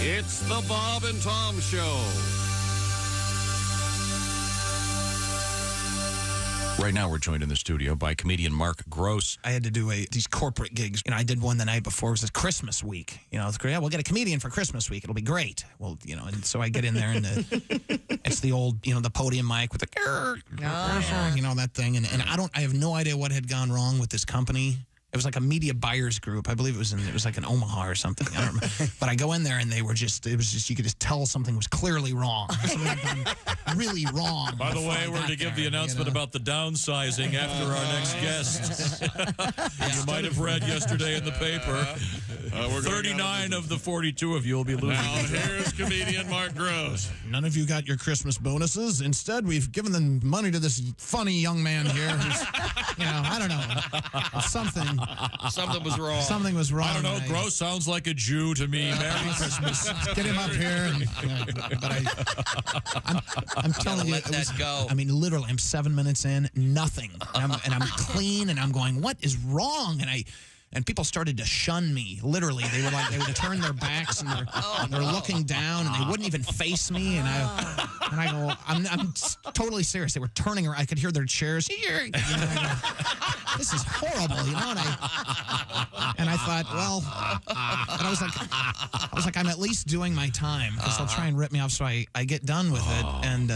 It's the Bob and Tom Show. Right now, we're joined in the studio by comedian Mark Gross. I had to do these corporate gigs. I did one the night before. It was a Christmas week. It's great. Yeah, we'll get a comedian for Christmas week. It'll be great. Well, and so I get in there, and it's the old, the podium mic with the, that thing. And I have no idea what had gone wrong with this company. It was like a media buyers group. I believe it was like in Omaha or something. I don't remember. But I go in there and it was just, you could just tell something was clearly wrong. Something had gone really wrong. By the way, we're to give the announcement about the downsizing after our next guest. You might have read yesterday in the paper. 39 of the 42 of you will be losing. Now, here's comedian Mark Gross. None of you got your Christmas bonuses. Instead, we've given the money to this funny young man here who's, I don't know, something. Something was wrong. Something was wrong. I don't know. Gross sounds like a Jew to me. Merry Christmas. Get him up here. I'm telling you, let that go. I mean, literally, I'm 7 minutes in, nothing, and I'm clean, and I'm going, what is wrong? And people started to shun me. Literally, they would turn their backs and they're looking down, and they wouldn't even face me. And I go, I'm totally serious. They were turning around. I could hear their chairs. I go, this is horrible, And I thought, well, and I was like, I'm at least doing my time because they'll try and rip me off. So I get done with it, and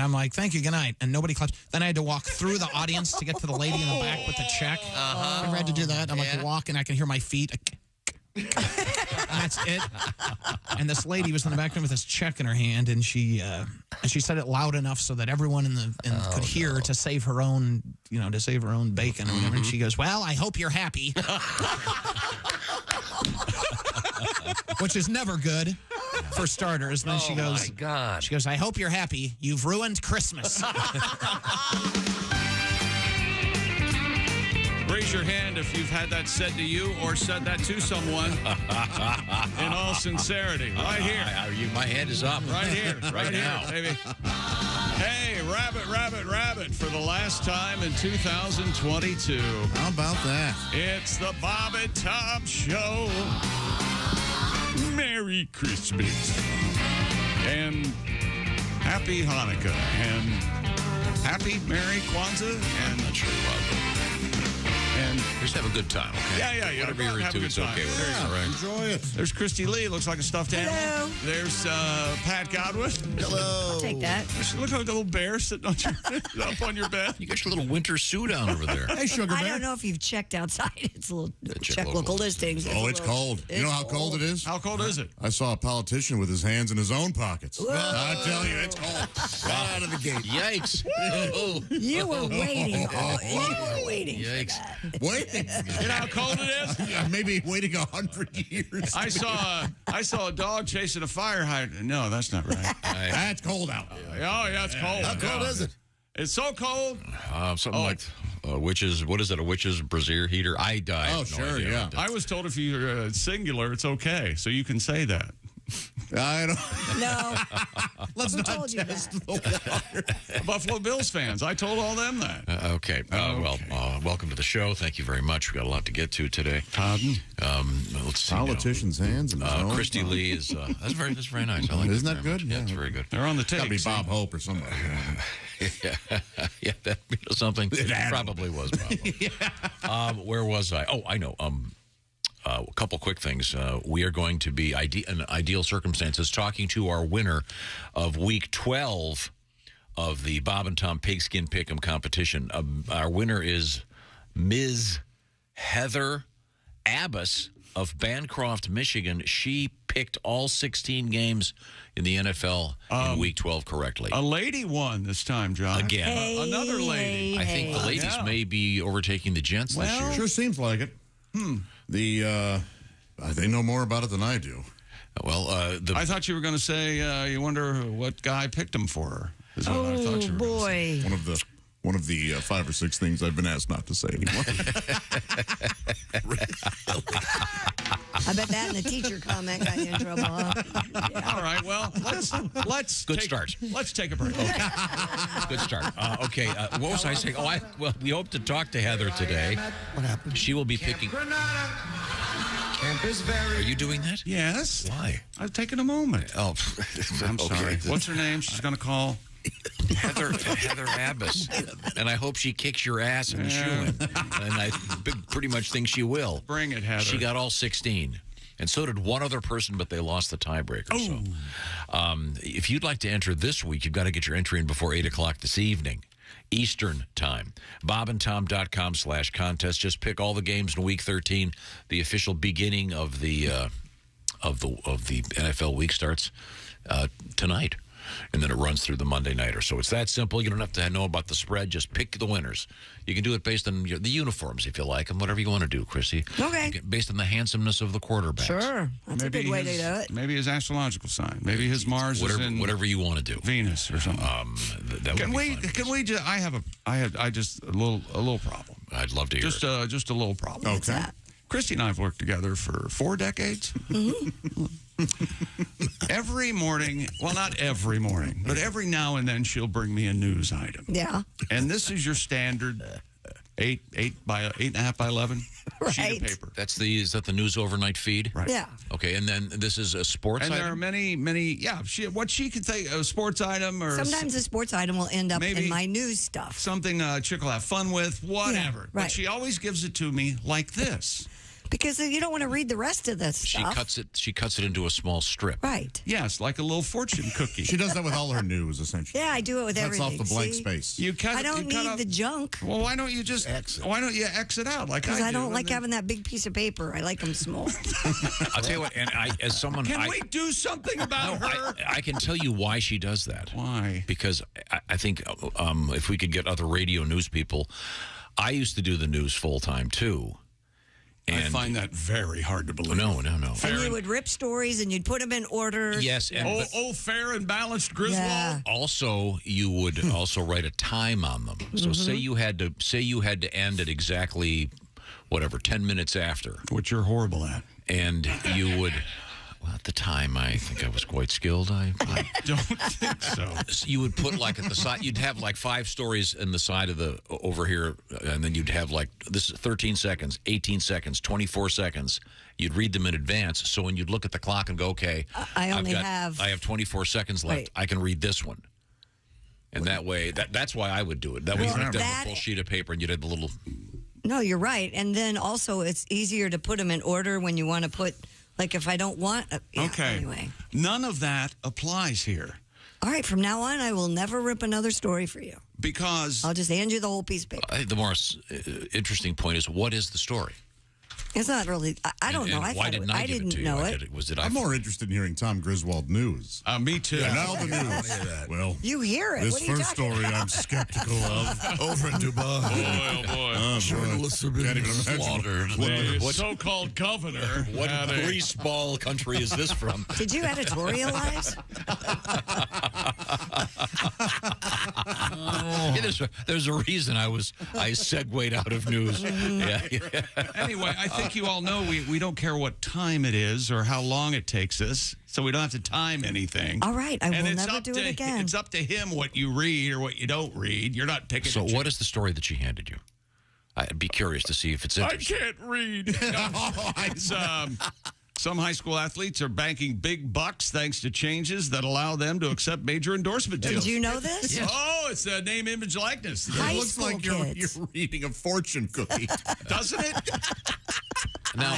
I'm like, thank you, good night. And nobody claps. Then I had to walk through the audience to get to the lady in the back with the check. I had to do that. I'm like, walk, and I can hear my feet. And that's it. And this lady was in the back room with this check in her hand, and she said it loud enough so that everyone could hear to save her own, to save her own bacon or whatever. And she goes, "Well, I hope you're happy," which is never good for starters. And then she goes, "My God!" She goes, "I hope you're happy. You've ruined Christmas." Raise your hand if you've had that said to you or said that to someone in all sincerity. Right here. My hand is up. Right here. Right now. Here, baby. Hey, rabbit, for the last time in 2022. How about that? It's the Bob and Tom Show. Merry Christmas. And Happy Hanukkah. And Happy Merry Kwanzaa. And I'm not sure about that. And just have a good time, okay? Yeah. Whatever you're into, it's okay with me. All right. Enjoy it. There's Christy Lee. Looks like a stuffed animal. Hello. There's Pat Godwin. Hello. I'll take that. Look like a little bear sitting on up on your bed. You got your little winter suit on over there. Hey, Sugar I Bear. don't know if you've checked outside. It's a little check local. local listings. It's cold. You know how cold it is? How cold is it? I saw a politician with his hands in his own pockets. I tell you, it's cold. Right out of the gate. Yikes. You were waiting. You were waiting. Yikes. For that. Wait. You know how cold it is? Yeah, maybe waiting 100 years. I saw a dog chasing a fire hydrant. No, that's not right. That's cold out. Oh, yeah, it's cold. How cold is it? It's so cold. Something like witch's, what is it, a witch's brassiere heater? I died. Oh, sure, yeah. I was told if you're singular, it's okay. So you can say that. I don't. No. Let's Who not told you test that? the water. Buffalo Bills fans. I told all them that. Okay. Well, welcome to the show. Thank you very much. We've got a lot to get to today. Pardon? Let's see. Politician's hands in his own Christy pocket. Lee is that's very nice. I like Isn't that that very good? much. Yeah. It's very good. They're on the Gotta tape. be Bob Hope or somebody. Yeah, that something. It had probably was Bob. Where was I? Oh, I know. A couple quick things. We are going to be, in ideal circumstances, talking to our winner of Week 12 of the Bob and Tom Pigskin Pick'em competition. Our winner is Ms. Heather Abbas of Bancroft, Michigan. She picked all 16 games in the NFL in Week 12 correctly. A lady won this time, John. Again. Another lady. I think the ladies may be overtaking the gents this year. Sure seems like it. They know more about it than I do. Well, I thought you were going to say you wonder what guy picked him for her. Is what I thought you were gonna say. Boy. One of the 5 or 6 things I've been asked not to say anymore. I bet that and the teacher comment got you in trouble, huh? Yeah. All right, well, let's Good start. Let's take a break. Good start. Okay, what was I saying? We hope to talk to Heather today. What happened? She will be picking. Are you doing that? Yes. Why? I've taken a moment. Oh, I'm sorry. What's her name? She's going to call Heather Abbas. And I hope she kicks your ass in the shoe-in. And I pretty much think she will. Bring it, Heather. She got all 16. And so did one other person, but they lost the tiebreaker. Oh. So, if you'd like to enter this week, you've got to get your entry in before 8 o'clock this evening, Eastern time. bobandtom.com/contest. Just pick all the games in Week 13. The official beginning of the NFL week starts tonight. And then it runs through the Monday nighter. So it's that simple. You don't have to know about the spread. Just pick the winners. You can do it based on the uniforms, if you like, and whatever you want to do, Chrissy. Okay. Based on the handsomeness of the quarterbacks. Sure. That's a good way to do it. Maybe his astrological sign. Maybe his Mars is in whatever you want to do. Venus or something. Can we just? I just a little problem. I'd love to hear just a little problem. Okay. Christy and I have worked together for 4 decades. Every morning, well, not every morning, but every now and then she'll bring me a news item. Yeah. And this is your standard 8.5 by 11 sheet of paper. Is that the news overnight feed? Right. Yeah. Okay, and then this is a sports And item? there are many, yeah. What she could think, a sports item or Sometimes a sports item will end up maybe in my news stuff. something a chick will have fun with, whatever. Yeah, right. But she always gives it to me like this. Because you don't want to read the rest of this She stuff. cuts it into a small strip. Right. Yes, like a little fortune cookie. She does that with all her news, essentially. Yeah, I do it with Cuts everything. off the blank see? space. I don't need the junk. Well, why don't you just exit? Why don't you exit out like Because I don't like having having that big piece of paper. I like them small. I'll tell you what, and as someone... Can we do something about her? I can tell you why she does that. Why? Because I think if we could get other radio news people... I used to do the news full-time, too. I find that very hard to believe. No. And you would rip stories and you'd put them in order. Yes. And, fair and balanced Griswold. Yeah. Also, you would also write a time on them. So say you had to end at exactly, 10 minutes after. Which you're horrible at. And you would... Well, at the time, I think I was quite skilled. I don't think so. You would put at the side, you'd have 5 stories in the side of the over here, and then you'd have this is 13 seconds, 18 seconds, 24 seconds. You'd read them in advance, so when you'd look at the clock and go, okay, I have 24 seconds left. Right. I can read this one. And that way, that's why I would do it. That way, you don't have to have a full sheet of paper, and you'd have the little. No, you're right. And then also, it's easier to put them in order when you want to put. Like if I don't want... okay. Anyway. None of that applies here. All right. From now on, I will never rip another story for you. Because... I'll just hand you the whole piece of paper. The more interesting point is, what is the story? It's not really... I don't know. Why didn't I give it to you? know it. I'm more interested in hearing Tom Griswold news. Me too. Yeah, now the news. Well, you hear it. This first story I'm skeptical of. Over in Dubai. Boy. Journalists are being slaughtered. What so-called governor. What grease ball country is this from? Did you editorialize? There's a reason I segued out of news. Yeah. Anyway, I think you all know we don't care what time it is or how long it takes us, so we don't have to time anything. All right, I will never do it again. It's up to him what you read or what you don't read. You're not taking. So, what is the story that she handed you? I'd be curious to see if it's interesting. I can't read. It's, some high school athletes are banking big bucks thanks to changes that allow them to accept major endorsement deals. Did you know this? Yes. Oh, it's a name, image, likeness. High it looks school like kids. you're reading a fortune cookie. Doesn't it? Now,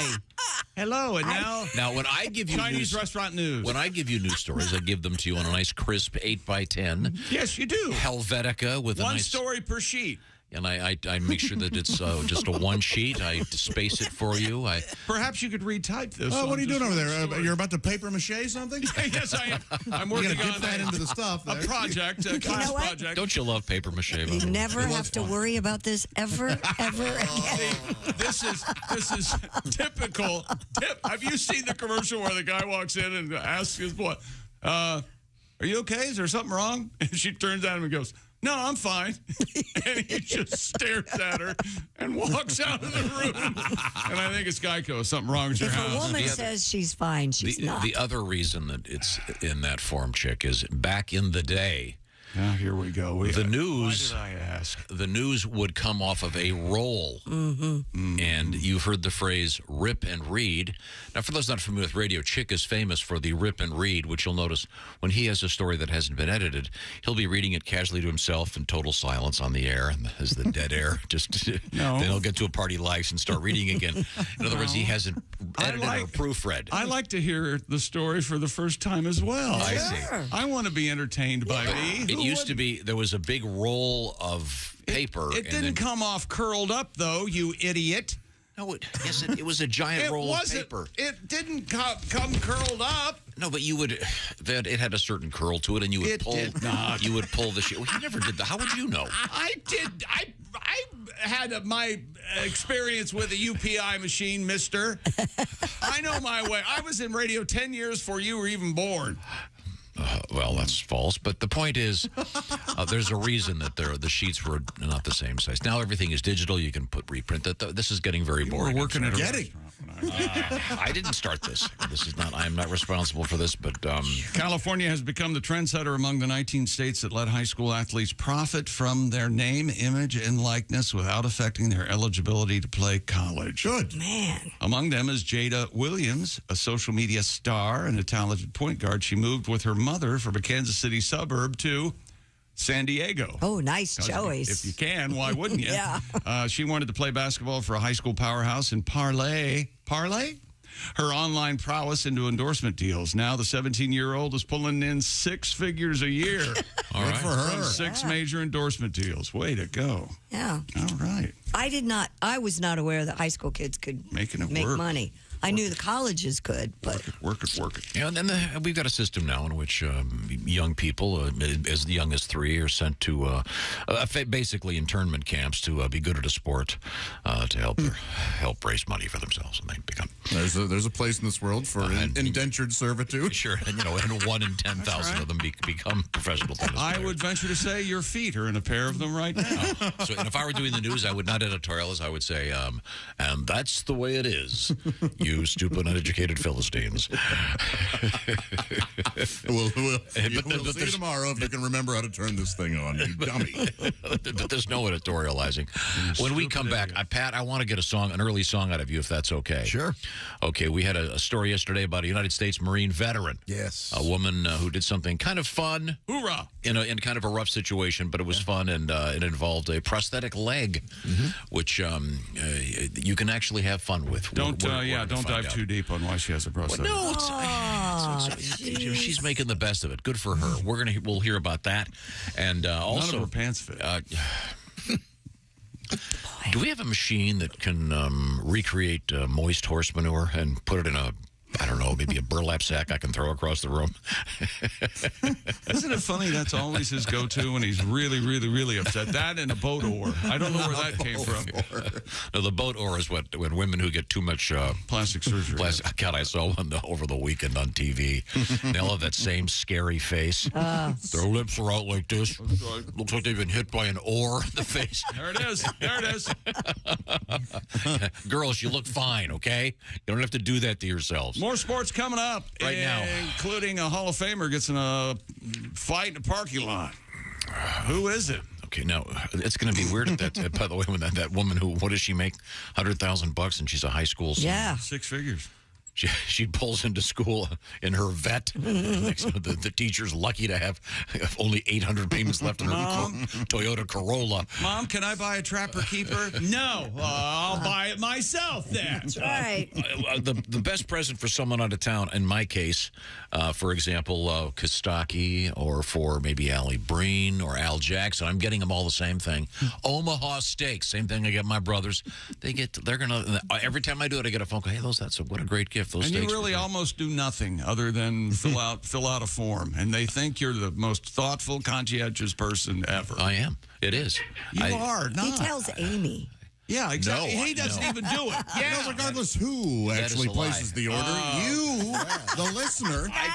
hello, and now when I give you Chinese restaurant news. When I give you news stories, I give them to you on a nice crisp 8x10. Yes, you do. Helvetica with one a nice story per sheet. And I make sure that it's just a one sheet. I space it for you. Perhaps you could retype this. Oh, what are you doing over there? You're about to paper mache something? Yes, I am. I'm working on that into the stuff. A project, a class project. Don't you love paper mache? You never have to worry about this ever again. This is typical. Have you seen the commercial where the guy walks in and asks his boy, "Are you okay? Is there something wrong?" And she turns at him and goes, "No, I'm fine." And he just stares at her and walks out of the room. And I think it's Geico. Something wrong with your house. If a woman says she's fine, she's not. The other reason that it's in that form, chick, is back in the day. Now here we go. The news. Why did I ask? The news would come off of a roll, and And you've heard the phrase rip and read. Now, for those not familiar with radio, Chick is famous for the rip and read, which you'll notice when he has a story that hasn't been edited, he'll be reading it casually to himself in total silence on the air, and as the dead air. Then he'll get to a part he likes and start reading again. In other words, he hasn't edited or proofread. I like to hear the story for the first time as well. I see. I want to be entertained by me. It used to be, there was a big roll of paper. It didn't come off curled up, though, you idiot. No, it was a giant roll of paper. It didn't come curled up. No, but you would. It had a certain curl to it, and you would pull. Did not. You would pull the sheet. Well, you never did that. How would you know? I did. I had my experience with a UPI machine, mister. I know my way. I was in radio 10 years before you were even born. Well, that's false. But the point is, there's a reason that the sheets were not the same size. Now everything is digital. You can reprint that. This is getting very boring. We're working at a restaurant. I didn't start this. I am not responsible for this. But California has become the trendsetter among the 19 states that let high school athletes profit from their name, image, and likeness without affecting their eligibility to play college. Good. Man. Among them is Jada Williams, a social media star and a talented point guard. She moved with her mother from a Kansas City suburb to San Diego. Oh, nice choice. If you can, why wouldn't you? Yeah. She wanted to play basketball for a high school powerhouse and parlay her online prowess into endorsement deals. Now the 17-year-old is pulling in 6 figures a year. All right. For her. From 6 major endorsement deals. Way to go. Yeah. All right. I was not aware that high school kids could make work. money. I knew the colleges could, but Work it. Yeah, and then we've got a system now in which young people, as young as 3, are sent to basically internment camps to be good at a sport to help raise money for themselves, and they become. There's a place in this world for indentured servitude. Sure, and and 1 in 10,000 of them become professional tennis players. I would venture to say your feet are in a pair of them right now. So, and if I were doing the news, I would not editorialize. I would say, and that's the way it is. You stupid, uneducated Philistines. We'll see you tomorrow if you can remember how to turn this thing on, you dummy. But there's no editorializing. When we come back, Pat, I want to get an early song out of you, if that's okay. Sure. Okay, we had a story yesterday about a United States Marine veteran. Yes. A woman who did something kind of fun. Hoorah! In kind of a rough situation, but it was fun, and it involved a prosthetic leg, which you can actually have fun with. Don't dive too deep on why she has a prosthetic. Well, no, she's making the best of it. Good for her. We'll hear about that, and also none of her pants fit. Do we have a machine that can recreate moist horse manure and put it in maybe a burlap sack I can throw across the room? Isn't it funny? That's always his go-to when he's really, really, really upset. That and a boat oar. I don't know where that came from. No, the boat oar is when women who get too much plastic surgery. God, I saw one over the weekend on TV. They'll have that same scary face. Their lips are out like this. Looks like they've been hit by an oar in the face. There it is. There it is. Girls, you look fine, okay? You don't have to do that to yourselves. More sports coming up right now, including a Hall of Famer gets in a fight in a parking lot. Who is it? Okay, now it's going to be weird. By the way, when that woman what does she make? $100,000, and she's a high school student. yeah. 6 figures. She pulls into school in her vet. The teacher's lucky to have only 800 payments left in her Toyota Corolla. Mom, can I buy a Trapper Keeper? No, I'll buy it myself then. That's right. The best present for someone out of town, in my case, for example, Kostaki, or for maybe Allie Breen or Al Jackson, I'm getting them all the same thing. Omaha Steaks, same thing I get my brothers. They're gonna, every time I do it, I get a phone call. Hey, what a great gift. Those and steaks you really almost do nothing other than fill out a form, and they think you're the most thoughtful, conscientious person ever. I am. It is. You are not. He tells Amy. Yeah, exactly. No, he doesn't even do it. Yeah. Regardless who actually a places the order, you, the listener, I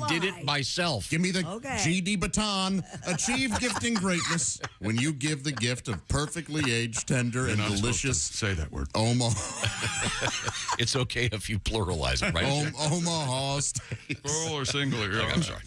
did it myself. give me the GD baton. Achieve gifting greatness when you give the gift of perfectly aged, tender, and delicious. Say that word. Omaha. It's okay if you pluralize it, right? Omaha Steaks. Plural or singular? I'm sorry.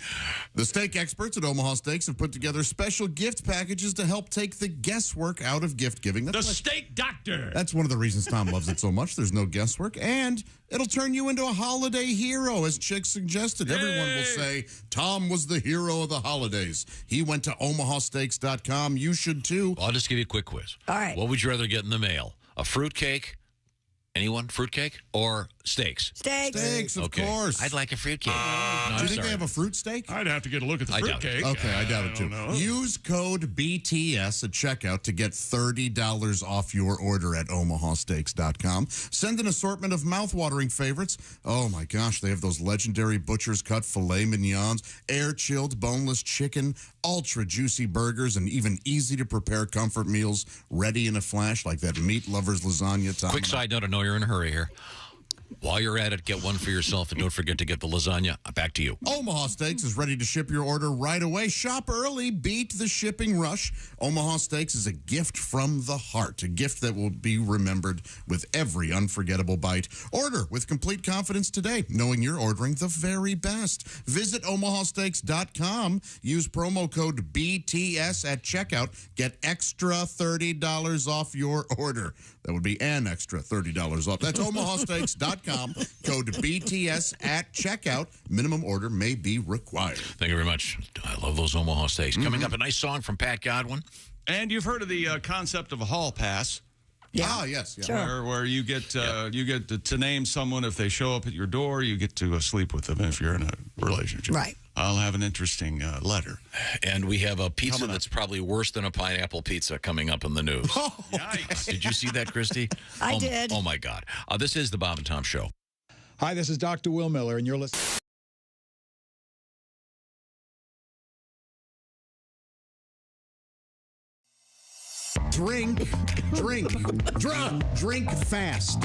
The steak experts at Omaha Steaks have put together special gift packages to help take the guesswork out of gift giving. The steak doctor. That's one of the reasons Tom loves it so much. There's no guesswork. And it'll turn you into a holiday hero, as Chick suggested. Everyone will say, Tom was the hero of the holidays. He went to omahasteaks.com. You should, too. I'll just give you a quick quiz. All right. What would you rather get in the mail? A fruitcake? Anyone? Fruitcake? Or steaks? Steaks. Of course. I'd like a fruitcake. Do you think they have a fruit steak? I'd have to get a look at the I doubt fruitcake. Okay, I doubt it too. know. Use code BTS at checkout to get $30 off your order at omahasteaks.com. Send an assortment of mouthwatering favorites. Oh my gosh, they have those legendary butcher's cut filet mignons, air-chilled boneless chicken, ultra juicy burgers, and even easy to prepare comfort meals ready in a flash like that meat lover's lasagna. Tom. Quick side note, I know you're in a hurry here. While you're at it, get one for yourself, and don't forget to get the lasagna. Back to you. Omaha Steaks is ready to ship your order right away. Shop early, beat the shipping rush. Omaha Steaks is a gift from the heart, a gift that will be remembered with every unforgettable bite. Order with complete confidence today, knowing you're ordering the very best. Visit omahasteaks.com. Use promo code BTS at checkout. Get extra $30 off your order. That would be an extra $30 off. That's omahasteaks.com. Code BTS at checkout. Minimum order may be required. Thank you very much. I love those Omaha Steaks. Coming up, a nice song from Pat Godwin. And you've heard of the concept of a hall pass. Yeah. Ah, yes. Yeah. Sure. Where you get to name someone if they show up at your door. You get to sleep with them if you're in a relationship. Right. I'll have an interesting letter. And we have a pizza that's probably worse than a pineapple pizza coming up in the news. Yikes. Did you see that, Christy? I did. Oh, my God. This is the Bob and Tom Show. Hi, this is Dr. Will Miller, and you're listening. Drink fast.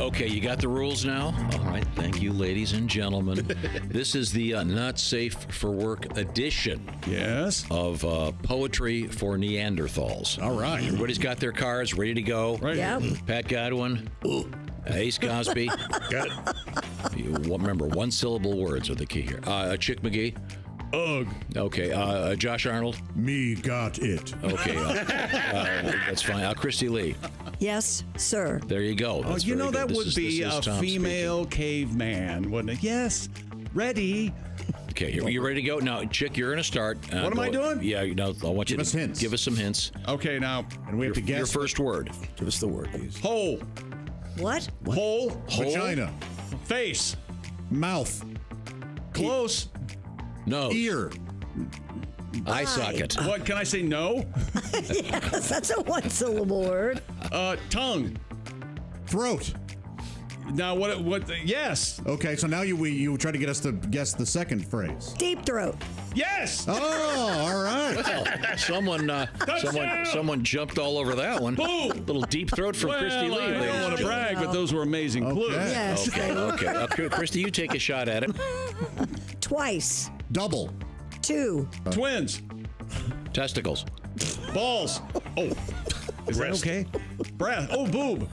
Okay, you got the rules now? All right, thank you, ladies and gentlemen. This is the Not Safe for Work edition Yes. of Poetry for Neanderthals. All right. Everybody's got their cards ready to go. Right. Yeah. Pat Godwin, Ace Cosby. Remember, one-syllable words are the key here. Chick McGee. Ugh. Okay, Josh Arnold. Me got it. Okay, that's fine. Christy Lee. Yes, sir. There you go. That's You know, very that good. would This be is a Tom female caveman, wouldn't it? Yes. Ready. speaking. Okay, you ready to go? Now, Chick, you're going to start. What am I doing? Yeah, I want you Give us to hints. give us some hints. Okay, now. And we have to guess. Your first word. Give us the word, please. Hole. What? Hole. Vagina. Face. Mouth. Close. No. Ear. Eye socket. What, can I say no? Yes, that's a one-syllable word. Tongue. Throat. Now, yes. Okay, so now you try to get us to guess the second phrase. Deep throat. Yes. Oh, all right. Someone jumped all over that one. Boom. Little deep throat from Christy Lee. I don't want to brag, but those were amazing clues. Yes. Okay. Christy, you take a shot at it. Twice. Double. Two. Twins. Testicles. Balls. Oh. Is that okay? Breath. Oh, boob.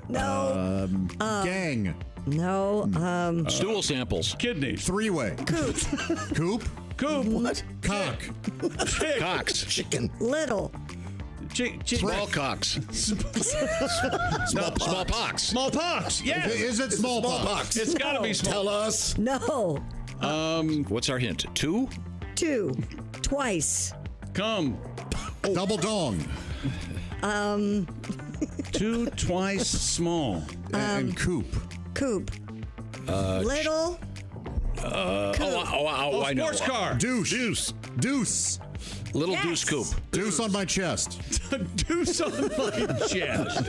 No. Gang. No. Stool samples. Kidneys. Three-way. Coop. Coop. Coop. What? Cock. Chick. Cocks. Little. Small cocks. Smallpox. Smallpox. Yes. Is it smallpox? It's got to be small. Tell us. No. What's our hint? Two? Two. Twice. Come. Double dong. Two, twice, small. And coop. Coop. Little. I know. Sports car. Douche. Deuce. Little Yes. deuce coop. Deuce on my chest. Deuce on my chest.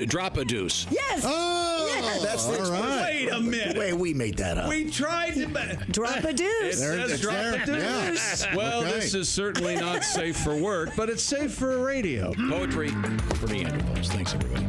Drop a deuce. Yes. Oh, Yes. that's all right. Wait a minute. Wait, we made that up. We tried to. Drop a It deuce. says it's drop there. a deuce. Yeah. Well, Okay. this is certainly not safe for work, but it's safe for radio. Poetry for Neanderthals. Thanks, everybody.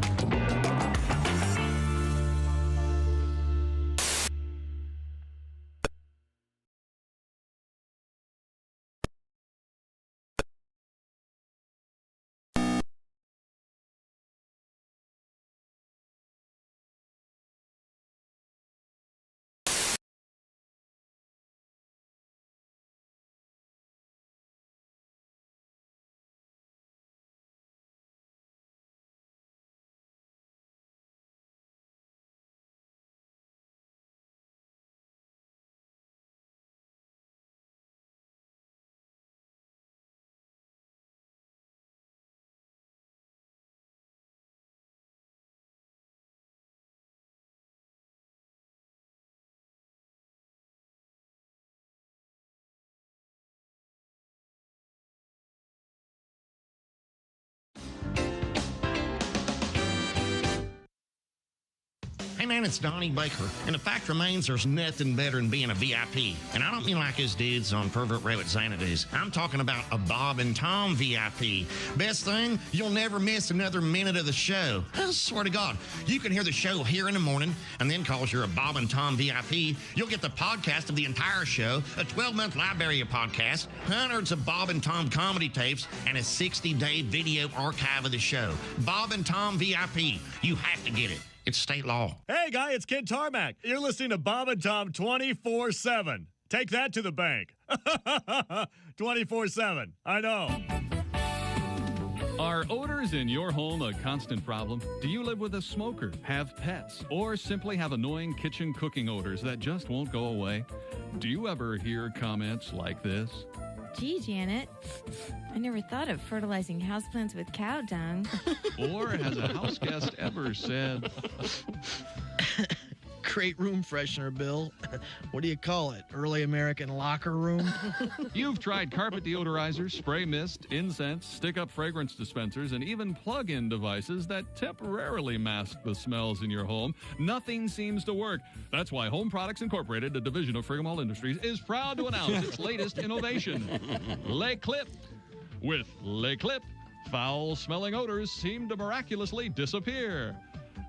Hey man, it's Donnie Baker. And the fact remains there's nothing better than being a VIP. And I don't mean like us dudes on Pervert Rabbit Xanadu's. I'm talking about a Bob and Tom VIP. Best thing, you'll never miss another minute of the show. I swear to God, you can hear the show here in the morning, and then cause you're a Bob and Tom VIP, you'll get the podcast of the entire show, a 12-month library of podcasts, hundreds of Bob and Tom comedy tapes, and a 60-day video archive of the show. Bob and Tom VIP. You have to get it. It's state law. Hey, guy, it's Kid Tarmac. You're listening to Bob and Tom 24/7. Take that to the bank. 24/7. I know. Are odors in your home a constant problem? Do you live with a smoker, have pets, or simply have annoying kitchen cooking odors that just won't go away? Do you ever hear comments like this? Gee, Janet, I never thought of fertilizing houseplants with cow dung. Or has a house guest ever said, Great room freshener, Bill. What do you call it? Early American locker room? You've tried carpet deodorizers, spray mist, incense, stick-up fragrance dispensers, and even plug-in devices that temporarily mask the smells in your home. Nothing seems to work. That's why Home Products Incorporated, a division of Frigamall Industries, is proud to announce its latest innovation, Le Clip. With Le Clip, foul-smelling odors seem to miraculously disappear.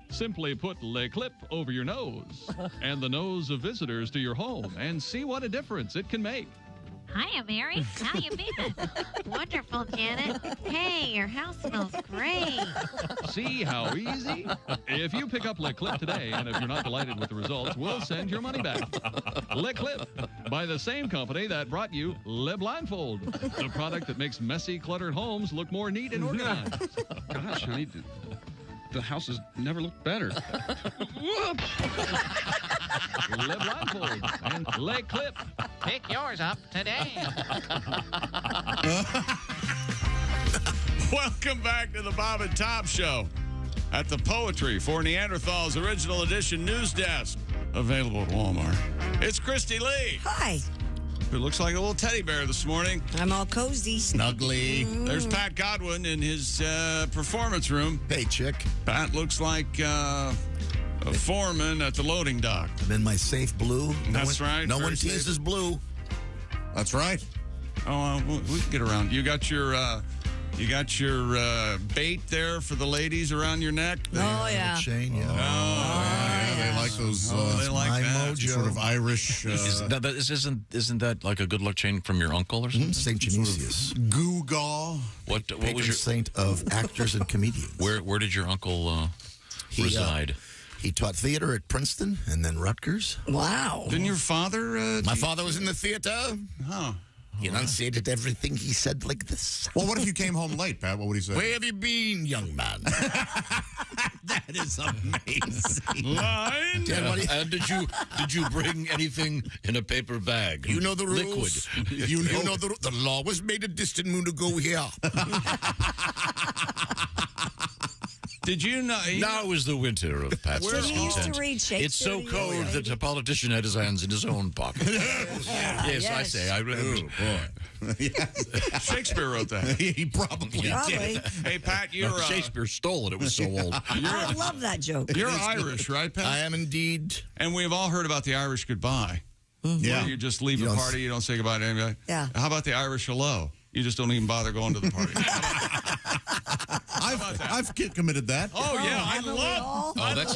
Simply put Le Clip over your nose and the nose of visitors to your home and see what a difference it can make. Hiya, Mary. How you been? Wonderful, Janet. Hey, your house smells great. See how easy? If you pick up Le Clip today, and if you're not delighted with the results, we'll send your money back. Le Clip, by the same company that brought you Le Blindfold, the product that makes messy, cluttered homes look more neat and organized. Gosh, honey, the house has never looked better. Le Blindfold and Le Clip. Pick yours up today. Welcome back to the Bob and Tom Show at the Poetry for Neanderthals Original Edition News Desk. Available at Walmart. It's Christy Lee. Hi. Who looks like a little teddy bear this morning. I'm all cozy. Snuggly. There's Pat Godwin in his performance room. Hey, chick. Pat looks like a foreman at the loading dock. I'm in my safe blue. That's right. No one Very teases blue. That's right. Oh, we can get around. You got your bait there for the ladies around your neck. Oh, yeah. Chain, yeah. Oh, yeah. They like those. They like my that. mojo. Sort of Irish. Isn't that like a good luck chain from your uncle or something? St. Genesius. Gewgaw. What Patron was your saint of actors and comedians. Where did your uncle reside? He taught theater at Princeton and then Rutgers. Wow. Didn't your father? My father was in the theater. Huh. He enunciated everything he said like this. Well, what if you came home late, Pat? What would he say? Where have you been, young man? That is amazing. Line. And did you bring anything in a paper bag? You know the rules. Liquid. You know the law was made a distant moon ago here. Did you know? Now is the winter of Pat's Did he used to discontent. read Shakespeare? It's so to cold you, that a politician had his hands in his own pocket. Yes, I say. I remember. Shakespeare wrote that. He probably Probably. did. Hey, Pat, you're Shakespeare stole it. It was so old. I love that joke. You're Irish, right, Pat? I am indeed. And we've all heard about the Irish goodbye. Yeah. Where you just leave a party, you don't say goodbye to anybody. Yeah. How about the Irish hello? You just don't even bother going to the party. I've committed that. Oh, yeah. I haven't we love. all? Oh, that's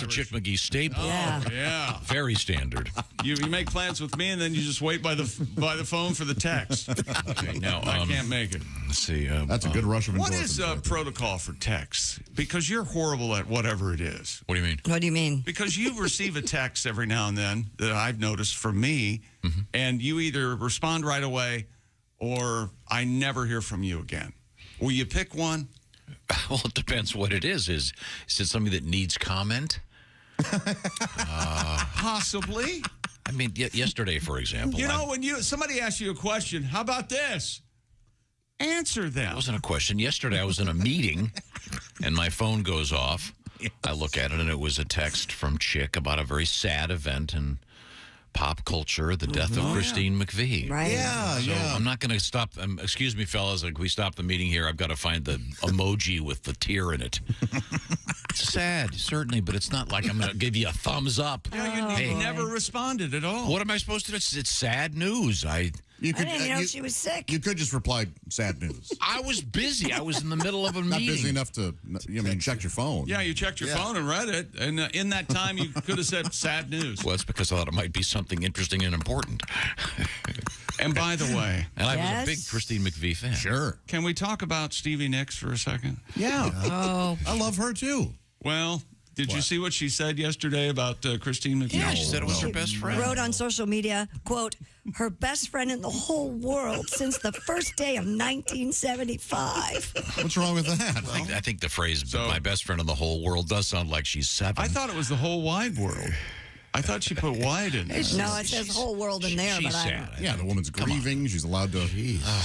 a Chick McGee staple. Yeah. Yeah. Very standard. You make plans with me, and then you just wait by the phone for the text. Okay, now I can't make it. Let's see. That's a good rush of What endorphins is right there. protocol for texts? Because you're horrible at whatever it is. What do you mean? What do you mean? Because you receive a text every now and then that I've noticed from me, and you either respond right away or I never hear from you again. Will you pick one? Well, it depends what it is. Is it something that needs comment? Possibly. I mean, yesterday, for example. You know, when somebody asks you a question, how about this? Answer them. It wasn't a question. Yesterday, I was in a meeting, and my phone goes off. Yes. I look at it, and it was a text from Chick about a very sad event, and pop culture, the death of Christine McVie. Right. Yeah, So yeah. I'm not going to stop. Excuse me, fellas. Like, we stop the meeting here. I've got to find the emoji with the tear in it. It's sad, certainly, but it's not like I'm going to give you a thumbs up. Yeah, you never responded at all. What am I supposed to do? It's sad news. You could, I didn't know she was sick. You could just reply, sad news. I was busy. I was in the middle of a Not meeting. busy enough to, check your phone. Yeah, you checked your phone and read it, and in that time you could have said sad news. Well, it's because I thought it might be something interesting and important. And by the way, and I was a big Christine McVie fan. Sure. Can we talk about Stevie Nicks for a second? Yeah. Oh, I love her too. Well, did you see what she said yesterday about Christine McVie? Yeah, she said it was her best friend. Wrote on social media, quote, her best friend in the whole world since the first day of 1975. What's wrong with that? I think the phrase "my best friend in the whole world" does sound like she's 7. I thought it was the whole wide world. I thought she put wide in there. No, it says whole world in there, but I don't. Yeah, the woman's grieving. She's allowed to.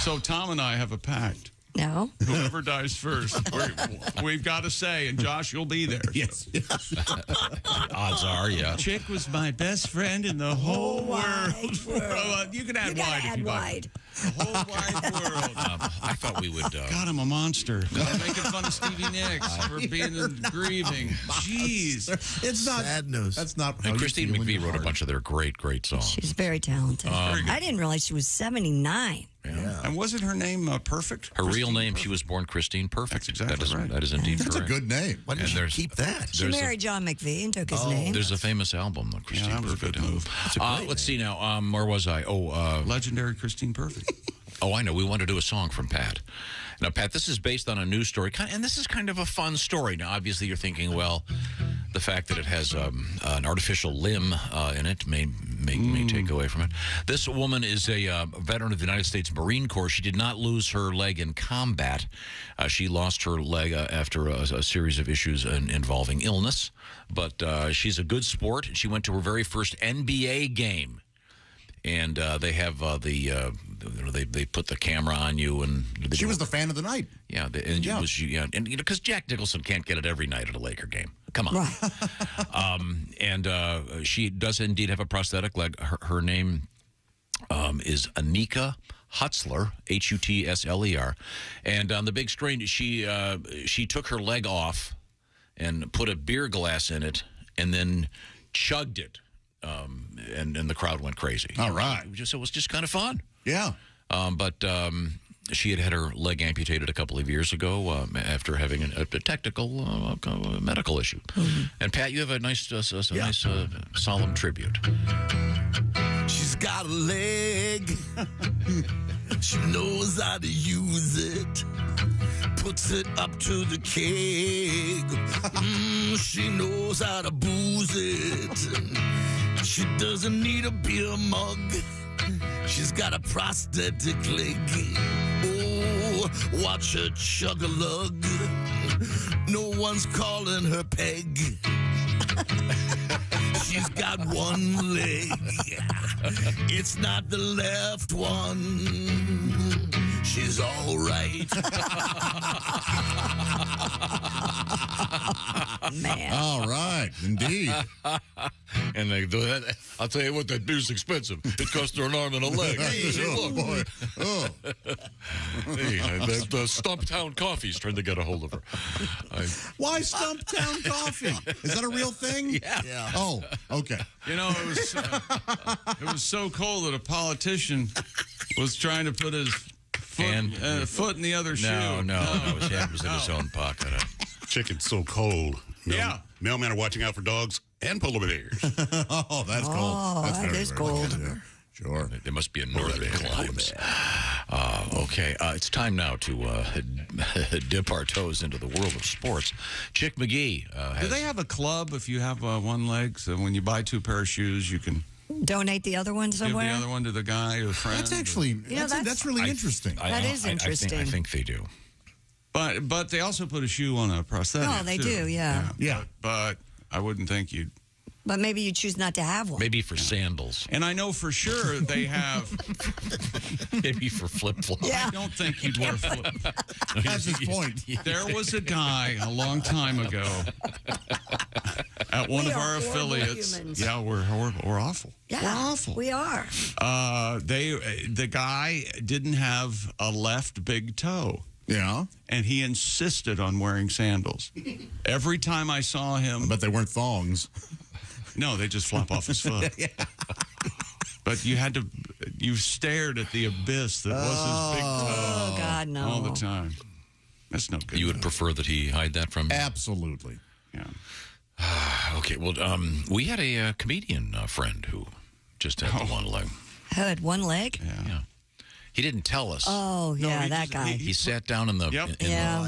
So Tom and I have a pact. No. Whoever dies first, we've got to say, and Josh, you'll be there. Yes. Odds are, yeah. Chick was my best friend in the whole world. You can add wide if you like. The whole wide world. I thought we would. God, I'm a monster. I'm making fun of Stevie Nicks for being grieving. Jeez. It's not. Sad news. That's not. And Christine McVie wrote a bunch of their great songs. She's very talented. I didn't realize she was 79. Yeah. And wasn't her name Perfect? Her real name, she was born Christine Perfect. That's exactly right. That is indeed That's correct. a good name. Why did you keep that? She married John McVie and took his name. There's a famous album, the Christine that was a Perfect. good move. Let's see now. Where was I? Legendary Christine Perfect. Oh, I know. We want to do a song from Pat. Now, Pat, this is based on a news story, and this is kind of a fun story. Now, obviously, you're thinking, well, the fact that it has an artificial limb in it may take away from it. This woman is a veteran of the United States Marine Corps. She did not lose her leg in combat. She lost her leg after a series of issues involving illness. But she's a good sport. She went to her very first NBA game. And they have they put the camera on you, and She was the fan of the night. yeah, and because Jack Nicholson can't get it every night at a Laker game. Come on, and she does indeed have a prosthetic leg. Her name is Anika Hutzler, Hutsler, and on the big screen she took her leg off and put a beer glass in it, and then chugged it. And the crowd went crazy. All right. It was just kind of fun. Yeah. But she had her leg amputated a couple of years ago after having a technical medical issue. Mm-hmm. And Pat, you have a nice solemn tribute. She's got a leg. She knows how to use it. Puts it up to the keg. She knows how to booze it. She doesn't need a beer mug. She's got a prosthetic leg. Oh, watch her chug-a-lug. No one's calling her Peg. She's got one leg. It's not the left one. She's all right. Man. All right, indeed. And I'll tell you what, that beer's expensive. It costs her an arm and a leg. Hey, look, boy. Oh. Hey, the Stumptown Coffee's trying to get a hold of her. Why Stumptown Coffee? Is that a real thing? Yeah. Oh, okay. You know, it was so cold that a politician was trying to put his foot in the other shoe. No, his hand was in his own pocket. Chicken's so cold. Yeah. Mailmen are watching out for dogs and polar bears. Oh, that's cold. Oh, That's that very, is very cold. cold. Yeah. Sure. There must be a northern climes. Okay, it's time now to dip our toes into the world of sports. Chick McGee. Do they have a club if you have one leg? So when you buy 2 pair of shoes, you can donate the other one somewhere? give the other one to the guy or friend. That's actually, that's really interesting. That is interesting. I think they do. But they also put a shoe on a prosthetic. Oh, they do, yeah. But I wouldn't think you'd. But maybe you choose not to have one. Maybe for sandals. And I know for sure they have. Maybe for flip-flops. Yeah. I don't think you'd wear flip. That's his point. There was a guy a long time ago at one We of are our horrible affiliates. humans. Yeah, we're horrible. We're awful. Yeah, we're awful. We are. The guy didn't have a left big toe. Yeah. And he insisted on wearing sandals. Every time I saw him. I bet they weren't thongs. No, they just flop off his foot. Yeah. But you stared at the abyss that was his big toe. Oh, God, no. All the time. That's no good. You would prefer that he hide that from you? Absolutely. Yeah. Okay, well, we had a comedian friend who just had the one leg. Who had one leg? Yeah. He didn't tell us. Oh, yeah, that guy. He sat down in the.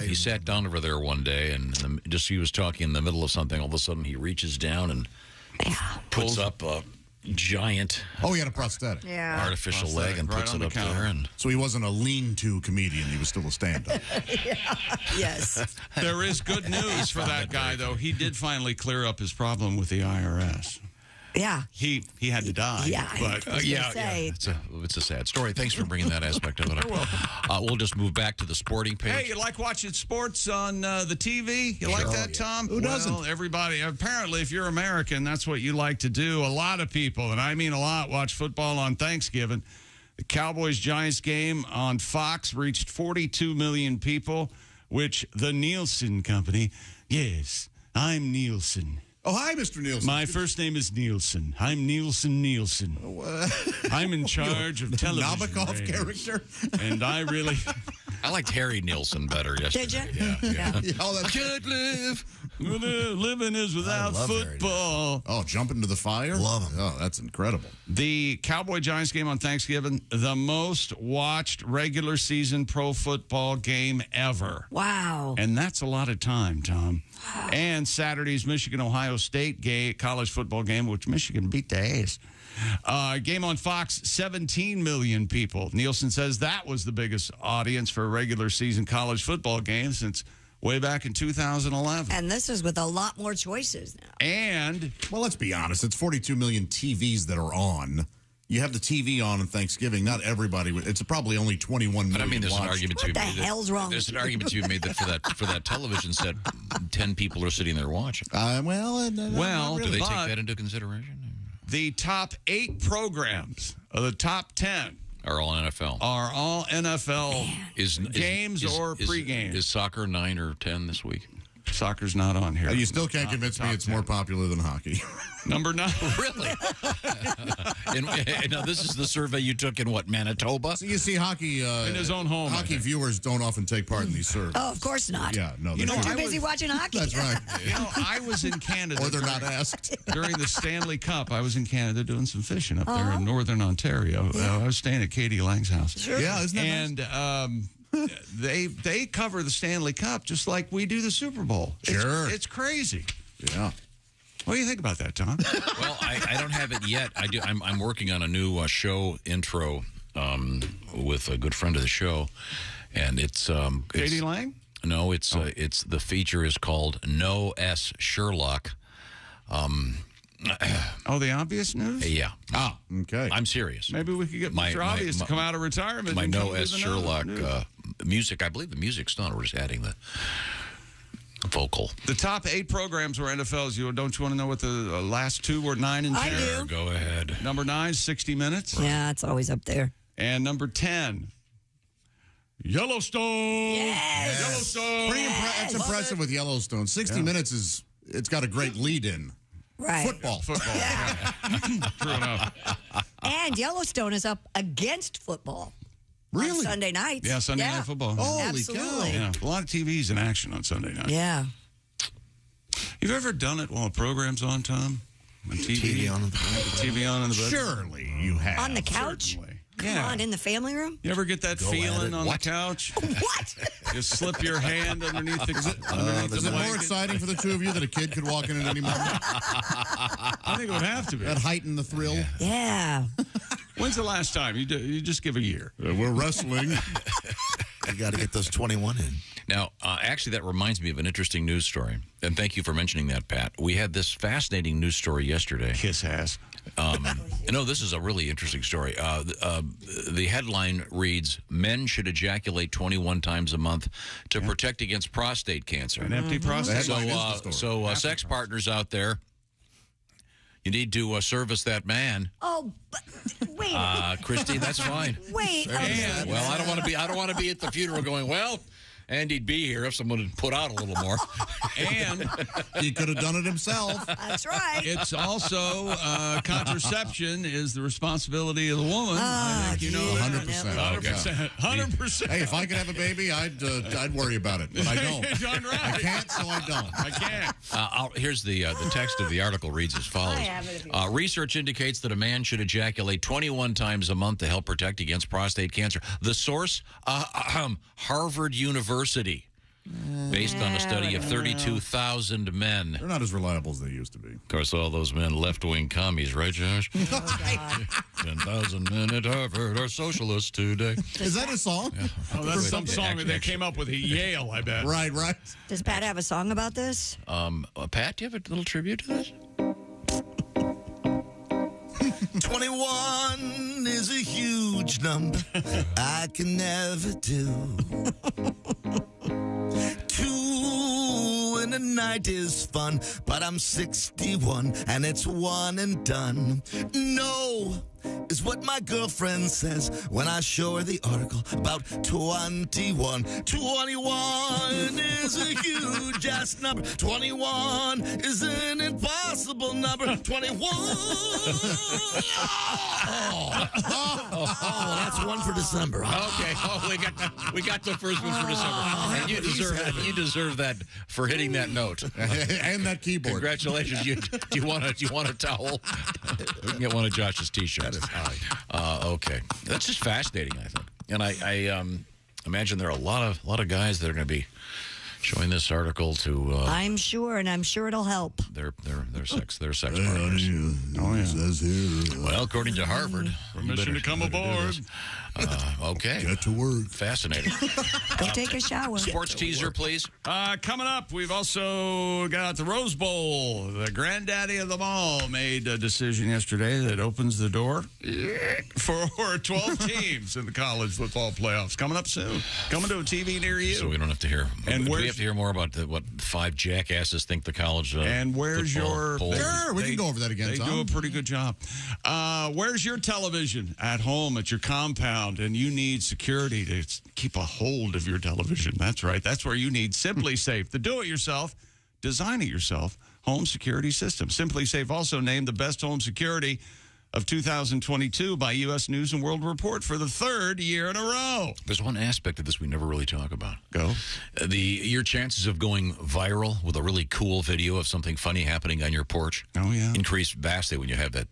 He sat down over there one day, and he was talking in the middle of something. All of a sudden, he reaches down and puts up a giant. Oh, he had a prosthetic. Yeah. Artificial leg and puts it up there. And so he wasn't a lean-to comedian. He was still a stand-up. Yes. There is good news for that guy, though. He did finally clear up his problem with the IRS. Yeah. He had to die. Yeah. But it's a sad story. Thanks for bringing that aspect of it up. We'll just move back to the sporting page. Hey, you like watching sports on the TV? You like that, Tom? Who doesn't? Well, everybody. Apparently, if you're American, that's what you like to do. A lot of people, and I mean a lot, watch football on Thanksgiving. The Cowboys-Giants game on Fox reached 42 million people, which the Nielsen Company, yes, I'm Nielsen. Oh, hi, Mr. Nielsen. My first name is Nielsen. I'm Nielsen. I'm in charge of television. Nabokov character? And I really... I liked Harry Nielsen better yesterday. Did you? Yeah. I can't live. Living is without football. Oh, jump into the fire? Love him. Oh, that's incredible. The Cowboy-Giants game on Thanksgiving, the most watched regular season pro football game ever. Wow. And that's a lot of time, Tom. And Saturday's Michigan-Ohio State college football game, which Michigan beat the ass. Game on Fox, 17 million people. Nielsen says that was the biggest audience for a regular season college football game since way back in 2011. And this is with a lot more choices now. And, well, let's be honest. It's 42 million TVs that are on. You have the TV on Thanksgiving. Not everybody. It's probably only 21 million. But I mean, there's watched. an argument to be made. What the hell's wrong? There's an argument to be made that for that television set, 10 people are sitting there watching. Well, do they take that into consideration? The top 8 programs of the top 10 are all NFL. Are all NFL games or pre-games. Is soccer 9 or 10 this week? Soccer's not on here. You still can't convince me it's more popular than hockey. Number 9. Really? Now, this is the survey you took in, what, Manitoba? So you see hockey... in his own home. Hockey viewers don't often take part in these surveys. Oh, of course not. Yeah, no. They're too busy watching hockey. That's right. I was in Canada. Or they're not asked. During the Stanley Cup, I was in Canada doing some fishing up there in northern Ontario. I was staying at Katie Lang's house. Sure. Yeah, isn't that nice? They cover the Stanley Cup just like we do the Super Bowl. Sure. It's crazy. Yeah. What do you think about that, Tom? Well, I don't have it yet. I do. I'm working on a new show intro with a good friend of the show, and it's Katie Lang. No, it's the feature is called No S Sherlock. The obvious news? Yeah. Ah, okay. I'm serious. Maybe we could get Mr. Obvious to come out of retirement. My and No come S do the Sherlock news. music. I believe the music's done. We're just adding the vocal. The top 8 programs were NFL's. Don't you want to know what the last 2 were? 9 and 10? I do. Go ahead. Number 9, 60 Minutes. Yeah, it's always up there. And number 10, Yellowstone. Yes. Yellowstone. It's impressive with Yellowstone. 60 Minutes it's got a great lead in. Right. Football. Yeah. True enough. And Yellowstone is up against football. Really? On Sunday nights. Yeah, Sunday Night Football. Holy Absolutely. cow. Yeah, a lot of TVs in action on Sunday night. Yeah. You've ever done it while a program's on, Tom? On TV on? TV on in the bedroom? Surely you have. On the couch? Certainly. Come Yeah. on, in the family room? You ever get that feeling on the couch? What? Just slip your hand underneath the underneath Is the it more blanket? exciting for the two of you that a kid could walk in at any moment? I think it would have to be. That heighten the thrill? Yeah. When's the last time? You just give a year. We're wrestling. You got to get those 21 in. Now, actually, that reminds me of an interesting news story. And thank you for mentioning that, Pat. We had this fascinating news story yesterday. Kiss ass. No, this is a really interesting story. The headline reads, "Men should ejaculate 21 times a month to protect against prostate cancer." An empty prostate. So sex partners out there, you need to service that man. Oh, but wait. Christy, that's fine. Wait. Well, I don't want to be at the funeral going, well, Andy'd be here if someone had put out a little more. And he could have done it himself. That's right. It's also contraception is the responsibility of the woman. I think you know 100%. 100%. 100%. Hey, if I could have a baby, I'd worry about it, but I don't. Right. I can't, so I don't. I can't. Here's the text of the article reads as follows. Research indicates that a man should ejaculate 21 times a month to help protect against prostate cancer. The source, Harvard University. Based on a study of 32,000 men. They're not as reliable as they used to be. Of course, all those men left-wing commies, right, Josh? 10,000 men at Harvard are socialists today. Is that a song? Yeah. Oh, that's some song that they came up with at Yale, I bet. Right. Does Pat have a song about this? Pat, do you have a little tribute to this? 21 is a huge number I can never do. 2 in a night is fun, but I'm 61 and it's one and done. No is what my girlfriend says when I show her the article about 21. 21 is a huge ass number. 21 is an impossible number. 21. That's one for December. Okay. Oh, we got the first one for December. And you deserve that for hitting that note and that keyboard. Congratulations. Do you want a towel? We can get one of Josh's T-shirts. That is high. Okay, that's just fascinating, I think, and I imagine there are a lot of guys that are going to be showing this article to. I'm sure, and I'm sure it'll help. Their sex partners. Says here. Well, according to Harvard, permission to come aboard. Okay. Get to work. Fascinating. Go take a shower. Sports teaser, please. Coming up, we've also got the Rose Bowl. The granddaddy of them all made a decision yesterday that opens the door for 12 teams in the college football playoffs. Coming up soon. Coming to a TV near you. So we don't have to hear. And we have to hear more about what 5 jackasses think the college. And where's your? Sure, we can go over that again. They do a pretty good job. Where's your television at home at your compound? And you need security to keep a hold of your television. That's right. That's where you need SimpliSafe, the do-it-yourself, design-it-yourself home security system. SimpliSafe also named the best home security of 2022 by U.S. News and World Report for the 3rd year in a row. There's one aspect of this we never really talk about. Go. Your chances of going viral with a really cool video of something funny happening on your porch increase vastly when you have that.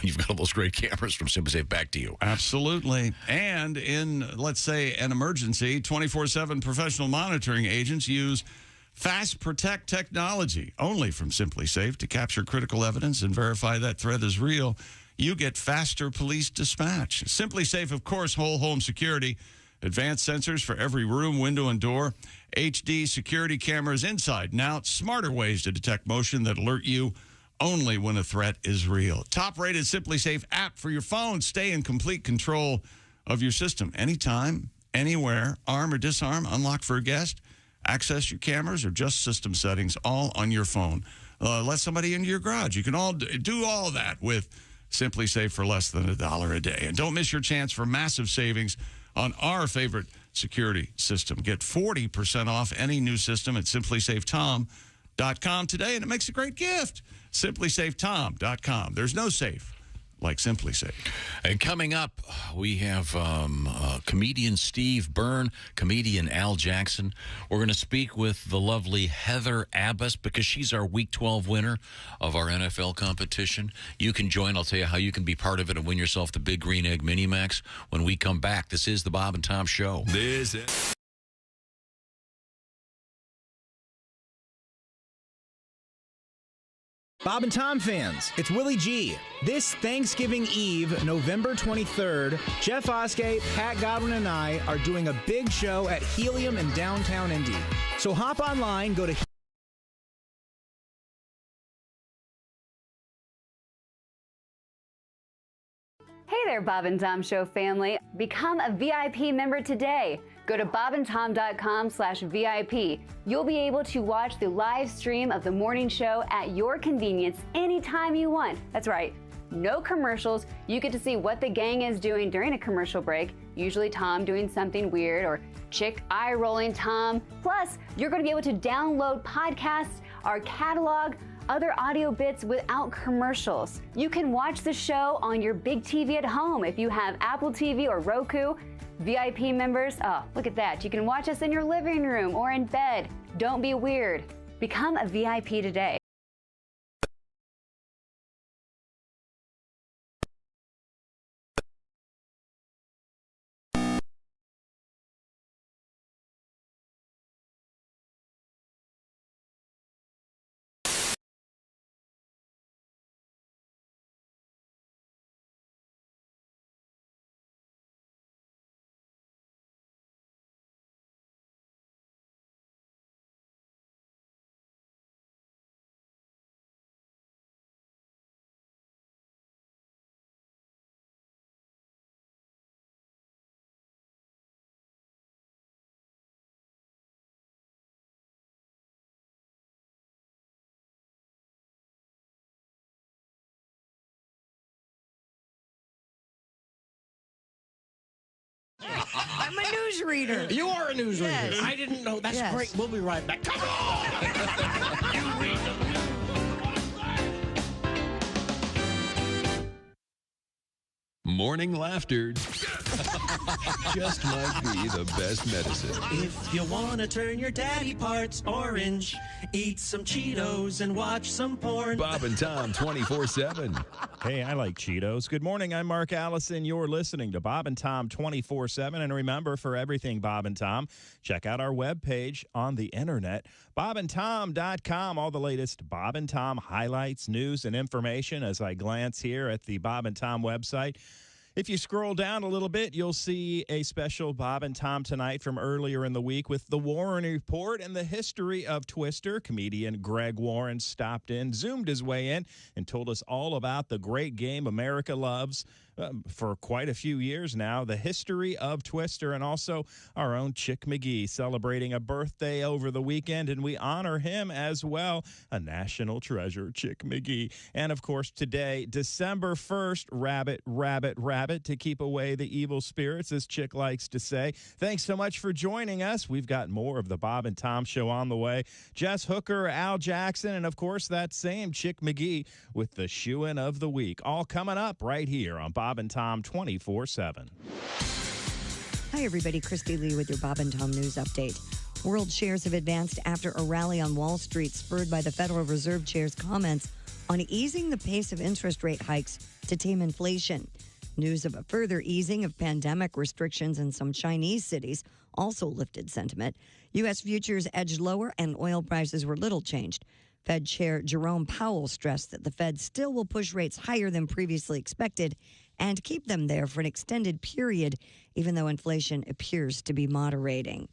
You've got all those great cameras from SimpliSafe. Back to you. Absolutely. And in, let's say, an emergency, 24/7 professional monitoring agents use Fast Protect technology only from SimpliSafe to capture critical evidence and verify that threat is real. You get faster police dispatch. SimpliSafe, of course, whole home security, advanced sensors for every room, window, and door, HD security cameras inside and out, smarter ways to detect motion that alert you only when a threat is real. Top-rated SimpliSafe app for your phone. Stay in complete control of your system. Anytime, anywhere, arm or disarm, unlock for a guest, access your cameras or just system settings, all on your phone. Let somebody into your garage. You can all do all that with SimpliSafe for less than $1 a day. And don't miss your chance for massive savings on our favorite security system. Get 40% off any new system at SimpliSafeTom.com today, and it makes a great gift. SimpliSafeTom.com. There's no safe like SimpliSafe. And coming up, we have comedian Steve Byrne, comedian Al Jackson. We're going to speak with the lovely Heather Abbas because she's our Week 12 winner of our NFL competition. You can join. I'll tell you how you can be part of it and win yourself the Big Green Egg Mini Max when we come back. This is the Bob and Tom Show. This is... Bob and Tom fans, it's Willie G. This Thanksgiving Eve, November 23rd, Jeff Oskey, Pat Godwin, and I are doing a big show at Helium in downtown Indy. So hop online, go to... Hey there, Bob and Tom Show family. Become a VIP member today. Go to bobandtom.com/VIP. You'll be able to watch the live stream of the morning show at your convenience anytime you want. That's right. No commercials. You get to see what the gang is doing during a commercial break. Usually Tom doing something weird or chick eye-rolling Tom. Plus, you're going to be able to download podcasts, our catalog, other audio bits without commercials. You can watch the show on your big TV at home if you have Apple TV or Roku. VIP members, oh, look at that. You can watch us in your living room or in bed. Don't be weird. Become a VIP today. I'm a newsreader. You are a newsreader. Yes. I didn't know. That's Yes. great. We'll be right back. Come on! You read the news. Morning laughter just might be the best medicine. If you want to turn your daddy parts orange, eat some Cheetos and watch some porn. Bob and Tom 24/7. Hey, I like Cheetos. Good morning. I'm Mark Allison. You're listening to Bob and Tom 24/7. And remember, for everything Bob and Tom, check out our webpage on the internet, bobandtom.com. All the latest Bob and Tom highlights, news, and information as I glance here at the Bob and Tom website. If you scroll down a little bit, you'll see a special Bob and Tom Tonight from earlier in the week with the Warren Report and the history of Twister. Comedian Greg Warren stopped in, zoomed his way in, and told us all about the great game America loves for quite a few years now, the history of Twister, and also our own Chick McGee celebrating a birthday over the weekend, and we honor him as well, a national treasure, Chick McGee. And, of course, today, December 1st, rabbit, rabbit, rabbit, to keep away the evil spirits, as Chick likes to say. Thanks so much for joining us. We've got more of the Bob and Tom Show on the way. Jess Hooker, Al Jackson, and, of course, that same Chick McGee with the Shoein' of the Week. All coming up right here on Bob and Tom 24/7. Hi, everybody. Christy Lee with your Bob and Tom News Update. World shares have advanced after a rally on Wall Street spurred by the Federal Reserve Chair's comments on easing the pace of interest rate hikes to tame inflation. News of a further easing of pandemic restrictions in some Chinese cities also lifted sentiment. U.S. futures edged lower and oil prices were little changed. Fed Chair Jerome Powell stressed that the Fed still will push rates higher than previously expected and keep them there for an extended period, even though inflation appears to be moderating.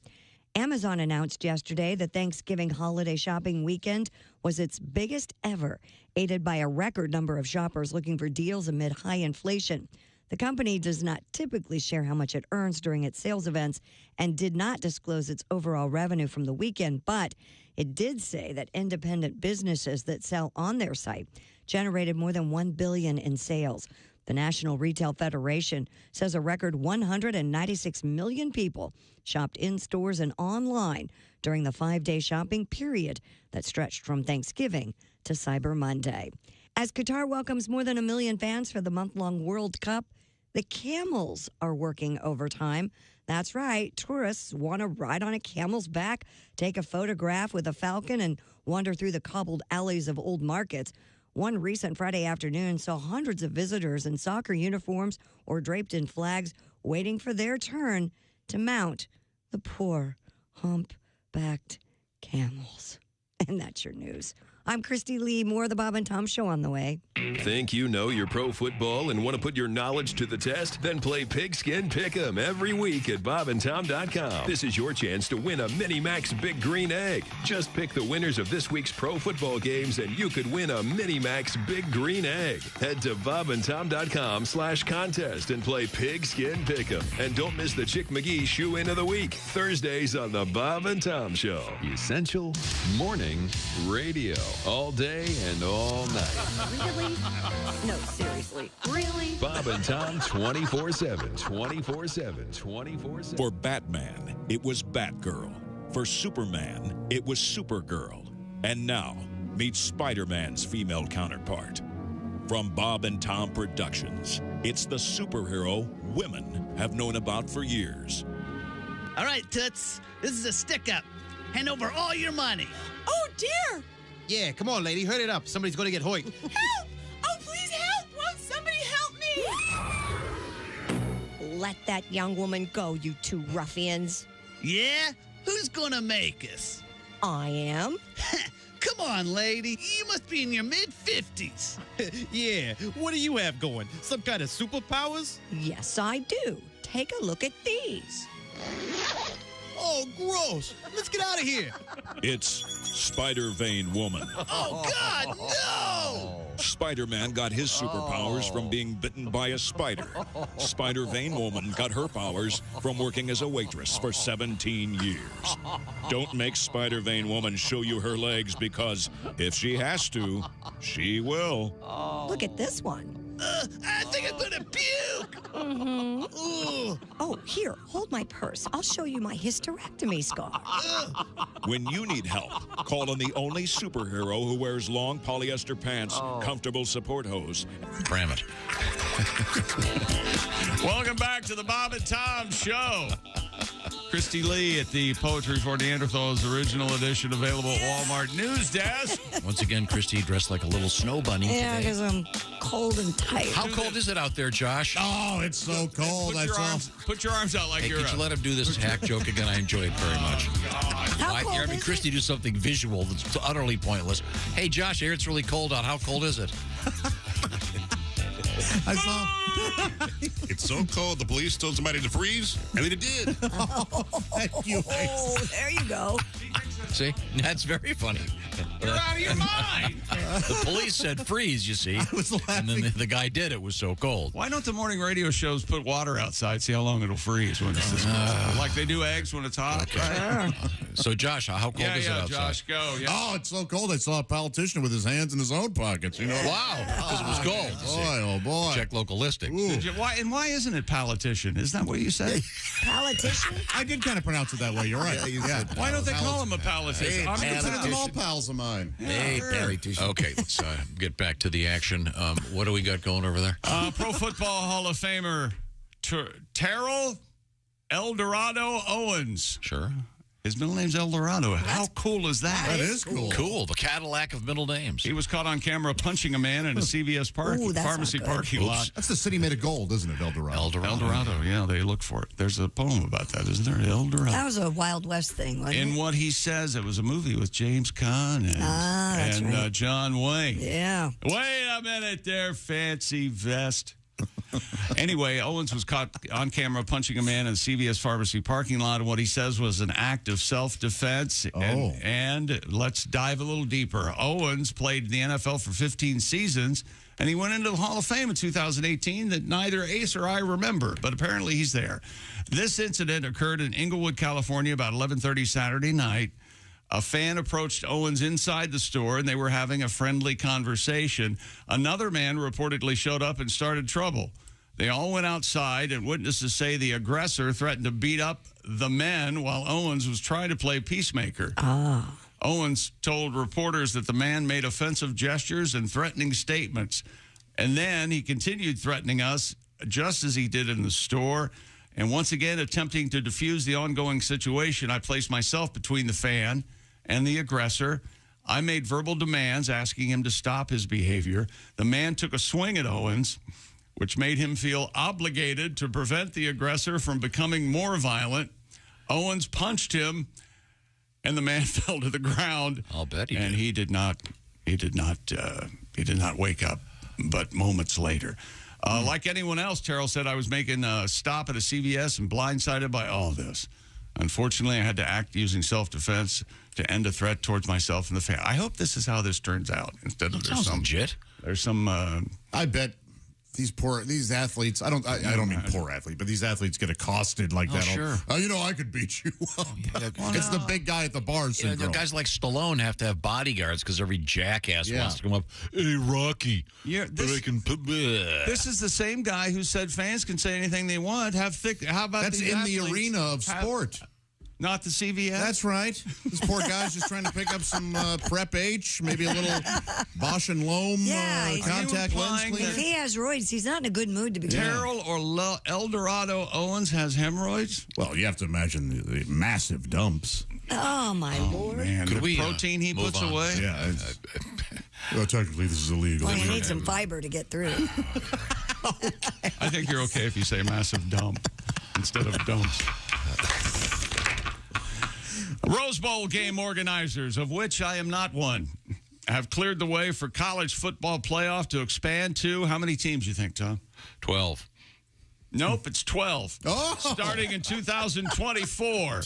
Amazon announced yesterday that Thanksgiving holiday shopping weekend was its biggest ever, aided by a record number of shoppers looking for deals amid high inflation. The company does not typically share how much it earns during its sales events and did not disclose its overall revenue from the weekend, but it did say that independent businesses that sell on their site generated more than $1 billion in sales. The National Retail Federation says a record 196 million people shopped in stores and online during the 5-day shopping period that stretched from Thanksgiving to Cyber Monday. As Qatar welcomes more than 1 million fans for the month-long World Cup, the camels are working overtime. That's right. Tourists want to ride on a camel's back, take a photograph with a falcon, and wander through the cobbled alleys of old markets. One recent Friday afternoon saw hundreds of visitors in soccer uniforms or draped in flags waiting for their turn to mount the poor, hump-backed camels. And that's your news. I'm Christy Lee. More of the Bob and Tom Show on the way. Think you know your pro football and want to put your knowledge to the test? Then play Pigskin Pick'em every week at bobandtom.com. This is your chance to win a Mini Max Big Green Egg. Just pick the winners of this week's pro football games and you could win a Mini Max Big Green Egg. Head to bobandtom.com/contest and play Pigskin Pick'em. And don't miss the Chick McGee Shoe In of the Week, Thursdays on the Bob and Tom Show. Essential Morning Radio. All day and all night. Really? No, seriously. Really? Bob and Tom 24/7. 24/7. 24/7. For Batman, it was Batgirl. For Superman, it was Supergirl. And now, meet Spider-Man's female counterpart. From Bob and Tom Productions, it's the superhero women have known about for years. All right, Toots, this is a stick-up. Hand over all your money. Oh, dear. Yeah, come on, lady. Hurry it up. Somebody's going to get hoiked. Help! Oh, please help! Won't somebody help me? Let that young woman go, you two ruffians. Yeah? Who's gonna make us? I am. Come on, lady. You must be in your mid-50s. Yeah, what do you have going? Some kind of superpowers? Yes, I do. Take a look at these. Oh, gross. Let's get out of here. It's Spider-Vein Woman. Oh, God, no! Spider-Man got his superpowers from being bitten by a spider. Spider-Vein Woman got her powers from working as a waitress for 17 years. Don't make Spider-Vein Woman show you her legs because if she has to, she will. Look at this one. I think I'm gonna puke. Oh, here, hold my purse. I'll show you my hysterectomy scar. When you need help, call on the only superhero who wears long polyester pants, comfortable support hose. Cram it. Welcome back to the Bob and Tom Show. Christy Lee at the Poetry for Neanderthals original edition, available at Walmart News Desk. Once again, Christy dressed like a little snow bunny Yeah, today. because I'm cold and tight. How cold is it out there, Josh? Oh, it's so cold. Put your arms out like Hey, you're could you let him do this hack joke again? I enjoy it very much. How cold I mean, is Christy do something visual that's utterly pointless. Hey, Josh, I hear it's really cold out. How cold is it? I saw. It's so cold, the police told somebody to freeze, and they did. Thank you. Oh, there you go. See? That's very funny. You're out of your mind. The police said freeze, you see. And then the guy did. It was so cold. Why don't the morning radio shows put water outside, see how long it'll freeze when it's this cold? Like they do eggs when it's hot? Right? So, Josh, how cold is it outside? Josh, go. Yeah. Oh, it's so cold. I saw a politician with his hands in his own pockets. You know. Wow. Because it was cold. Boy, oh boy. Check local listings. Why isn't it politician? Isn't that what you said? Politician? I did kind of pronounce it that way. You're right. Yeah, why don't they call him a politician? I consider them all pals of mine. Hey, okay, let's get back to the action. What do we got going over there? Pro Football Hall of Famer Terrell Eldorado Owens. Sure. His middle name's Eldorado. How cool is that? That is cool. Cool. The Cadillac of middle names. He was caught on camera punching a man in a CVS pharmacy parking lot. That's the city made of gold, isn't it, Eldorado? Eldorado, yeah, they look for it. There's a poem about that, isn't there? Eldorado. That was a Wild West thing, wasn't In it? what he says, it was a movie with James Caan and John Wayne. Yeah. Wait a minute there, fancy vest. Anyway, Owens was caught on camera punching a man in a CVS pharmacy parking lot, and what he says was an act of self-defense. And let's dive a little deeper. Owens played in the NFL for 15 seasons, and he went into the Hall of Fame in 2018 that neither Ace or I remember, but apparently he's there. This incident occurred in Inglewood, California, about 11:30 Saturday night. A fan approached Owens inside the store, and they were having a friendly conversation. Another man reportedly showed up and started trouble. They all went outside, and witnesses say the aggressor threatened to beat up the men while Owens was trying to play peacemaker. Owens told reporters that the man made offensive gestures and threatening statements. And then he continued threatening us, just as he did in the store. And once again, attempting to defuse the ongoing situation, I placed myself between the fan and the aggressor. I made verbal demands asking him to stop his behavior. The man took a swing at Owens, which made him feel obligated to prevent the aggressor from becoming more violent. Owens punched him, and the man fell to the ground. I'll bet he did. And he did not He did not wake up, but moments later. Like anyone else, Terrell said, I was making a stop at a CVS and blindsided by all this. Unfortunately, I had to act using self-defense to end a threat towards myself and the family. I hope this is how this turns out. Instead of there's some legit. There's some. I bet these athletes. I don't mean poor athlete, but these athletes get accosted like that. Sure. I could beat you up. It's the big guy at the bar syndrome. Guys like Stallone have to have bodyguards because every jackass wants to come up. Hey, Rocky. This is the same guy who said fans can say anything they want. How about that's in the arena of sport? Not the CVS? That's right. This poor guy's just trying to pick up some Prep H, maybe a little Bosch and Loam contact lens cleaner. If he has roids, he's not in a good mood to be. Terrell or Eldorado Owens has hemorrhoids? Well, you have to imagine the massive dumps. Oh, my Lord. Man, the protein he puts away? Yeah. Well, technically, this is illegal. Well, you need some fiber to get through. I think you're okay if you say massive dump instead of dumps. Rose Bowl game organizers, of which I am not one, have cleared the way for college football playoff to expand to how many teams you think, Tom? 12. Nope, it's 12. Starting in 2024.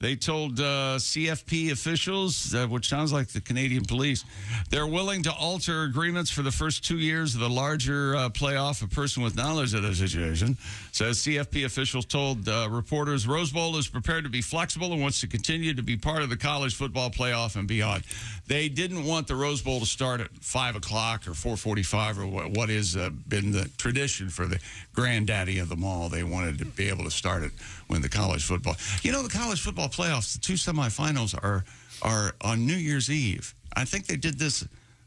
They told CFP officials, which sounds like the Canadian police, they're willing to alter agreements for the first 2 years of the larger playoff. A person with knowledge of the situation says CFP officials told reporters Rose Bowl is prepared to be flexible and wants to continue to be part of the college football playoff and beyond. They didn't want the Rose Bowl to start at 5 o'clock or 4:45 or what has been the tradition for the granddaddy of them all. They wanted to be able to start it when the college football. You know, the college football playoffs, the 2 semifinals are on New Year's Eve. I think they did this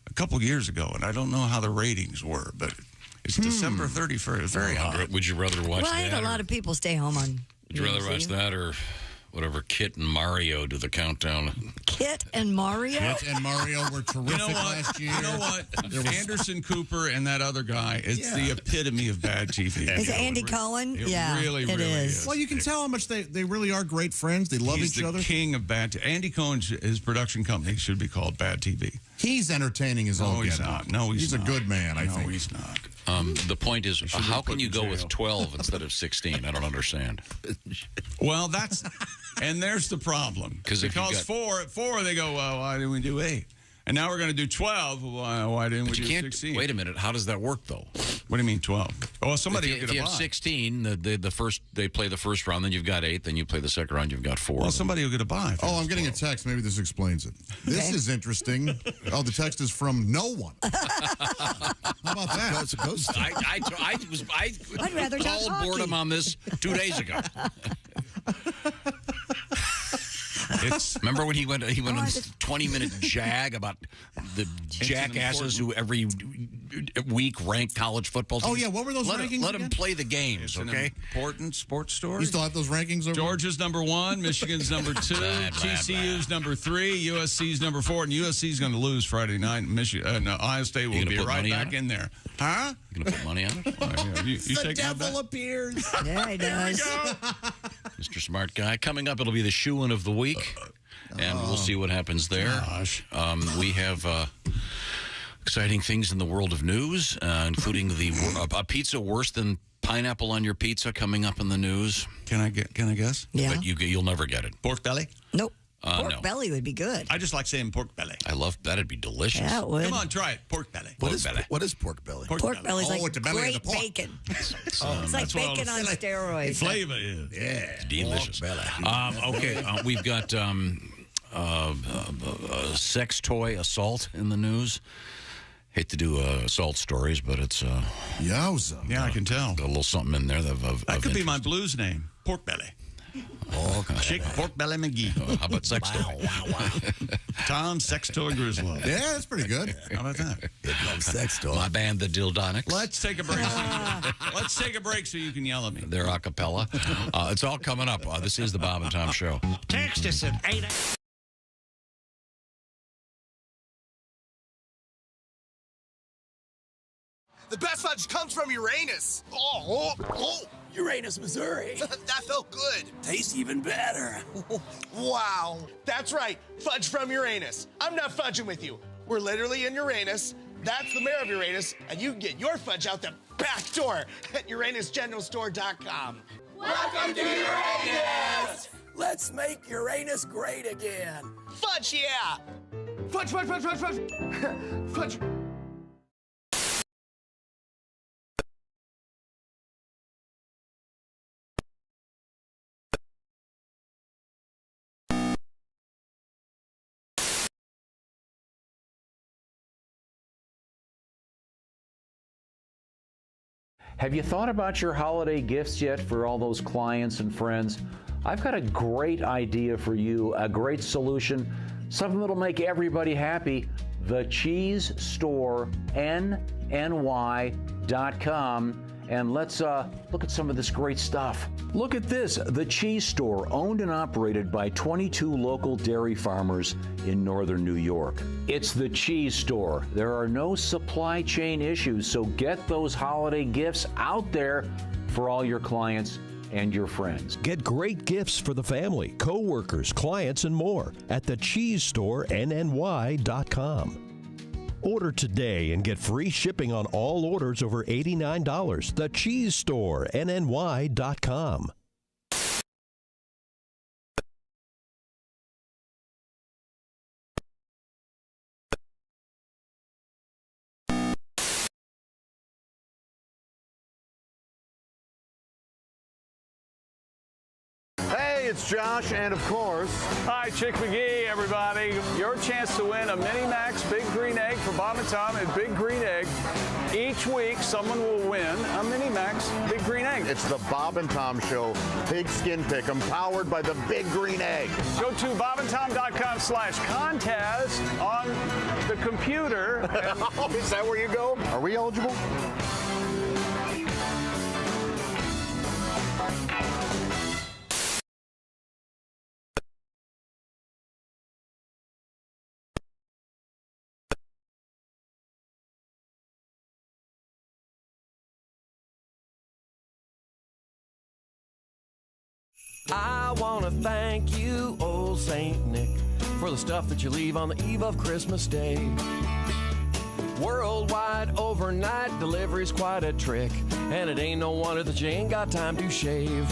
a couple years ago, and I don't know how the ratings were, but it's December 31st. It's very odd. Would you rather watch well, I that? think a lot of people stay home on Would you rather watch that or whatever Kit and Mario do the countdown? Kit and Mario? Kit and Mario were terrific last year. You know what? Anderson Cooper and that other guy, it's the epitome of bad TV. Is it Andy Cohen? It yeah, really is. Well, you can tell how much they really are great friends. They love each other. He's the king of bad TV. Andy Cohen, his production company should be called Bad TV. He's entertaining as all No, he's not. No, he's not. He's a good man, I think. No, he's not. The point is, how can you go with 12 instead of 16? I don't understand. Well, and there's the problem. Because four they go, well, why didn't we do 8? And now we're going to do 12. Why didn't we do 16? Wait a minute. How does that work, though? What do you mean 12? Well, somebody if you have 16, they play the first round, then you've got 8, then you play the second round, you've got 4. Well, somebody will get a bye. Oh, I'm getting a text. Maybe this explains it. This is interesting. Oh, the text is from no one. How about that? It's a ghost. I'd rather called boredom on this 2 days ago. Remember when he went on a 20-minute jag about the jackasses who every week rank college football teams? Oh, yeah. What were those rankings Let them play the games, it's okay? An important sports story. You still have those rankings over? Georgia's number 1, Michigan's number 2, TCU's number 3, USC's number 4, and USC's going to lose Friday night. Ohio State will be right back in there. Huh? You going to put money on it? You the devil appears. Yeah, he does. Mr. Smart Guy. Coming up, it'll be the shoe-in of the week, and we'll see what happens there. We have exciting things in the world of news, including a pizza worse than pineapple on your pizza coming up in the news. Can I guess? Yeah. But you'll never get it. Pork belly? Nope. Pork belly would be good. I just like saying pork belly. I love that'd be delicious. Yeah, it would. Come on, try it. Pork belly. What is pork belly? Pork belly's like it's the belly of the great pork. bacon. It's like bacon on steroids. Flavor is. Yeah. Delicious. Okay, we've got sex toy assault in the news. Hate to do assault stories, but it's Yowza. Yeah, I can tell. Got a little something in there that could be my blues name. Pork belly. Chick Pork Belly McGee. How about sex toy? Tom Sex Toy Griswold. Yeah, that's pretty good. How about that? Sex toy. My band, the Dildonics. Let's take a break. Let's take a break so you can yell at me. They're a cappella. It's all coming up. This is the Bob and Tom Show. Text us at 8. The best fudge comes from Uranus. Uranus, Missouri. That felt good. Tastes even better. Wow. That's right. Fudge from Uranus. I'm not fudging with you. We're literally in Uranus. That's the mayor of Uranus, and you can get your fudge out the back door at UranusGeneralStore.com. Welcome to Uranus! Let's make Uranus great again. Fudge, yeah! Fudge, fudge, fudge, fudge, fudge! Fudge. Have you thought about your holiday gifts yet for all those clients and friends? I've got a great idea for you, a great solution, something that'll make everybody happy. The Cheese Store, NNY.com. And let's look at some of this great stuff. Look at this, The Cheese Store, owned and operated by 22 local dairy farmers in northern New York. It's The Cheese Store. There are no supply chain issues, so get those holiday gifts out there for all your clients and your friends. Get great gifts for the family, co-workers, clients, and more at the Cheese Store, NNY.com. Order today and get free shipping on all orders over $89. The Cheese Store, NNY.com. Hey, it's Josh, and of course... Hi, Chick McGee, everybody. Your chance to win a Mini Max Big Green Egg for Bob and Tom and Big Green Egg. Each week, someone will win a Mini Max Big Green Egg. It's the Bob and Tom Show, Pigskin Pick'em, powered by the Big Green Egg. Go to bobandtom.com/contest on the computer. Oh, is that where you go? Are we eligible? I want to thank you, old Saint Nick, for the stuff that you leave on the eve of Christmas Day. Worldwide overnight delivery's quite a trick, and it ain't no wonder that you ain't got time to shave.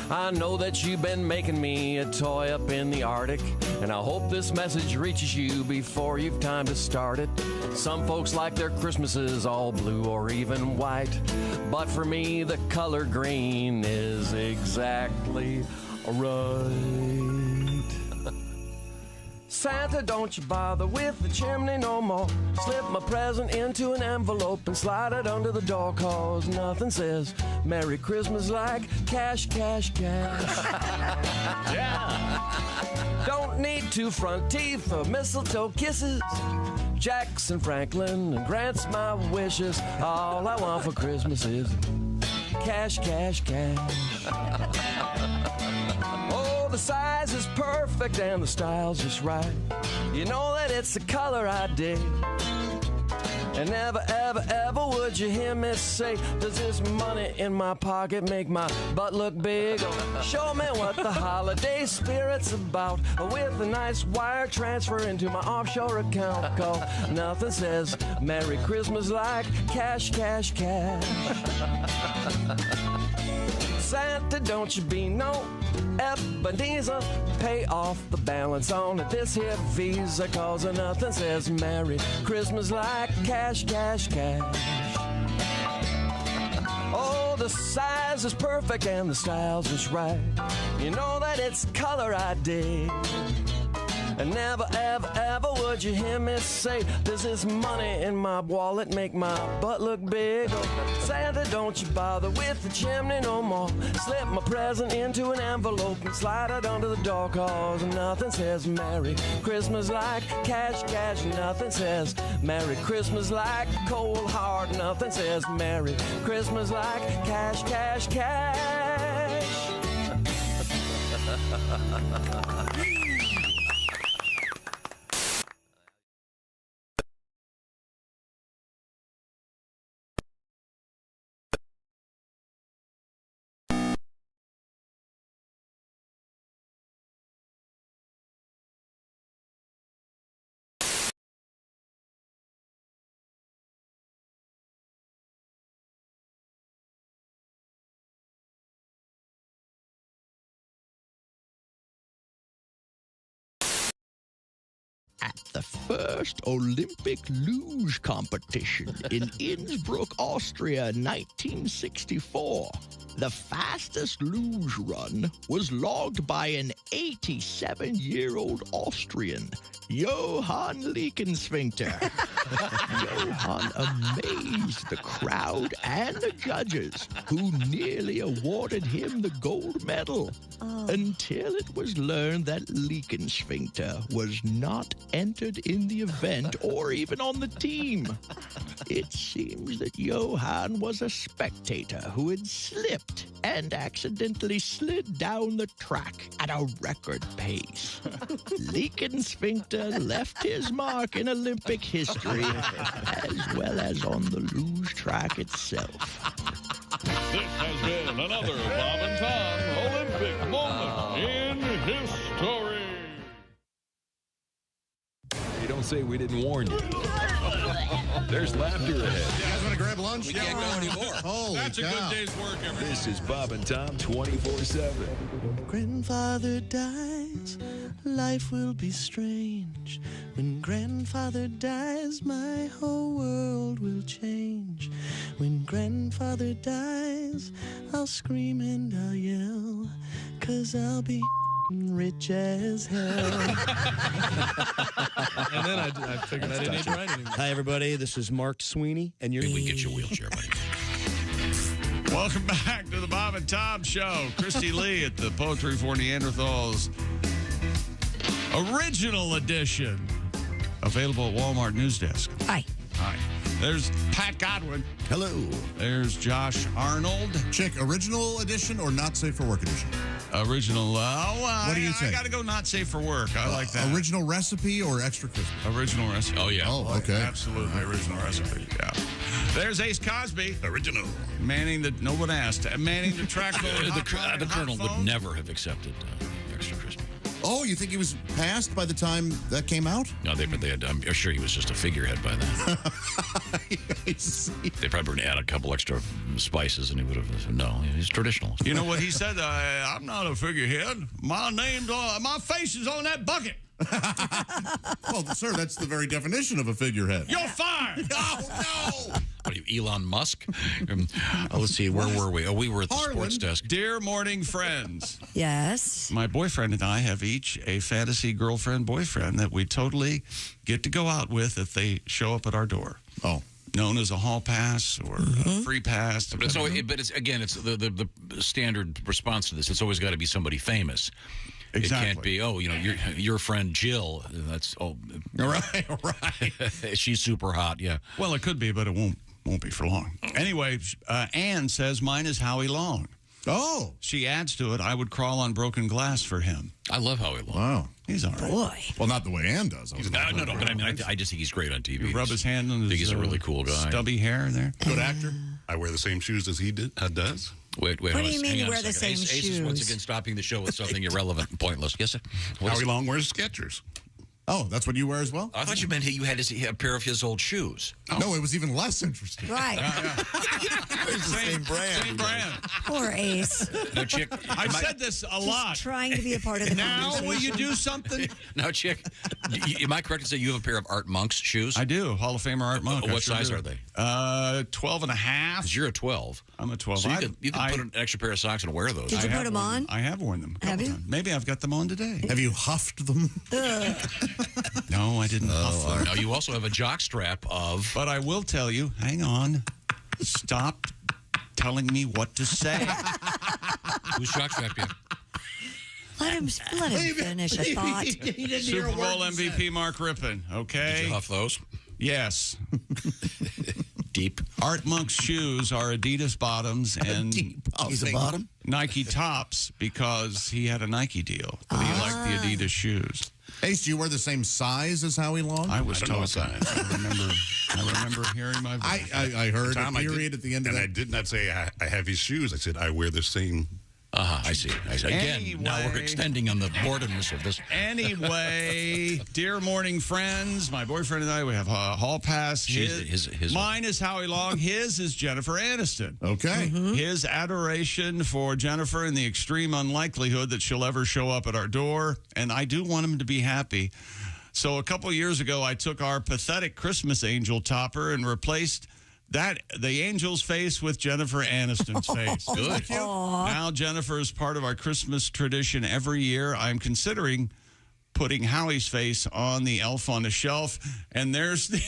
I know that you've been making me a toy up in the Arctic, and I hope this message reaches you before you've time to start it. Some folks like their Christmases all blue or even white, but for me the color green is exactly right. Santa, don't you bother with the chimney no more. Slip my present into an envelope and slide it under the door, cause nothing says Merry Christmas like cash, cash, cash. Yeah. Don't need two front teeth or mistletoe kisses. Jackson Franklin and grants my wishes. All I want for Christmas is cash, cash, cash. The size is perfect and the style's just right. You know that it's the color I dig. And never, ever, ever would you hear me say, does this money in my pocket make my butt look big? Show me what the holiday spirit's about with a nice wire transfer into my offshore account. Cause nothing says Merry Christmas like cash, cash, cash. Santa, don't you be no Ebenezer. Pay off the balance on this here Visa, cause nothing says Merry Christmas like cash, cash, cash. Oh, the size is perfect and the style's just right. You know that it's color I dig. And never, ever, ever would you hear me say, does this money in my wallet make my butt look big? Santa, don't you bother with the chimney no more. Slip my present into an envelope and slide it under the door, cause nothing says Merry Christmas like cash, cash. Nothing says Merry Christmas like cold hard. Nothing says Merry Christmas like cash, cash, cash. at the first Olympic luge competition in Innsbruck, Austria, 1964. The fastest luge run was logged by an 87-year-old Austrian, Johann Leakensphincter. Johann amazed the crowd and the judges, who nearly awarded him the gold medal, until it was learned that Leakensphincter was not entered in the event or even on the team. It seems that Johann was a spectator who had slipped and accidentally slid down the track at a record pace. Leakensphincter left his mark in Olympic history, as well as on the luge track itself. This has been another Bob and Tom Olympic moment in history. Hey, don't say we didn't warn you. There's laughter ahead. You guys want to grab lunch? We can't go anymore. Holy That's a good day's work, everybody. This is Bob and Tom 24/7. Grandfather dies, life will be strange. When grandfather dies, my whole world will change. When grandfather dies, I'll scream and I'll yell, 'cause I'll be rich as hell. And then I figured I didn't need to write anymore. Hi, everybody. This is Mark Sweeney, and you're... Maybe we can get you a wheelchair, buddy. Welcome back to the Bob and Tom Show. Christy Lee at the Poetry for Neanderthals Original Edition. Available at Walmart News Desk. Hi. Hi. There's Pat Godwin. Hello. There's Josh Arnold. Chick, original edition or not safe for work edition? Original. What do you think? I got to go not safe for work. I like that. Original recipe or extra crispy? Original recipe. Oh, yeah. Oh, okay. Absolutely. Original recipe. Yeah. There's Ace Cosby. Original. Manning the, no one asked, manning the track. The Colonel would never have accepted extra crispy. Oh, you think he was passed by the time that came out? No, they had. I'm sure he was just a figurehead by then. They probably would add a couple extra spices, and he would have. No, he's traditional. You know what he said? I'm not a figurehead. My name's my face is on that bucket. Well, sir, that's the very definition of a figurehead. You're fired. Oh no! What are you, Elon Musk? Let's see, where were we? Oh, we were at the sports desk. Dear morning friends. Yes. My boyfriend and I have each a fantasy girlfriend-boyfriend that we totally get to go out with if they show up at our door. Oh. Known as a hall pass or a free pass. But it's again, it's the standard response to this. It's always got to be somebody famous. Exactly. It can't be, your friend Jill. That's right. She's super hot. Yeah. Well, it could be, but it won't be for long. Anyway, Ann says mine is Howie Long. Oh. She adds to it, I would crawl on broken glass for him. I love Howie Long. Wow. He's all right. Boy. Well, not the way Ann does. No, but I mean, I just think he's great on TV. You rub his hand on his I think he's a really cool guy. Stubby hair there. Good actor. I wear the same shoes as he does. Wait. What do you mean you wear the same Ace shoes? is once again stopping the show with something irrelevant and pointless. Yes, sir. Howie Long wears Skechers. Oh, that's what you wear as well? I thought you meant you had a pair of his old shoes. Oh. No, it was even less interesting. Right. Same brand. Same brand. Poor Ace. No, Chick. I've said this a lot. Just trying to be a part of the Now, conversation. will you do something? Now, Chick, am I correct to say you have a pair of Art Monk's shoes? I do. Hall of Famer Art Monk. What size are they? 12 and a half. 'Cause you're a 12. I'm a 12. So you can put an extra pair of socks and wear those. Did you put them on? I have worn them. Have you? Times. Maybe I've got them on today. Have you huffed them? No, I didn't huff them. Now, you also have a jock strap of... But I will tell you, hang on. Stop telling me what to say. Whose jock strap you have? Let him finish a thought. Super Bowl MVP Mark Rippon, okay? Did you huff those? Yes. Deep. Art Monk's shoes are Adidas bottoms and He's a bottom? Nike tops because he had a Nike deal. But he liked the Adidas shoes. Ace, do you wear the same size as Howie Long? I was told size. I remember hearing my voice. I heard Tom, a period at the end of that. And I did not say I have his shoes. I said I wear the same. I see. Again, Anyway. now we're extending on the boredomness of this. Anyway, dear morning friends, my boyfriend and I, we have a hall pass. Mine is Howie Long. His is Jennifer Aniston. Okay. His adoration for Jennifer and the extreme unlikelihood that she'll ever show up at our door. And I do want him to be happy. So a couple years ago, I took our pathetic Christmas angel topper and replaced the angel's face with Jennifer Aniston's face. Good. Now Jennifer is part of our Christmas tradition every year. I'm considering putting Howie's face on the elf on the shelf, and there's the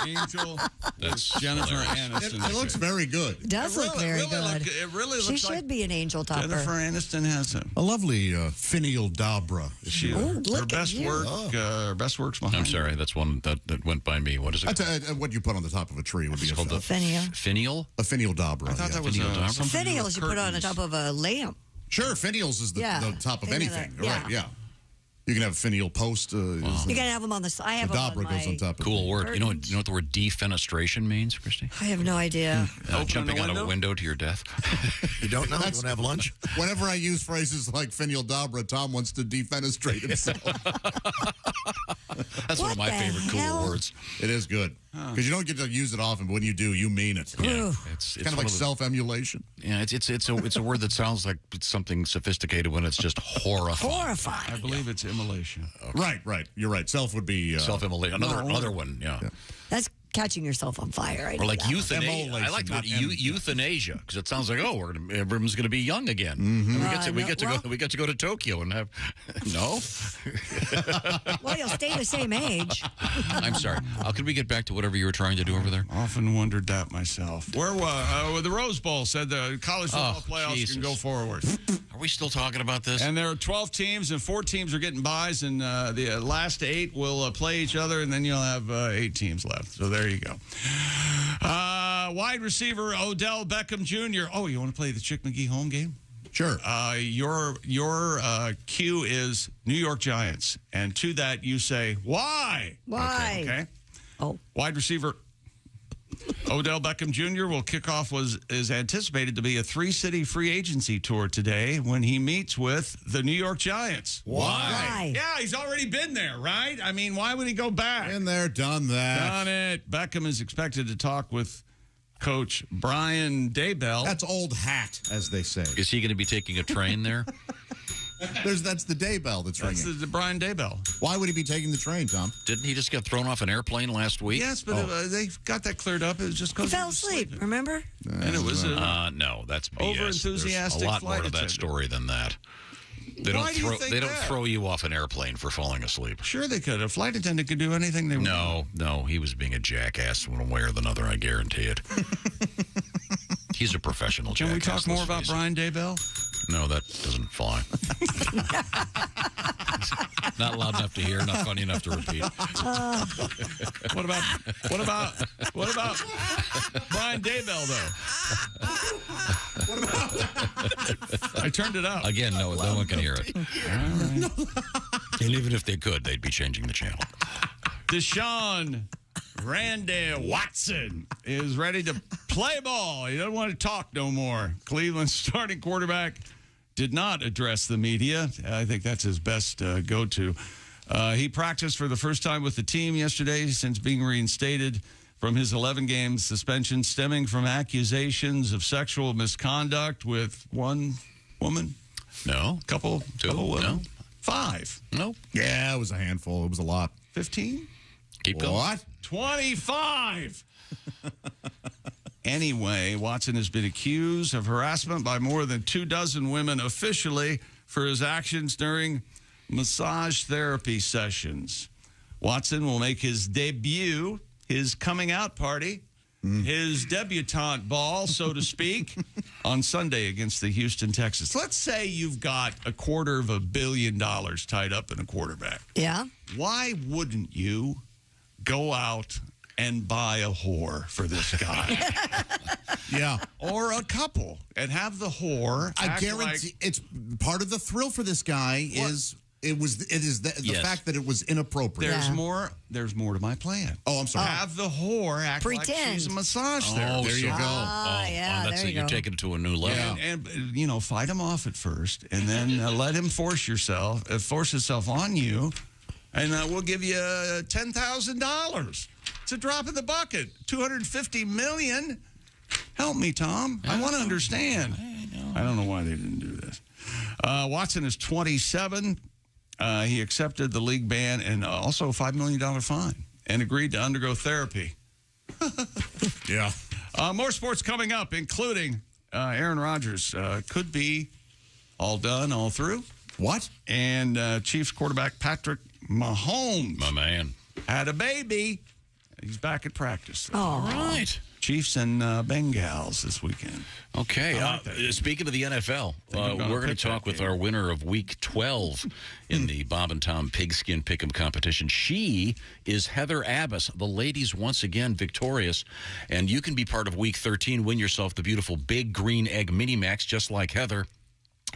angel. That's Jennifer hilarious. Aniston. It looks very good. It does look very good. It really She looks should like be an angel topper. Jennifer Aniston has him. A lovely finial dobra. Her best work. Her best work's behind. I'm sorry, that's one that went by me. What is it? That's what you put on the top of a tree would be called the finial. Finial? A finial dobra. I thought that was Finials you put on the top of a lamp. Sure, finials is the top of anything. Yeah. Right, yeah. You can have a finial post. You can have them on the side. I have the them dobra on my goes on top of Cool word. You know what the word defenestration means, Christy? I have no idea. Jumping out of a window to your death. You don't know? You want to have lunch? Whenever I use phrases like finial dobra, Tom wants to defenestrate himself. That's one of my favorite cool words. It is good. Because you don't get to use it often, but when you do, you mean it. Yeah, it's kind of like self-emulation. Yeah, it's a word that sounds like it's something sophisticated when it's just horrifying. Horrifying. I believe it's immolation. Okay. Right. You're right. Self would be self-immolation. Another one. Yeah. That's catching yourself on fire. Or like euthanasia. I like the word euthanasia because it sounds like everyone's going to be young again. And we get to go to Tokyo and have no. Well, you'll stay the same age. I'm sorry. Could we get back to whatever you were trying to do over there? Often wondered that myself. Where the Rose Bowl said the college football playoffs can go forward. Are we still talking about this? And there are 12 teams, and 4 teams are getting byes, and the last 8 will play each other, and then you'll have 8 teams left. So there you go. Wide receiver Odell Beckham Jr. Oh, you want to play the Chick McGee home game? Sure. Your cue is New York Giants, and to that you say why? Why? Okay. Oh. Wide receiver Odell Beckham Jr. will kick off is anticipated to be a 3-city free agency tour today when he meets with the New York Giants. Why? Yeah, he's already been there, right? I mean, why would he go back? Been there, done that. Done it. Beckham is expected to talk with Coach Brian Daybell. That's old hat, as they say. Is he going to be taking a train there? That's the Daybell that's ringing. That's the Brian Daybell. Why would he be taking the train, Tom? Didn't he just get thrown off an airplane last week? Yes, but they got that cleared up. It was just because he fell asleep, remember? And it was no, that's BS. Over-enthusiastic There's a lot flight more to that attendant. story than that. They Why do you think they don't that? throw you off an airplane for falling asleep. Sure they could. A flight attendant could do anything they want. No, he was being a jackass one way or the other, I guarantee it. He's a professional Can jackass. we talk more about Brian Daybell? No, that doesn't fly. Not loud enough to hear, not funny enough to repeat. What about Brian Daybell though? I turned it up. Again, no one can hear it. And even if they could, they'd be changing the channel. Deshaun Randy Watson is ready to play ball. He doesn't want to talk no more. Cleveland's starting quarterback did not address the media. I think that's his best go-to. He practiced for the first time with the team yesterday since being reinstated from his 11-game suspension stemming from accusations of sexual misconduct with one woman. No. Couple women. No. 5. No. Yeah, it was a handful. It was a lot. 15? Keep going. What? 25. Anyway, Watson has been accused of harassment by more than 24 women officially for his actions during massage therapy sessions. Watson will make his debut, his coming out party, his debutante ball, so to speak, on Sunday against the Houston Texans. Let's say you've got $250 million tied up in a quarterback. Yeah. Why wouldn't you go out and buy a whore for this guy? Yeah. Or a couple and have the whore. I guarantee it's part of the thrill for this guy is the fact that it was inappropriate. There's more to my plan. Oh, I'm sorry. Have the whore act like she's a massage therapist. There you go. That's it. You're taking it to a new level. Yeah. And fight him off at first, and then let him force himself on you, and we'll give you $10,000. It's a drop in the bucket. $250 million. Help me, Tom. I want to understand. I don't know why they didn't do this. Watson is 27. He accepted the league ban and also a $5 million fine and agreed to undergo therapy. Yeah. More sports coming up, including Aaron Rodgers could be all done, all through. What? And Chiefs quarterback Patrick Mahomes. My man. Had a baby. He's back at practice. All right. Chiefs and Bengals this weekend. Okay. Speaking of the NFL, we're going to talk with our winner of Week 12 in the Bob and Tom Pigskin Pick'em competition. She is Heather Abbas, the ladies once again victorious. And you can be part of Week 13, win yourself the beautiful Big Green Egg Mini Max, just like Heather,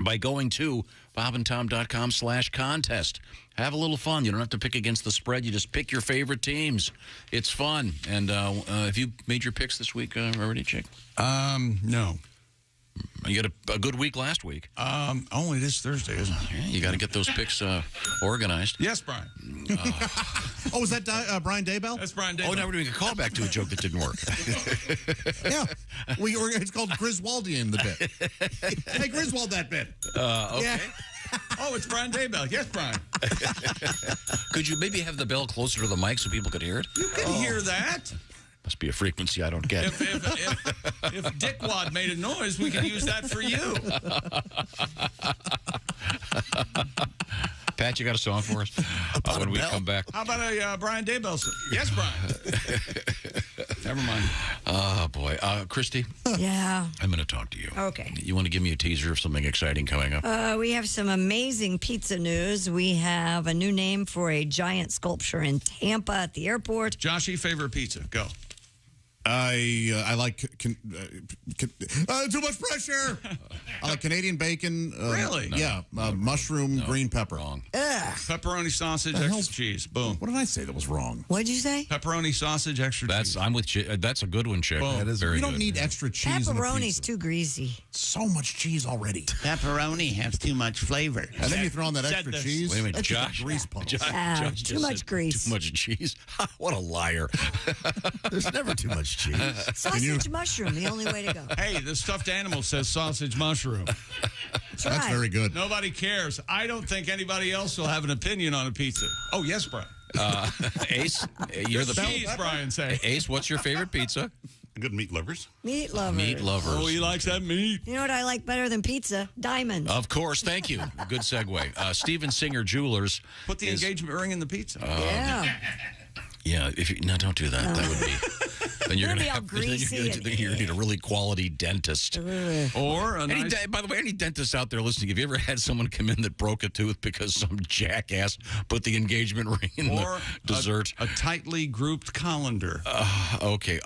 by going to bobandtom.com/contest. Have a little fun. You don't have to pick against the spread. You just pick your favorite teams. It's fun. And have you made your picks this week already, Chick? No. You got a good week last week. Only this Thursday, isn't it? Yeah, you got to get those picks organized. Yes, Brian. Was that Brian Daybell? That's Brian Daybell. Oh, now we're doing a callback to a joke that didn't work. Yeah. It's called Griswoldian, the bit. Hey, Griswold, that bit. Okay. Yeah. Oh, it's Brian Daybell. Yes, Brian. Could you maybe have the bell closer to the mic so people could hear it? You can hear that. Must be a frequency I don't get. If Dickwad made a noise, we could use that for you. Pat, you got a song for us when we come back? How about a Brian Daybell song? Yes, Brian. Never mind. Oh, boy. Christy? Yeah. I'm going to talk to you. Okay. You want to give me a teaser of something exciting coming up? We have some amazing pizza news. We have a new name for a giant sculpture in Tampa at the airport. Joshy, favorite pizza? Go. I like too much pressure. I like Canadian bacon. Really? Yeah. Mushroom, green pepper. Wrong. Pepperoni sausage, extra cheese. Boom. What did I say that was wrong? What'd you say? Pepperoni sausage, extra cheese. I'm with you. That's a good one, Chick. Boom. That is very You don't good. need extra cheese. Pepperoni's too greasy. So much cheese already. Pepperoni has too much flavor. And then you throw on that extra cheese. Wait a minute, That's just a Josh. grease pump. Too just much said grease. Too much cheese. What a liar. There's never too much cheese. Sausage mushroom, the only way to go. Hey, the stuffed animal says sausage mushroom. That's very good. Nobody cares. I don't think anybody else will have an opinion on a pizza. Oh, yes, Brian. Ace, you're the cheese, Brian say. Ace, what's your favorite pizza? Good meat lovers. Meat lovers. Meat lovers. Oh, he likes that meat. You know what I like better than pizza? Diamonds. Of course, thank you. Good segue. Steven Singer Jewelers. Put the engagement ring in the pizza. Yeah. Yeah, don't do that. That would be. Then you're It'll going to be all have. greasy You're going to need a really quality dentist. Or a nice... By the way, any dentist out there listening, have you ever had someone come in that broke a tooth because some jackass put the engagement ring in the dessert? A tightly grouped colander. Okay.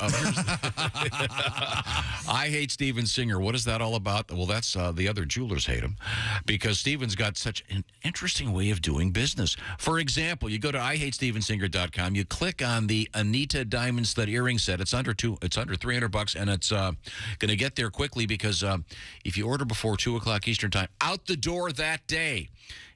I hate Steven Singer. What is that all about? Well, that's the other jewelers hate him because Steven's got such an interesting way of doing business. For example, you go to IHateStevenSinger.com. You click on the Anita Diamond Stud earring set. It's under $300, and it's going to get there quickly because if you order before 2 o'clock Eastern time, out the door that day.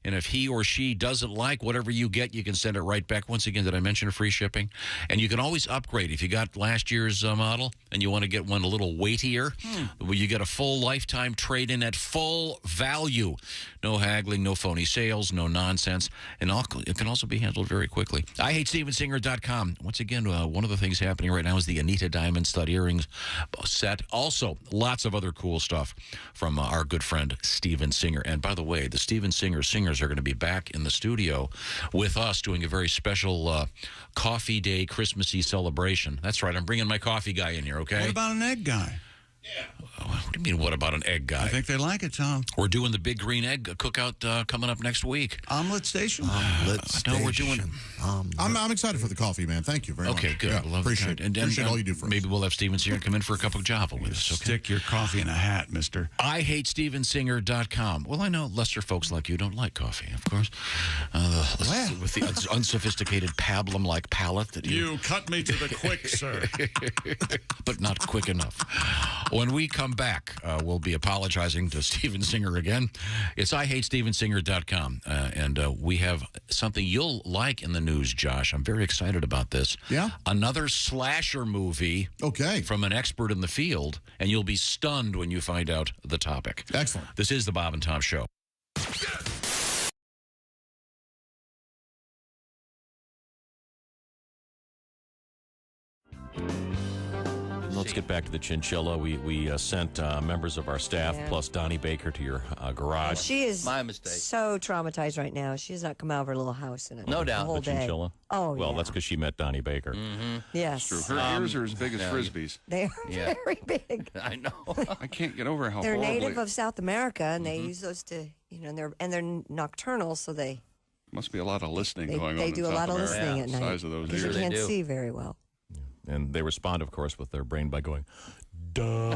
And if he or she doesn't like whatever you get, you can send it right back. Once again, did I mention free shipping? And you can always upgrade. If you got last year's model and you want to get one a little weightier, well, you get a full lifetime trade-in at full value. No haggling, no phony sales, no nonsense. And it can also be handled very quickly. IHateStevenSinger.com. Once again, one of the things happening right now is the Anita Diamond Stud Earrings set. Also, lots of other cool stuff from our good friend Steven Singer. And by the way, the Steven Singer Singers are going to be back in the studio with us doing a very special coffee day Christmassy celebration. That's right. I'm bringing my coffee guy in here, okay? What about an egg guy? Yeah. What do you mean, what about an egg guy? I think they like it, Tom. We're doing the Big Green Egg cookout coming up next week. Omelet Station? No, we're doing... I'm excited for the coffee, man. Thank you very much. Okay, good. Yeah, appreciate it. And appreciate all you do for us. Maybe we'll have Steven Singer come in for a cup of Java with us. Okay? Stick your coffee in a hat, mister. IHateStevenSinger.com. Well, I know lesser folks like you don't like coffee, of course. With the unsophisticated pablum-like palate that you cut me to the quick, sir. But not quick enough. When we come back, we'll be apologizing to Steven Singer again. It's IHateStevenSinger.com. And we have something you'll like in the news, Josh. I'm very excited about this. Yeah? Another slasher movie. Okay. From an expert in the field. And you'll be stunned when you find out the topic. Excellent. This is the Bob and Tom Show. let's get back to the chinchilla. We sent members of our staff plus Donnie Baker to your garage. She is my mistake. So traumatized right now. She's not come out of her little house in No doubt. the whole The day. chinchilla? Oh, well, yeah. that's because she met Donnie Baker. Yes. True. Her ears are as big as Frisbees. They are very big. I know. I can't get over how They're horribly... native of South America, and they use those to, they're nocturnal, so they Must be a lot of listening going on. They do a lot of listening at night. Size of those because ears. you can't see very well. And they respond, of course, with their brain by going, duh.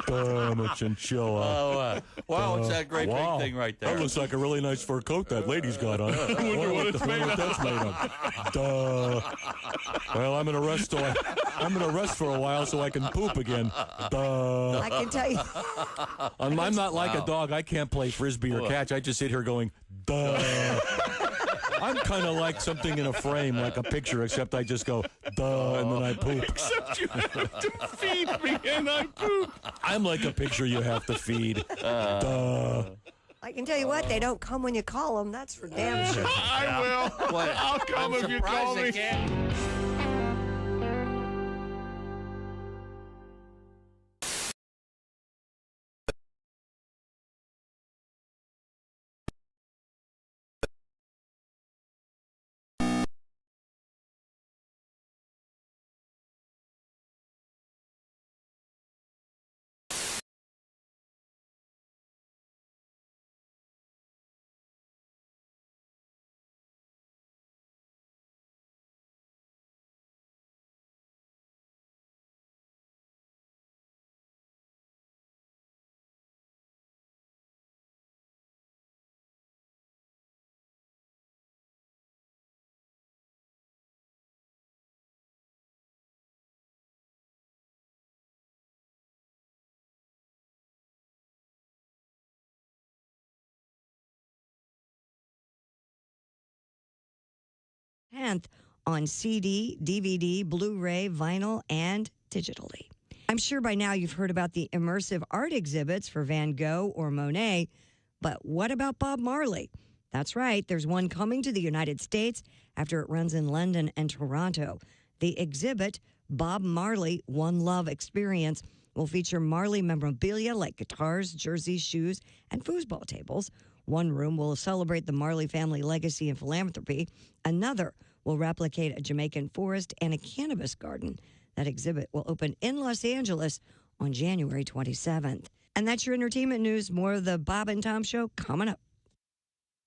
Duh, I'm a chinchilla. Oh, wow, it's that great big thing right there. That looks like a really nice fur coat that lady's got on. I wonder what that's made of. Duh. Well, I'm gonna rest for a while so I can poop again. Duh. I can tell you. I'm not like a dog. I can't play frisbee or catch. I just sit here going, duh. I'm kind of like something in a frame, like a picture, except I just go, duh, and then I poop. Except you have to feed me and I poop. I'm like a picture you have to feed. Duh. I can tell you what, they don't come when you call them. That's for damn sure. I will. I'll come if you call me. On CD, DVD, Blu-ray, vinyl, and digitally. I'm sure by now you've heard about the immersive art exhibits for Van Gogh or Monet, but what about Bob Marley? That's right, there's one coming to the United States after it runs in London and Toronto. The exhibit, Bob Marley One Love Experience, will feature Marley memorabilia like guitars, jerseys, shoes, and foosball tables. One room will celebrate the Marley family legacy and philanthropy. Another will replicate a Jamaican forest and a cannabis garden. That exhibit will open in Los Angeles on January 27th. And that's your entertainment news. More of the Bob and Tom Show coming up.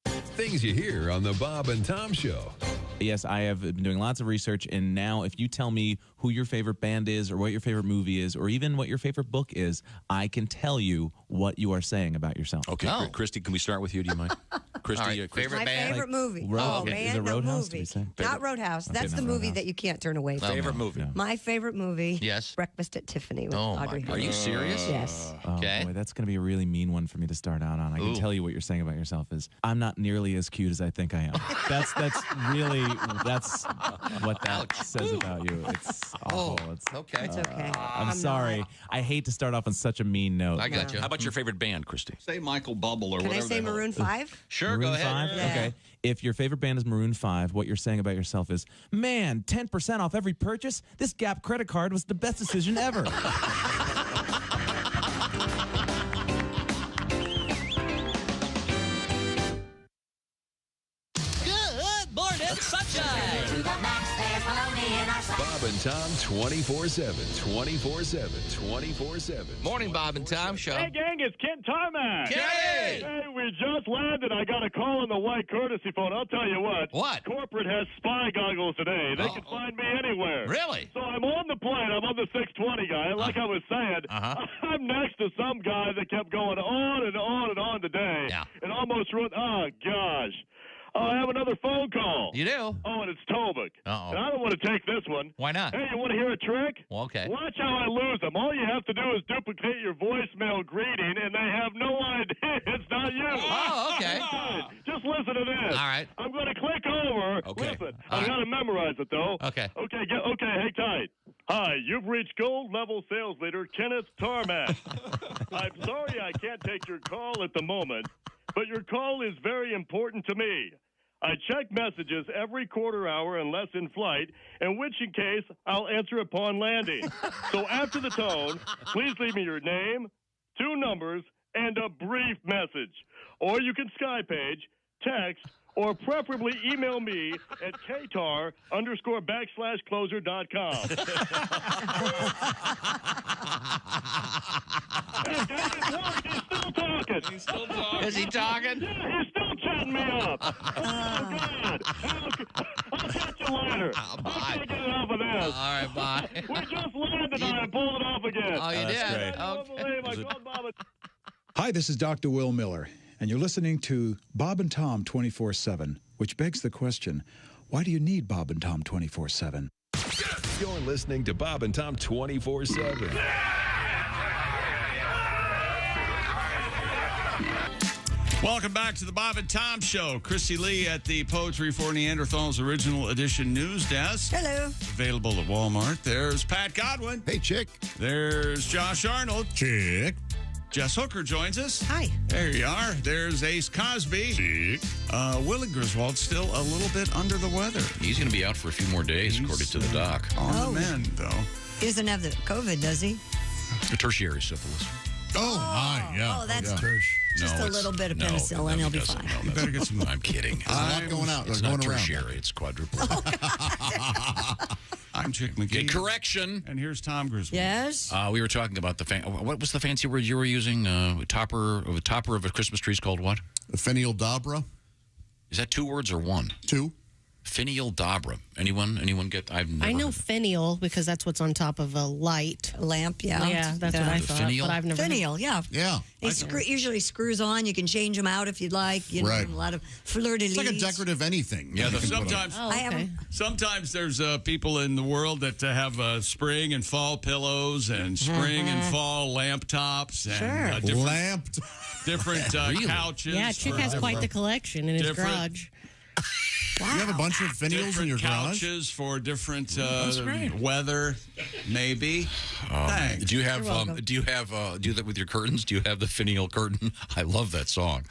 Things you hear on the Bob and Tom Show. Yes, I have been doing lots of research, and now if you tell me who your favorite band is or what your favorite movie is or even what your favorite book is, I can tell you what you are saying about yourself. Okay, Christy, can we start with you? Do you mind? Christy, right, favorite band? Favorite movie. Band, no Roadhouse, movie. say? Not Roadhouse. That's the movie that you can't turn away from. Favorite movie? No. My favorite movie, Yes. Breakfast at Tiffany with Oh, Audrey my Hepburn. Are you serious? Yes. Okay. Boy, that's going to be a really mean one for me to start out on. I can tell you what you're saying about yourself is, I'm not nearly as cute as I think I am. That's what that says about you. It's awful. Okay. It's okay. I'm sorry. I hate to start off on such a mean note. I got you. How about your favorite band, Christy? Say Michael Bubble or Can I whatever. say Maroon 5? Sure, Maroon go ahead. 5? Yeah. Okay. If your favorite band is Maroon 5, what you're saying about yourself is, man, 10% off every purchase? This Gap credit card was the best decision ever. Good morning, sunshine. To the max, there's baloney in our sight. Bob and Tom 24/7, 24/7, 24/7. Morning, Bob and Tom Show. Hey, gang, it's Ken Tarmac. Hey! Hey, we just landed. I got a call on the white courtesy phone. I'll tell you what. What? Corporate has spy goggles today. They can find me anywhere. Really? So I'm on the plane. I'm on the 620 guy. And like I was saying, I'm next to some guy that kept going on and on and on today. Yeah. And almost ruined. Oh, gosh. Oh, I have another phone call. You do? Oh, and it's Tobic. Uh-oh. And I don't want to take this one. Why not? Hey, you want to hear a trick? Well, okay. Watch how I lose them. All you have to do is duplicate your voicemail greeting, and they have no idea it's not you. Oh, okay. Just listen to this. All right. I'm going to click over. Okay. Listen, All I've right. got to memorize it, though. Okay. Okay, hang tight. Hi, you've reached gold level sales leader Kenneth Tarmac. I'm sorry I can't take your call at the moment, but your call is very important to me. I check messages every quarter hour unless in flight, in which case I'll answer upon landing. So after the tone, please leave me your name, 2 numbers, and a brief message. Or you can Skypage, text, or preferably email me at ktar_closer.com. He's still talking. Is he talking? Yeah, he's still chatting me up. Oh, God. I'll catch you later. Bye. I can't get enough of this. All right, bye. We just landed and I pulled it off again. Oh, you did? I don't believe I called Bob. Hi, this is Dr. Will Miller, and you're listening to Bob and Tom 24/7, which begs the question, why do you need Bob and Tom 24/7? You're listening to Bob and Tom 24/7. Welcome back to the Bob and Tom Show. Christy Lee at the Poetry for Neanderthals Original Edition News Desk. Hello. Available at Walmart. There's Pat Godwin. Hey, chick. There's Josh Arnold. Chick. Jess Hooker joins us. Hi. There you are. There's Ace Cosby. Chick. Willie Griswold's still a little bit under the weather. He's going to be out for a few more days, according to the doc. On the mend, though. He doesn't have the COVID, does he? A tertiary syphilis. Oh, hi. Yeah. Oh, that's No, just a little bit of penicillin. He'll be fine. No, you better get some. I'm kidding. There's a lot going out. It's going not around. tertiary. It's quadruple. I'm Chick McGee. Good correction. And here's Tom Griswold. Yes. We were talking about what was the fancy word you were using? Topper of a Christmas tree is called what? Finial dobra. Is that 2 words or 1? 2. Finial dobra. Anyone get? I've never I know heard. finial because that's what's on top of a light. A lamp, yeah. Yeah, that's what I thought. Finial? But I've never Finial, yeah. Yeah. They usually screws on. You can change them out if you'd like. You know, Right. a lot of fleur-de-lis. It's like a decorative anything. Yeah, You can put on. sometimes. Oh, I have okay. 'em. Sometimes there's people in the world that have spring and fall pillows and spring and fall lamp tops and Sure. different couches. Yeah, Chick has quite the collection in his garage. Wow. You have a bunch of finials in your garage? Couches for different weather, maybe. Thanks. Do you have do that with your curtains? Do you have the finial curtain? I love that song.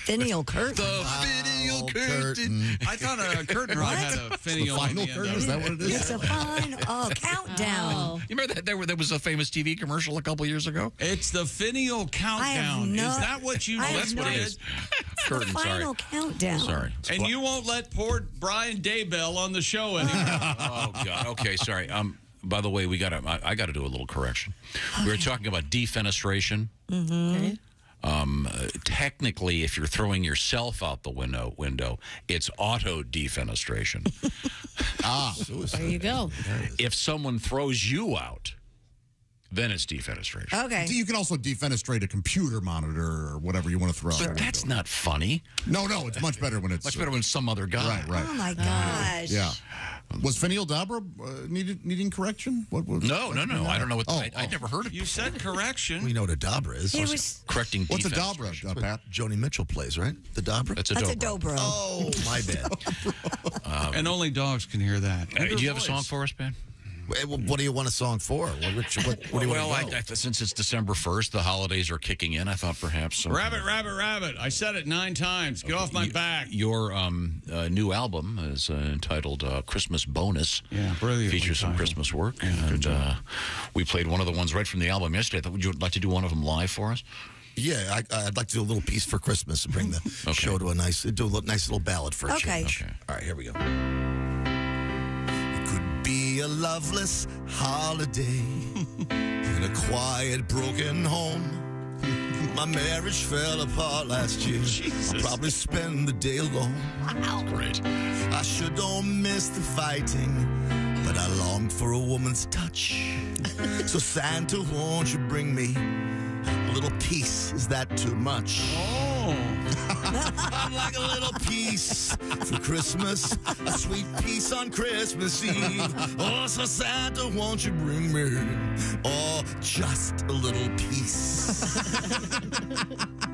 Finial curtain. The finial curtain. I thought a curtain rod had a finial. The final curtain? Is that what it is? It's a final countdown. You remember that there was a famous TV commercial a couple years ago? It's the finial countdown. Is that what you I that's have what no- it is? Curtain, the final countdown. Sorry. And you won't let poor Brian Daybell on the show anymore. Oh God. Okay, sorry. By the way, I got to do a little correction. Okay. We were talking about defenestration. Mm-hmm. Technically, if you're throwing yourself out the window, it's auto defenestration. There you go. If someone throws you out, then it's defenestration. Okay. You can also defenestrate a computer monitor or whatever you want to throw out. But that's not funny. No, it's much better when it's... Much better when some other guy. Right. Oh, my gosh. Yeah. Was finial dobra needing correction? What was? No. I don't know what... I never heard of it. You said correction. We know what a dobra is. He was... Correcting What's a defenestration. dobra, Pat? Joni Mitchell plays, right? The dobra? That's a That's dobro. a dobro. Oh, my bad. And only dogs can hear that. Do you have a song for us, Ben? What do you want a song for? What do you want to go? Since it's December 1st, the holidays are kicking in. I thought perhaps Rabbit. I said it 9 times. Get off my back. Your new album is entitled Christmas Bonus. Yeah, brilliant. Features some Christmas work, and we played one of the ones right from the album yesterday. Would you like to do one of them live for us? Yeah, I'd like to do a little piece for Christmas and bring the show to a nice little ballad for a change. Okay. All right, here we go. It could be a loveless holiday in a quiet, broken home. My marriage fell apart last year. I'll probably spend the day alone. Wow. Great. I sure don't miss the fighting, but I long for a woman's touch. So Santa, won't you bring me a little peace? Is that too much? I'd like a little peace for Christmas, a sweet peace on Christmas Eve. Oh, so Santa, won't you bring me, just a little peace.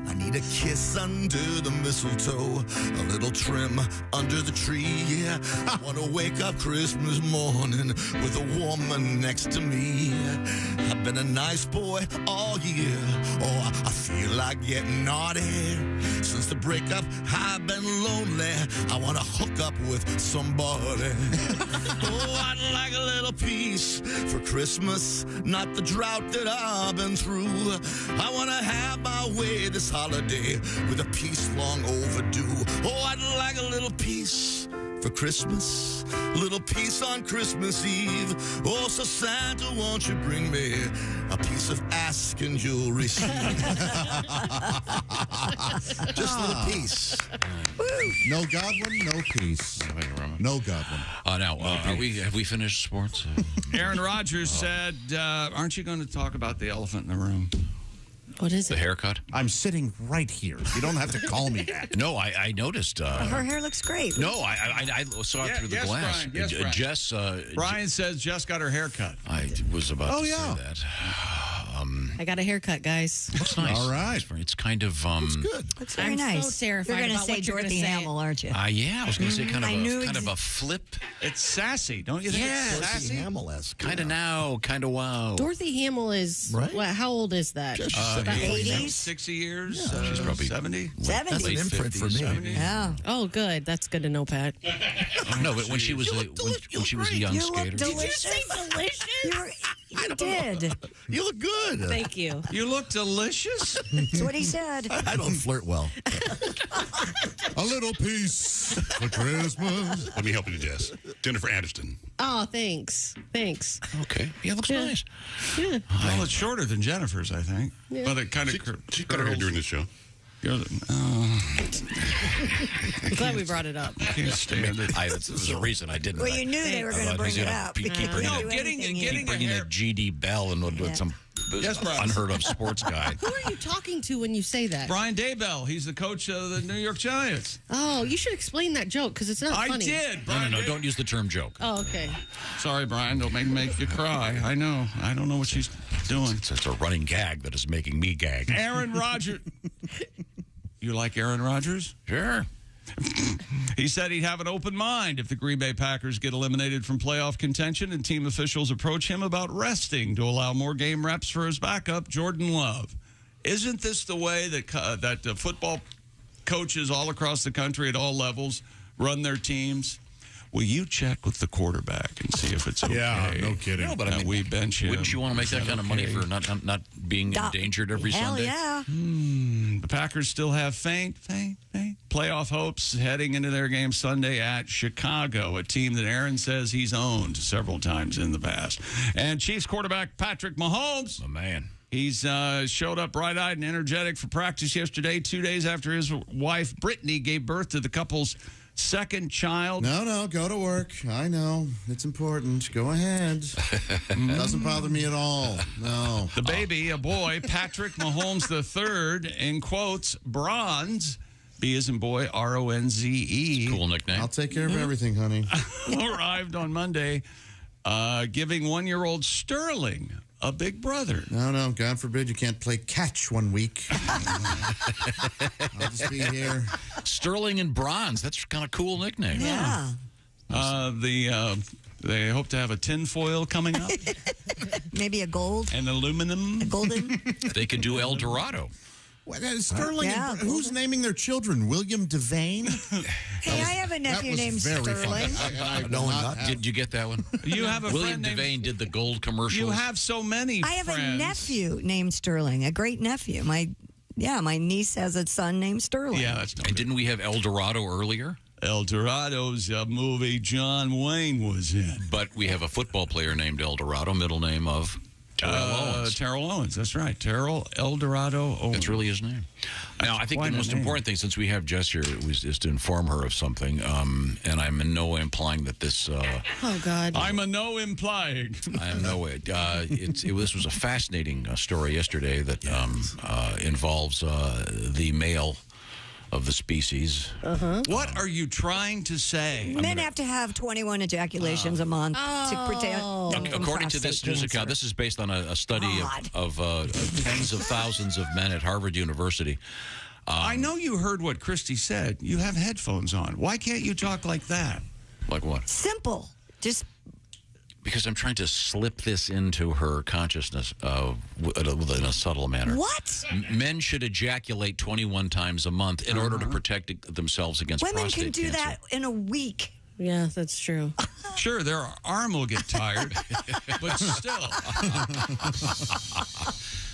I need a kiss under the mistletoe, a little trim under the tree. Yeah, I want to wake up Christmas morning with a woman next to me. I've been a nice boy all year. Oh, I feel like getting naughty. So since the breakup, I've been lonely. I want to hook up with somebody. Oh, I'd like a little peace for Christmas, not the drought that I've been through. I want to have my way this holiday with a peace long overdue. Oh, I'd like a little peace for Christmas, a little peace on Christmas Eve. Oh, so Santa, won't you bring me a piece of ask and you'll receive. Just a little peace. No Godwin, no peace. No Godwin. Now, have we finished sports? Aaron Rodgers said, aren't you going to talk about the elephant in the room? What is The haircut? I'm sitting right here. You don't have to call me that. No, I noticed. Her hair looks great. No, I saw it through the glass. Brian. Yes, Brian. Jess. Brian says Jess got her hair cut. I was about to say that. I got a haircut, guys. Looks nice. All right. It's kind of. Looks good. Looks very I'm nice. so terrified You're going to about say what you're Dorothy gonna say. Hamill, aren't you? Yeah, I was going to say kind I of a flip. It's sassy, don't you think? Yeah, It's sassy. Hamill-esque. Kind of now, kind of wow. Dorothy Hamill is, Right? how old is that? Just About 80s? 60 years? She's probably 70? 70. That's an Late imprint for 50s, me. 70s. Yeah. Oh, good. That's good to know, Pat. No, but when she was when she was a young You skater. look delicious. Did you say delicious? You did. You look good. Thank you. You look delicious. That's what he said. I don't flirt well. A little peace for Christmas. Let me help you, Jess. Jennifer Aniston. Oh, thanks. Thanks. Okay. Yeah, looks nice. Yeah. Well, it's shorter than Jennifer's, I think. Yeah. But it kind of She cut her hair during the show. I'm glad we brought it up. I can't stand it. There's a reason I didn't. Well, you knew they were going to bring it up. Keep bringing No, it. getting Bringing a a GD Bell and with some Yes, Brian. unheard of sports guy. Who are you talking to when you say that? Brian Daybell. He's the coach of the New York Giants. Oh, you should explain that joke because it's not I funny. did. No, don't use the term joke. Oh, okay. Sorry, Brian. Don't make you cry. I know. I don't know what she's doing. It's a running gag that is making me gag. Aaron Rodgers. You like Aaron Rodgers? Sure. He said he'd have an open mind if the Green Bay Packers get eliminated from playoff contention and team officials approach him about resting to allow more game reps for his backup, Jordan Love. Isn't this the way that football coaches all across the country at all levels run their teams? Will you check with the quarterback and see if it's okay? Yeah, no kidding. No, but I mean, we bench him. Wouldn't you want to make that kind of money for not being endangered every Sunday? Hell yeah. The Packers still have faint playoff hopes heading into their game Sunday at Chicago, a team that Aaron says he's owned several times in the past. And Chiefs quarterback Patrick Mahomes. Oh, man. He's showed up bright-eyed and energetic for practice yesterday, 2 days after his wife, Brittany, gave birth to the couple's second child. No, go to work. I know. It's important. Go ahead. Doesn't bother me at all. No. The baby, a boy, Patrick Mahomes III, in quotes, bronze, B as in boy, R-O-N-Z-E. Cool nickname. I'll take care of everything, honey. Arrived on Monday, giving 1-year-old Sterling a big brother. No, God forbid you can't play catch 1 week. I'll just be here. Sterling and bronze. That's kind of cool nickname. Yeah. They hope to have a tinfoil coming up. Maybe a gold. And aluminum. A golden. They could do El Dorado. What, Sterling, Yeah. who's naming their children? William Devane? Hey, I have a nephew named Sterling. Did you get that one? You have a William friend Devane did the gold commercials. You have so many I have friends. a nephew named Sterling, a great nephew. My niece has a son named Sterling. Yeah, that's And didn't we have El Dorado earlier? El Dorado's a movie John Wayne was in. But we have a football player named El Dorado, middle name of Terrell Owens. Terrell Owens, that's right. Terrell El Dorado Owens. That's really his name. Now, I think the most important thing, since we have Jess here, is to inform her of something. And I'm in no way implying that this... Oh, God. I'm a no implying. I am no way. This was a fascinating story yesterday that involves the male of the species. What are you trying to say? Men have to have 21 ejaculations a month to protect them from According to this prostate news cancer. account, this is based on a study of tens of thousands of men at Harvard University. I know you heard what Christy said. You have headphones on. Why can't you talk like that? Like what? Simple. Just because I'm trying to slip this into her consciousness in a subtle manner. What? Men should ejaculate 21 times a month in order to protect themselves against Women prostate can do cancer. that in a week. Yeah, that's true. Sure, their arm will get tired, but still.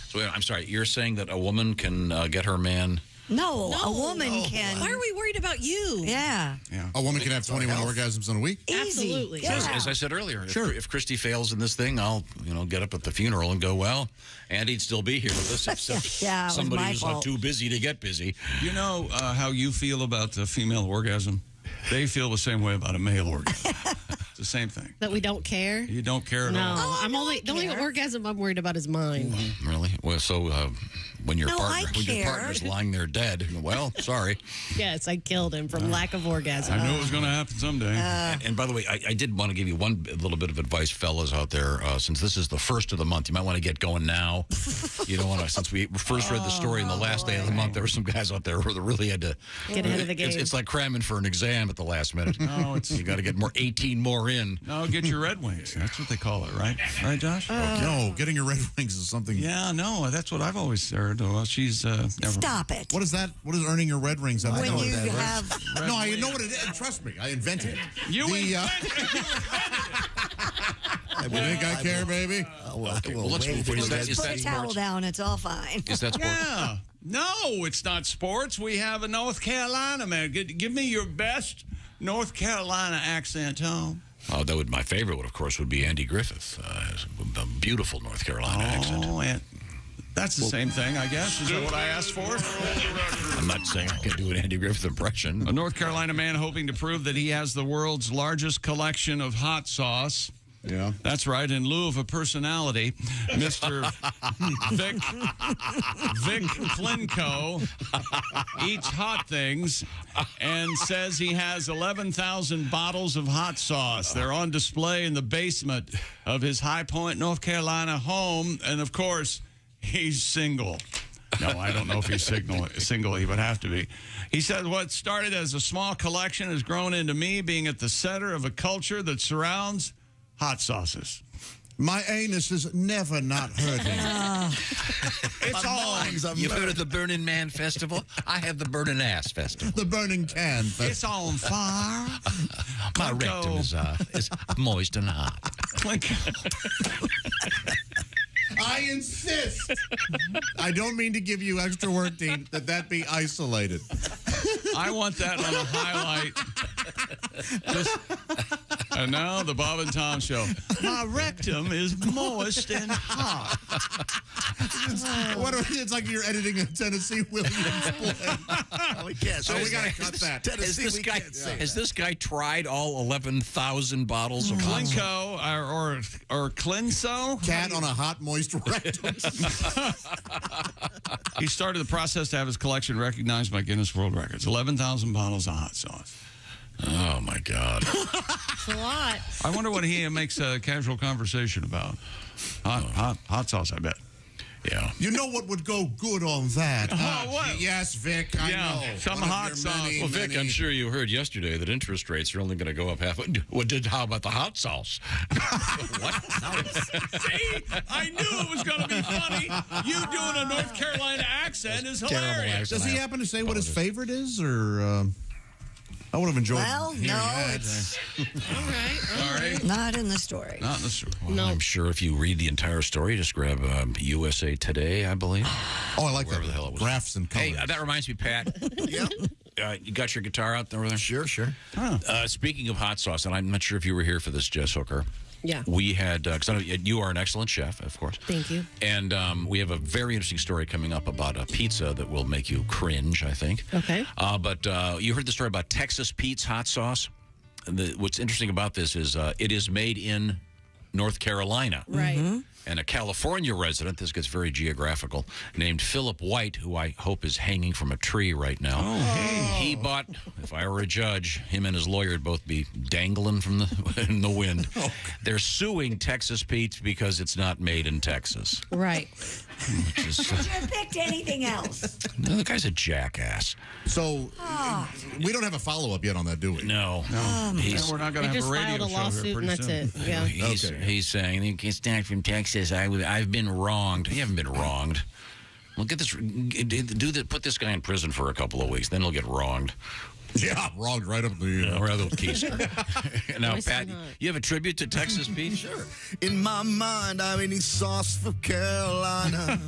So I'm sorry, you're saying that a woman can get her man... No, a woman can. Why are we worried about you? Yeah. A woman can have 21 orgasms in a week? Absolutely. As I said earlier, if Christy fails in this thing, I'll get up at the funeral and go, well, Andy'd still be here with us if Yeah, it was somebody my who's fault. not too busy to get busy. You know how you feel about the female orgasm? They feel the same way about a male orgasm. It's the same thing. That we don't care? You don't care at No, all. I'm only the only orgasm I'm worried about is mine. Really? Well, so when your No, I partner's lying there dead, well, sorry. Yes, I killed him from lack of orgasm. I knew it was going to happen someday. And by the way, I did want to give you one little bit of advice, fellas out there. Since this is the first of the month, you might want to get going now. You don't want to, since we first read the story in the last day of the month, there were some guys out there who really had to get ahead of the game. It's like cramming for an exam at the last minute. No, you got to get 18 more in. No, get your Red Wings. That's what they call it, right? Right, Josh? No, getting your Red Wings is something. Yeah, no, that's what I've always heard. Well, she's never. Stop it. What is that? What is earning your Red Rings? I When know what you that is. have- No, I know what it is. Trust me, I invented it. You invented You think I care, baby? Okay, well, let's move. Just put a towel down. It's all fine. Is that sports? Yeah. No, it's not sports. We have a North Carolina man. Give me your best North Carolina accent, Tom. Oh, my favorite one, of course, would be Andy Griffith. A beautiful North Carolina accent. And that's the same thing, I guess. Is that what I asked for? I'm not saying I can do an Andy Griffith impression. A North Carolina man hoping to prove that he has the world's largest collection of hot sauce. Yeah. That's right. In lieu of a personality, Mr. Vic Klinko eats hot things and says he has 11,000 bottles of hot sauce. They're on display in the basement of his High Point, North Carolina home. And, of course, he's single. No, I don't know if he's single. He would have to be. He said what started as a small collection has grown into me being at the center of a culture that surrounds hot sauces. My anus is never not hurting. It's all. You've heard of the Burning Man Festival? I have the Burning Ass Festival. The Burning Can Festival. It's on fire. My rectum is moist and hot. I insist. I don't mean to give you extra work, Dean, that be isolated. I want that on a highlight. And now the Bob and Tom Show. My rectum is moist and hot. It's like you're editing a Tennessee Williams play. We can't. So we got to cut that. Has this guy tried all 11,000 bottles of hot sauce? Klinko or Clinso? Cat on a hot, moist rectum. He started the process to have his collection recognized by Guinness World Records. 11,000 bottles of hot sauce. Oh, my God. It's a lot. I wonder what he makes a casual conversation about. Hot sauce, I bet. Yeah. You know what would go good on that? What? Yes, Vic, I know. Some hot sauce. Well, Vic, I'm sure you heard yesterday that interest rates are only going to go up half. How about the hot sauce? What? See? I knew it was going to be funny. You doing a North Carolina accent is hilarious. Does he happen to say what his favorite is, or... I would have enjoyed hearing that. It's All right. Sorry. not in the story. Not in the story. Well, no. I'm sure if you read the entire story, just grab USA Today, I believe. Oh, I like wherever that. The hell it was. Graphs and colors. Hey, that reminds me, Pat. Yeah. You got your guitar out over there? Sure. Speaking of hot sauce, and I'm not sure if you were here for this, Jess Hooker. Yeah. We had, because I know you are an excellent chef, of course. Thank you. And we have a very interesting story coming up about a pizza that will make you cringe, I think. Okay. But you heard the story about Texas Pete's hot sauce. What's interesting about this is it is made in North Carolina. Right. And a California resident, this gets very geographical, named Philip White, who I hope is hanging from a tree right now. Oh, hey. He bought, if I were a judge, him and his lawyer would both be dangling from in the wind. They're suing Texas Pete because it's not made in Texas. Right. Which is, Should have picked anything else. no, the guy's a jackass. So we don't have a follow-up yet on that, do we? No. We're not going to have a radio filed a show lawsuit here pretty and that's soon. it. Yeah. He's saying, he's not from Texas. I've been wronged. You haven't been wronged. Well, put this guy in prison for a couple of weeks, then he'll get wronged. Yeah, wronged right up the right up the keister. Now, Pat, you have a tribute to Texas Pete? Sure. In my mind, I'm eating sauce for Carolina.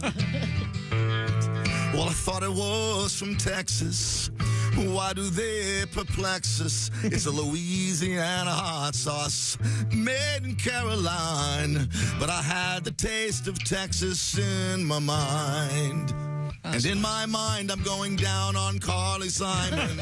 Well, I thought it was from Texas. Why do they perplex us? It's a Louisiana hot sauce made in Caroline. But I had the taste of Texas in my mind. And in my mind, I'm going down on Carly Simon.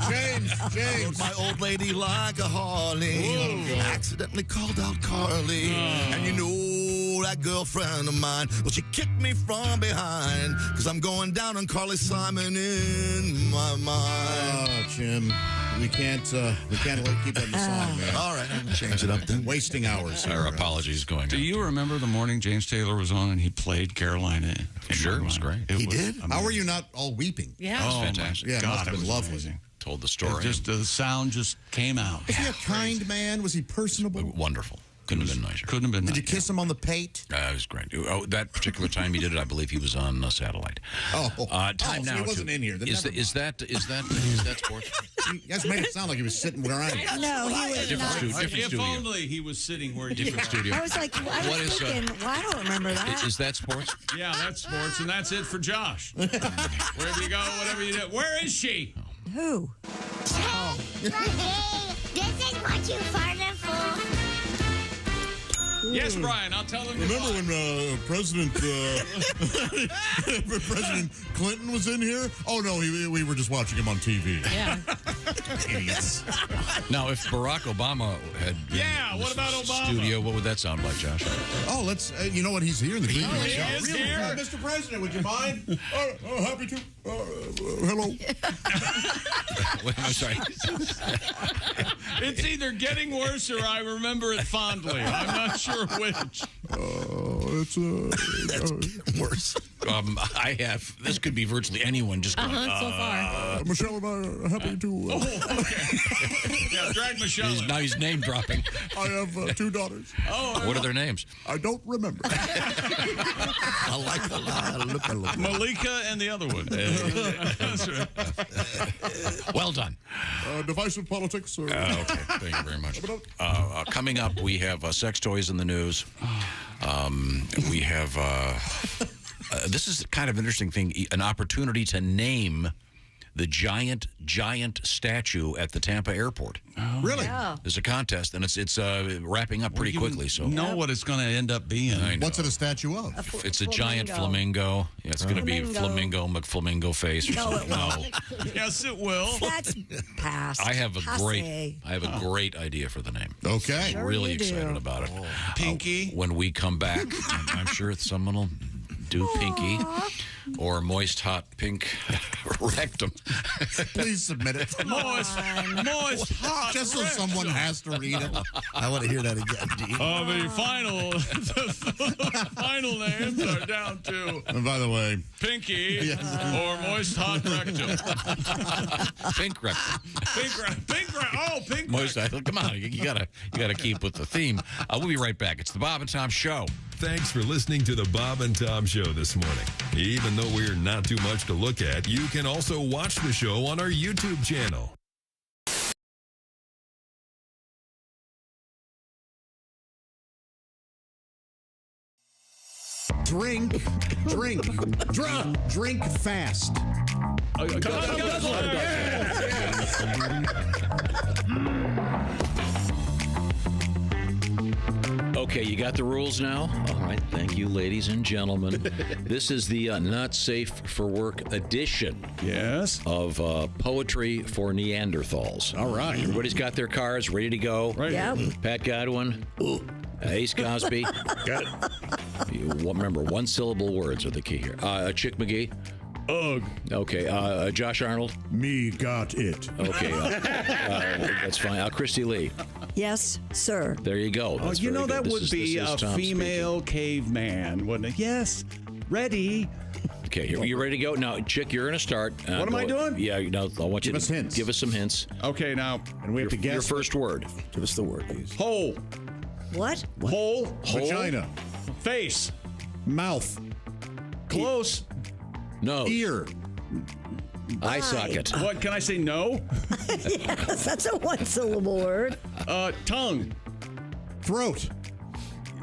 James. My old lady like a Harley. Accidentally called out Carly. And you know that girlfriend of mine, well, she kicked me from behind. Because I'm going down on Carly Simon in my mind. Oh, Jim. We can't keep that in the song, man. All right, I'm going to change it up then. Wasting hours. Our apologies going Do you remember the morning James Taylor was on and he played Carolina? Sure, it was great. He did? How were you not all weeping? Yeah. That was fantastic. Yeah, God, must have it been was lovely. amazing. Told the story. The sound just came out. Was he a kind man? Was he personable? Wonderful. Couldn't have been nicer. Couldn't have been Did you kiss him on the pate? It was great. Oh, that particular time he did it, I believe he was on satellite. Time now. So he wasn't in here. Then Is that sports? You guys made it sound like he was sitting where I am. No, he was not. Different If studio. only he was sitting where you Different studio. I was like, What is, well, I don't remember that. Is that sports? Yeah, that's sports, and that's it for Josh. Wherever you go, whatever you do. Where is she? Who? This is what you farted for. Yes, Brian, I'll tell him. Remember when President Clinton was in here? Oh, no, we were just watching him on TV. Yeah. Idiots. Now, if Barack Obama had been in what about Obama? studio, what would that sound like, Josh? Oh, let's, you know what? He's here in the green room. He is here. Mr. President, would you mind? Happy to. Hello. Wait, I'm sorry. It's either getting worse or I remember it fondly. I'm not sure which. It's worse. I have. This could be virtually anyone just going, So far. Michelle and I are happy to. Yeah, drag Michelle. Now he's name dropping. I have 2 daughters. What are their names? I don't remember. I like the line. Look at look. Malika and the other one. That's right. Well done. Divisive politics. Okay, thank you very much. Coming up, we have sex toys in the news. We have, this is kind of interesting thing, an opportunity to name the giant statue at the Tampa airport. Oh. Really? Yeah. There's a contest, and it's wrapping up pretty quickly. So know what it's going to end up being. What's it a statue of? It's a giant flamingo. Yeah, it's going to be Flamingo McFlamingo face or something. No. Yes, it will. That's past. I have a great idea for the name. Okay. I'm really excited about it. Pinky. When we come back, I'm sure someone will do Pinky or moist hot pink rectum. Please submit it. Moist hot. Just so someone has to read it. I want to hear that again, Dean. The final names are down to And by the way, Pinky or moist hot rectum. Pink rectum. Pink Moist. Come on, you gotta keep with the theme. We'll be right back. It's the Bob and Tom Show. Thanks for listening to the Bob and Tom Show this morning. Even though we're not too much to look at, you can also watch the show on our YouTube channel. drink fast. Okay, you got the rules now? All right, thank you, ladies and gentlemen. This is the Not Safe for Work edition of Poetry for Neanderthals. All right. Everybody's got their cards ready to go. Yep. Pat Godwin, Ace Cosby. Got it. Remember, one-syllable words are the key here. Chick McGee. Ugh. Okay. Josh Arnold. Me got it. Okay. That's fine. Christy Lee. Yes, sir. There you go. That's you know very good. that would be a Tom female caveman, wouldn't it? Yes. Ready. Okay, you ready to go? Now, Chick, you're going to start. What am I doing? Yeah, I want you to hints. give us some hints. Okay, now. And we have to guess. Your first word. Give us the word, please. Hole. What? Hole. Vagina. Face. Mouth. Close. Nose. Ear. Eye socket. What, can I say no? Yes, that's a one-syllable word. Tongue. Throat.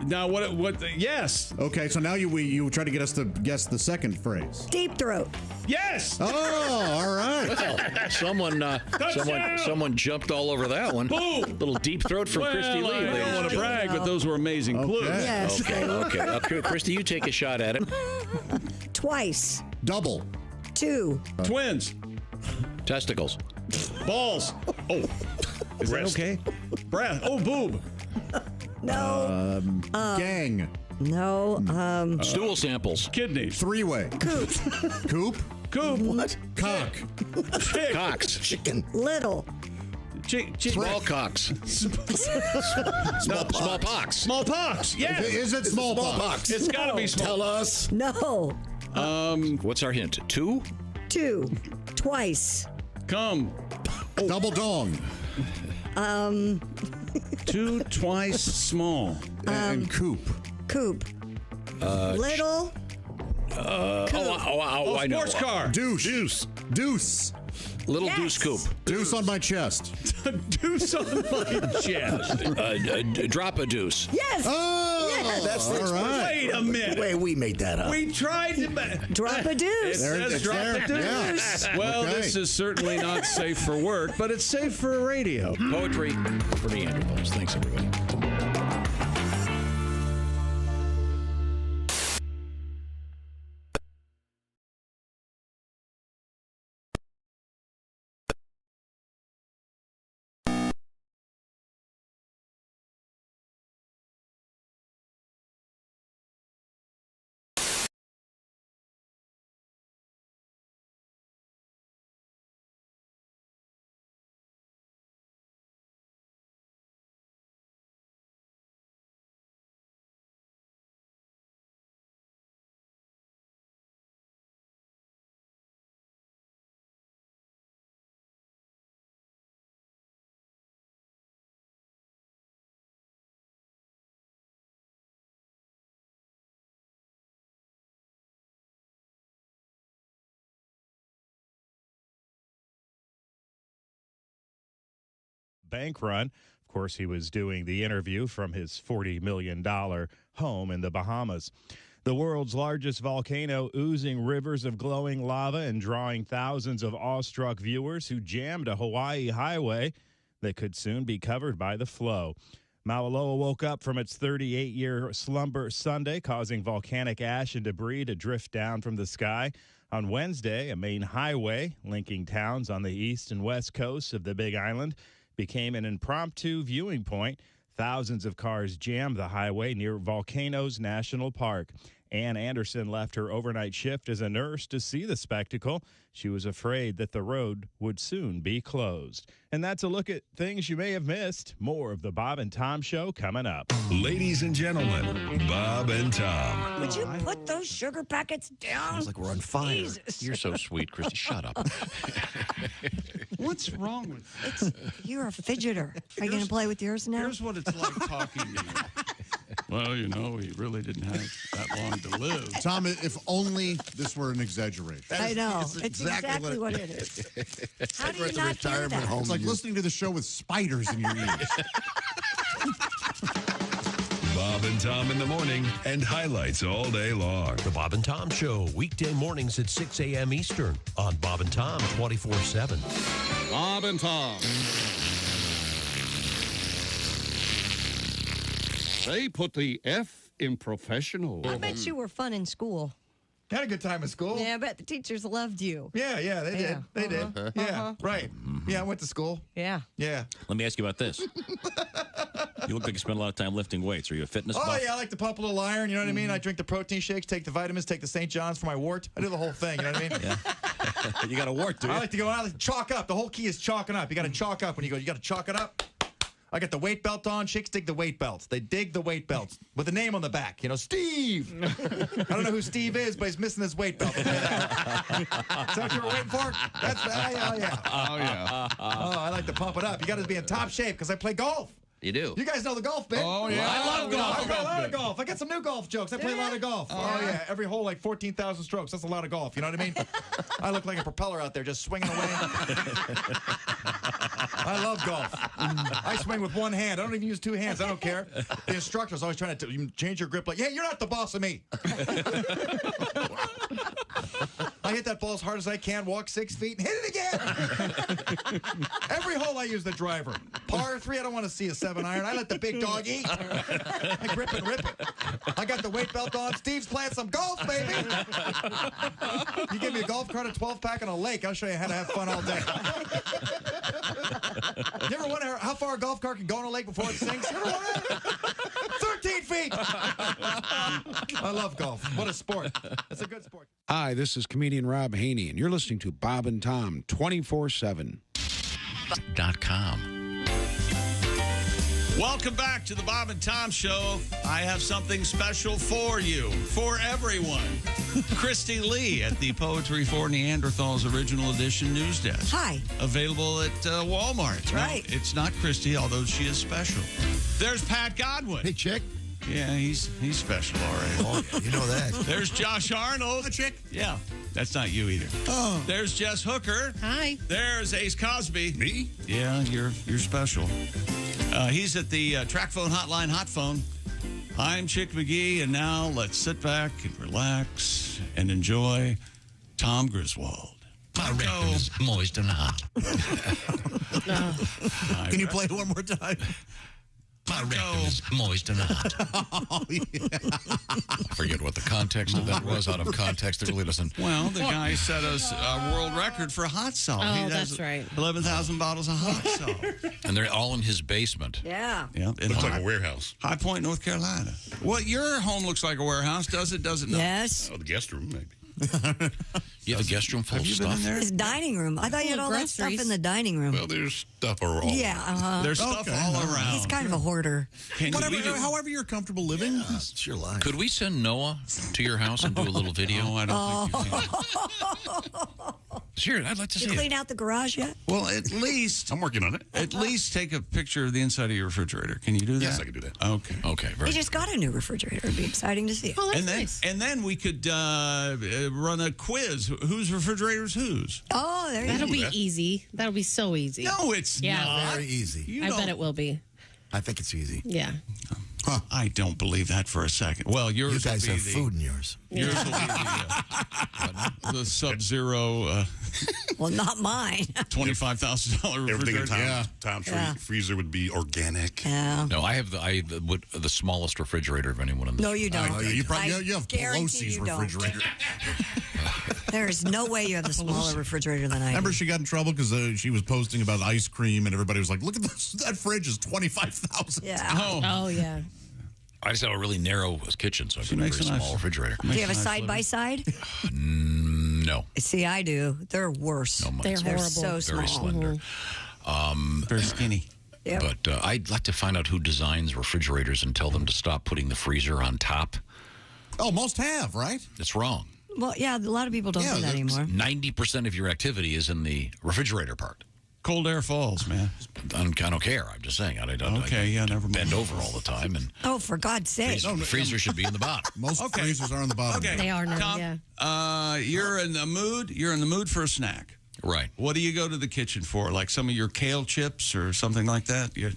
Now, what, yes. Okay, so now you try to get us to guess the second phrase. Deep throat. Yes. Oh, all right. Well, someone jumped all over that one. Boom. Little deep throat from Christy Lee. I don't want to brag, but those were amazing clues. Yes. Okay. Christy, you take a shot at it. Twice. Double. 2. Twins. Testicles. Balls. Oh. Is that okay? Breath. Oh, boob. No. Gang. No. Stool samples. Kidneys. Three-way. Coop. Coop. Coop. What? Cock. Chick. Cocks. Chicken. Little. Small cocks. Smallpox. Smallpox. Yes. Is it smallpox? It's got to be small. Tell us. No. What's our hint? 2? 2. Twice. Come. Double dong. 2 twice small. And coop. Coop. Little. I know. Sports car. Douche. Deuce. Little Yes. deuce coop. Deuce on my chest. Deuce on my chest. Drop a deuce. Yes. Oh, Yes. That's the all right. Wait a minute. Wait, we made that up. We tried to. Drop a deuce. There it Says is. drop There. a deuce. Yeah. Well, Okay. this is certainly not safe for work, but it's safe for radio. Poetry for Neanderthals. Thanks, everybody. Bank run. Of course, he was doing the interview from his $40 million home in the Bahamas. The world's largest volcano oozing rivers of glowing lava and drawing thousands of awestruck viewers who jammed a Hawaii highway that could soon be covered by the flow. Mauna Loa woke up from its 38-year slumber Sunday, causing volcanic ash and debris to drift down from the sky. On Wednesday, a main highway linking towns on the east and west coasts of the Big Island became an impromptu viewing point. Thousands of cars jammed the highway near Volcano's National Park. Ann Anderson left her overnight shift as a nurse to see the spectacle. She was afraid that the road would soon be closed. And that's a look at things you may have missed. More of the Bob and Tom Show coming up. Ladies and gentlemen, Bob and Tom. Would you put those sugar packets down? Sounds like we're on fire. Jesus. You're so sweet, Christy. Shut up. What's wrong with You're a fidgeter. Are you going to play with yours now? Here's what it's like talking to you. Well, you know, he really didn't have that long to live. Tom, if only this were an exaggeration. I know. It's exactly what it is. How do you not hear that? It's like listening to the show with spiders in your ears. Bob and Tom in the morning and highlights all day long. The Bob and Tom Show, weekday mornings at 6 a.m. Eastern on Bob and Tom 24/7. Bob and Tom. They put the F in professional. I bet you were fun in school. Had a good time at school. Yeah, I bet the teachers loved you. Yeah, they did. They did. Yeah, right. Yeah, I went to school. Yeah. Yeah. Let me ask you about this. You look like you spend a lot of time lifting weights. Are you a fitness Oh, buff? yeah, I like to pump a little iron, you know what I mean? I drink the protein shakes, take the vitamins, take the St. John's for my wart. I do the whole thing, you know what I mean? Yeah. You got a wart, do you? I like to go out and chalk up. The whole key is chalking up. You got to chalk up when you go. You got to chalk it up. I got the weight belt on. Chicks dig the weight belts. They dig the weight belts with a name on the back. You know, Steve. I don't know who Steve is, but he's missing his weight belt. Is that what you were waiting for? That's oh yeah. Oh, yeah. Oh, I like to pump it up. You got to be in top shape because I play golf. You do. You guys know the golf bit. Oh, yeah. I love golf. I play a lot of bit. golf. I got some new golf jokes. I play a lot of golf. Oh, yeah. Every hole, like 14,000 strokes. That's a lot of golf. You know what I mean? I look like a propeller out there just swinging away. I love golf. I swing with one hand. I don't even use two hands. I don't care. The instructor's always trying to change your grip. Like, hey, you're not the boss of me. I hit that ball as hard as I can, walk 6 feet, and hit it again. Every hole I use the driver. Par 3, I don't want to see a 7-iron. I let the big dog eat. I grip and rip it. I got the weight belt on. Steve's playing some golf, baby. You give me a golf cart, a 12-pack, and a lake, I'll show you how to have fun all day. You ever wonder how far a golf cart can go in a lake before it sinks? You ever wonder? 13 feet. I love golf. What a sport. It's a good sport. Hi, this is comedian Rob Haney, and you're listening to Bob and Tom 24/7. .com. Welcome back to the Bob and Tom Show. I have something special for you, for everyone. Christy Lee at the Poetry for Neanderthals Original Edition news desk. Hi. Available at Walmart. That's right. No, it's not Christy, although she is special. There's Pat Godwin. Hey, chick. Yeah, he's special, all right. Oh, yeah, you know that. There's Josh Arnold. A chick? Yeah, that's not you either. Oh. There's Jess Hooker. Hi. There's Ace Cosby. Me? Yeah, you're special. He's at the track phone hotline, hot phone. I'm Chick McGee, and now let's sit back and relax and enjoy Tom Griswold. My rectum is moist and hot. Can you play it one more time? My rectum is moist and hot. Oh, yeah. I forget what the context of that was. Out of context, it really doesn't. Well, the guy set us a world record for hot salt. Oh, He has that's right. 11,000 bottles of hot salt. And they're all in his basement. Yeah. Yeah, in Looks like a warehouse. High Point, North Carolina. Well, your home looks like a warehouse, does it? Does it not? Yes. Oh, the guest room, maybe. You have a guest room full of Have you been stuff? in there? His dining room. I thought you had all that stuff in the dining room. Well, there's stuff all Yeah. There's stuff all around. He's kind of a hoarder. However you're comfortable living. It's your life. Could we send Noah to your house and do a little video? No, I don't think you can. Sure, I'd like to see You it. clean out the garage yet? Well, at least I'm working on it. At least take a picture of the inside of your refrigerator. Can you do that? Yes, I can do that. Okay. Okay, He very just got a new refrigerator. It'd be exciting to see. Oh, that's And then, nice. and then we could run a quiz. Whose refrigerator is whose? Oh, there you That'll go. be easy. That'll be so easy. No, it's Yeah. not. Very easy. You I don't- bet it will be. I think it's easy. Yeah. I don't believe that for a second. Well, yours You guys will be have food in yours. Yours will be the Sub-Zero Well, not mine. $25,000 Everything in refrigerator. Tom's Yeah. freezer would be organic. Yeah. No, I have the smallest refrigerator of anyone in this. No, you don't. You probably I you have guarantee Pelosi's you don't. refrigerator. There is no way you have the smaller refrigerator than I do. Remember, she got in trouble because she was posting about ice cream, and everybody was like, "Look at this! That fridge is $25,000." Yeah. Oh, yeah. I just have a really narrow kitchen, so I've got a very makes a nice- small refrigerator. Do you have a side by side? No. See, I do. They're worse. No, mine's They're horrible. so very small. slender. Very skinny. Yep. But I'd like to find out who designs refrigerators and tell them to stop putting the freezer on top. Oh, most have, right? It's wrong. Well, yeah, a lot of people don't do that anymore. 90% of your activity is in the refrigerator part. Cold air falls, man. I don't care. I'm just saying. I never bend over all the time, and Oh, for God's sake. freezer should be in the bottom. Most freezers are on the bottom. Okay. They are now, Tom, yeah. You're in the mood. You're in the mood for a snack. Right. What do you go to the kitchen for? Like some of your kale chips or something like that? You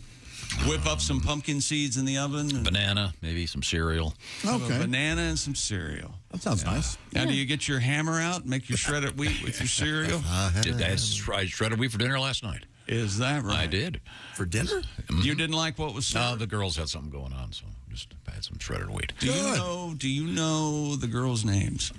whip up some pumpkin seeds in the oven. And Banana, maybe some cereal. a banana and some cereal. That sounds nice. Now, do you get your hammer out and make your shredded wheat with your cereal? I shredded wheat for dinner last night. Is that right? I did. For dinner? You didn't like what was served? No, the girls had something going on, so just had some shredded wheat. Do you know the girls' names?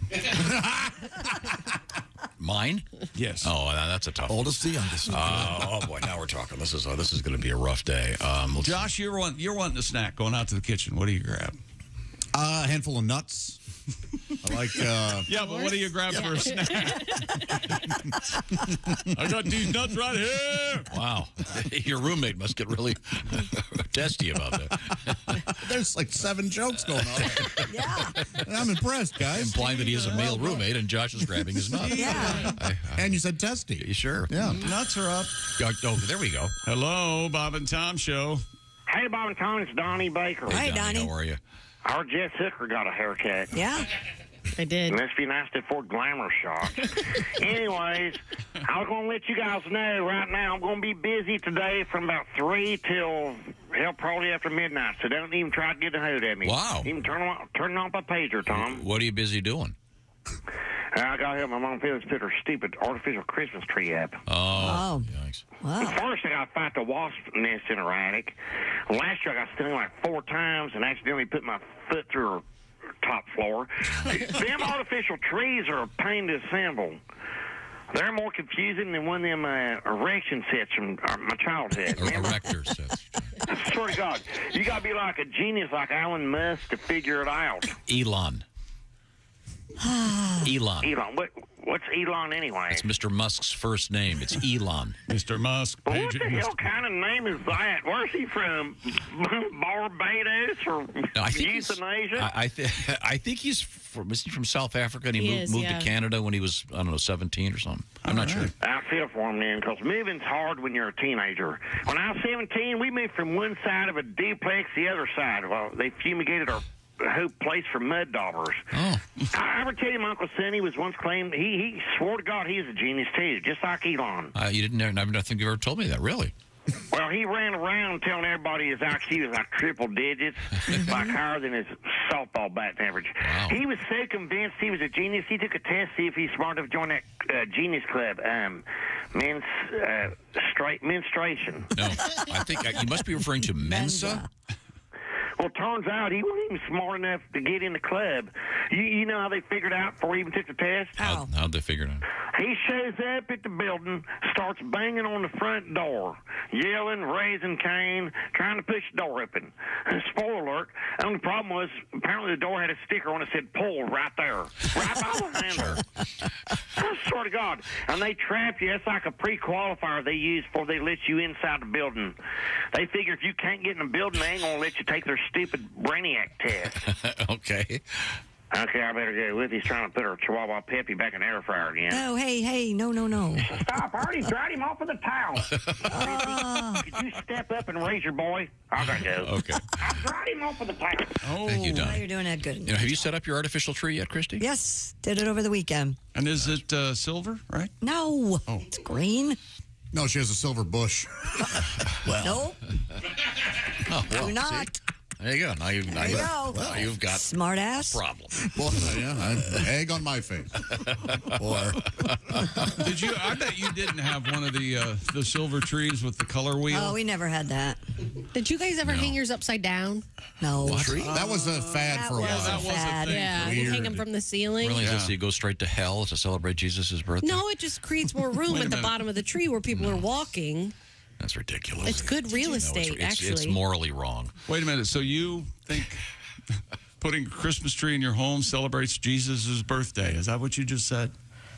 Mine? Yes. Oh, that's a tough one. Oldest to youngest. Oh boy, now we're talking. This is going to be a rough day. Josh, you're wanting a snack. Going out to the kitchen. What do you grab? A handful of nuts. I like. Yeah, but what do you grab for a snack? I got these nuts right here. Wow, your roommate must get really testy about that. There's like 7 jokes going on. Yeah, and I'm impressed, guys. Implying that he has a male roommate, and Josh is grabbing his nuts. Yeah, and you said testy. You sure? Yeah, nuts are up. Oh, there we go. Hello, Bob and Tom Show. Hey, Bob and Tom, it's Donnie Baker. Hi, Donnie. How are you? Our Jess Hooker got a haircut. Yeah, I did. Must be nice to afford glamour shots. Anyways, I was going to let you guys know right now I'm going to be busy today from about 3 till, hell, probably after midnight. So don't even try to get a hold of me. Wow. Even turn on my pager, Tom. What are you busy doing? I got to help my mom put her stupid artificial Christmas tree up. Oh. Yikes. Wow. First, I got to fight the wasp nest in her attic. Last year, I got stung like 4 times and accidentally put my foot through her top floor. Them artificial trees are a pain to assemble. They're more confusing than one of them erection sets from my childhood. Erector sets. I swear to God, you got to be like a genius like Elon Musk to figure it out. Elon. Elon. What's Elon anyway? It's Mr. Musk's first name. It's Elon. Mr. Musk. Well, what the hell kind of name is that? Where's he from? Barbados or euthanasia? I think he's from South Africa, and he moved to Canada when he was, 17 or something. I'm not sure. I feel for him then, because moving's hard when you're a teenager. When I was 17, we moved from one side of a duplex to the other side. Well, they fumigated our whole place for mud daubers. Oh. I ever tell you my Uncle Sonny was once claimed, he swore to God he was a genius too, just like Elon. You didn't know, I think you ever told me that, really. Well, he ran around telling everybody his IQ was like triple digits, like higher than his softball batting average. Wow. He was so convinced he was a genius, he took a test to see if he's smart enough to join that genius club, menstruation. No, I think you must be referring to Mensa. Well, turns out he wasn't even smart enough to get in the club. You know how they figured out before he even took the test? How'd they figure it out? He shows up at the building, starts banging on the front door, yelling, raising Cain, trying to push the door open. Spoiler alert, the only problem was apparently the door had a sticker on it that said pull right there, right by the handle. I swear to God. And they trap you. It's like a pre-qualifier they use before they let you inside the building. They figure if you can't get in the building, they ain't going to let you take their stupid brainiac test. Okay. Okay, I better go with. He's trying to put our Chihuahua Peppy back in the air fryer again. Oh, hey, no. Stop, I already dried him off with a towel. Could you step up and raise your boy? I gotta go. Okay. I dried him off with a towel. Oh, Thank you, Don. you're doing that good. Have you set up your artificial tree yet, Christy? Yes, did it over the weekend. And is it silver, right? No, it's green. No, she has a silver bush. Nope. Oh, well, Do not. There you go. Now you've got smart ass a problem. Well, egg on my face. Or did you? I bet you didn't have one of the silver trees with the color wheel. Oh, we never had that. Did you guys ever hang yours upside down? No. That was a fad for a while. That was a thing. Yeah, you hang them from the ceiling. Really? So you go straight to hell to celebrate Jesus' birthday? No, it just creates more room at the bottom of the tree where people are walking. That's ridiculous. It's good real estate, actually. It's morally wrong. Wait a minute. So you think putting a Christmas tree in your home celebrates Jesus' birthday? Is that what you just said?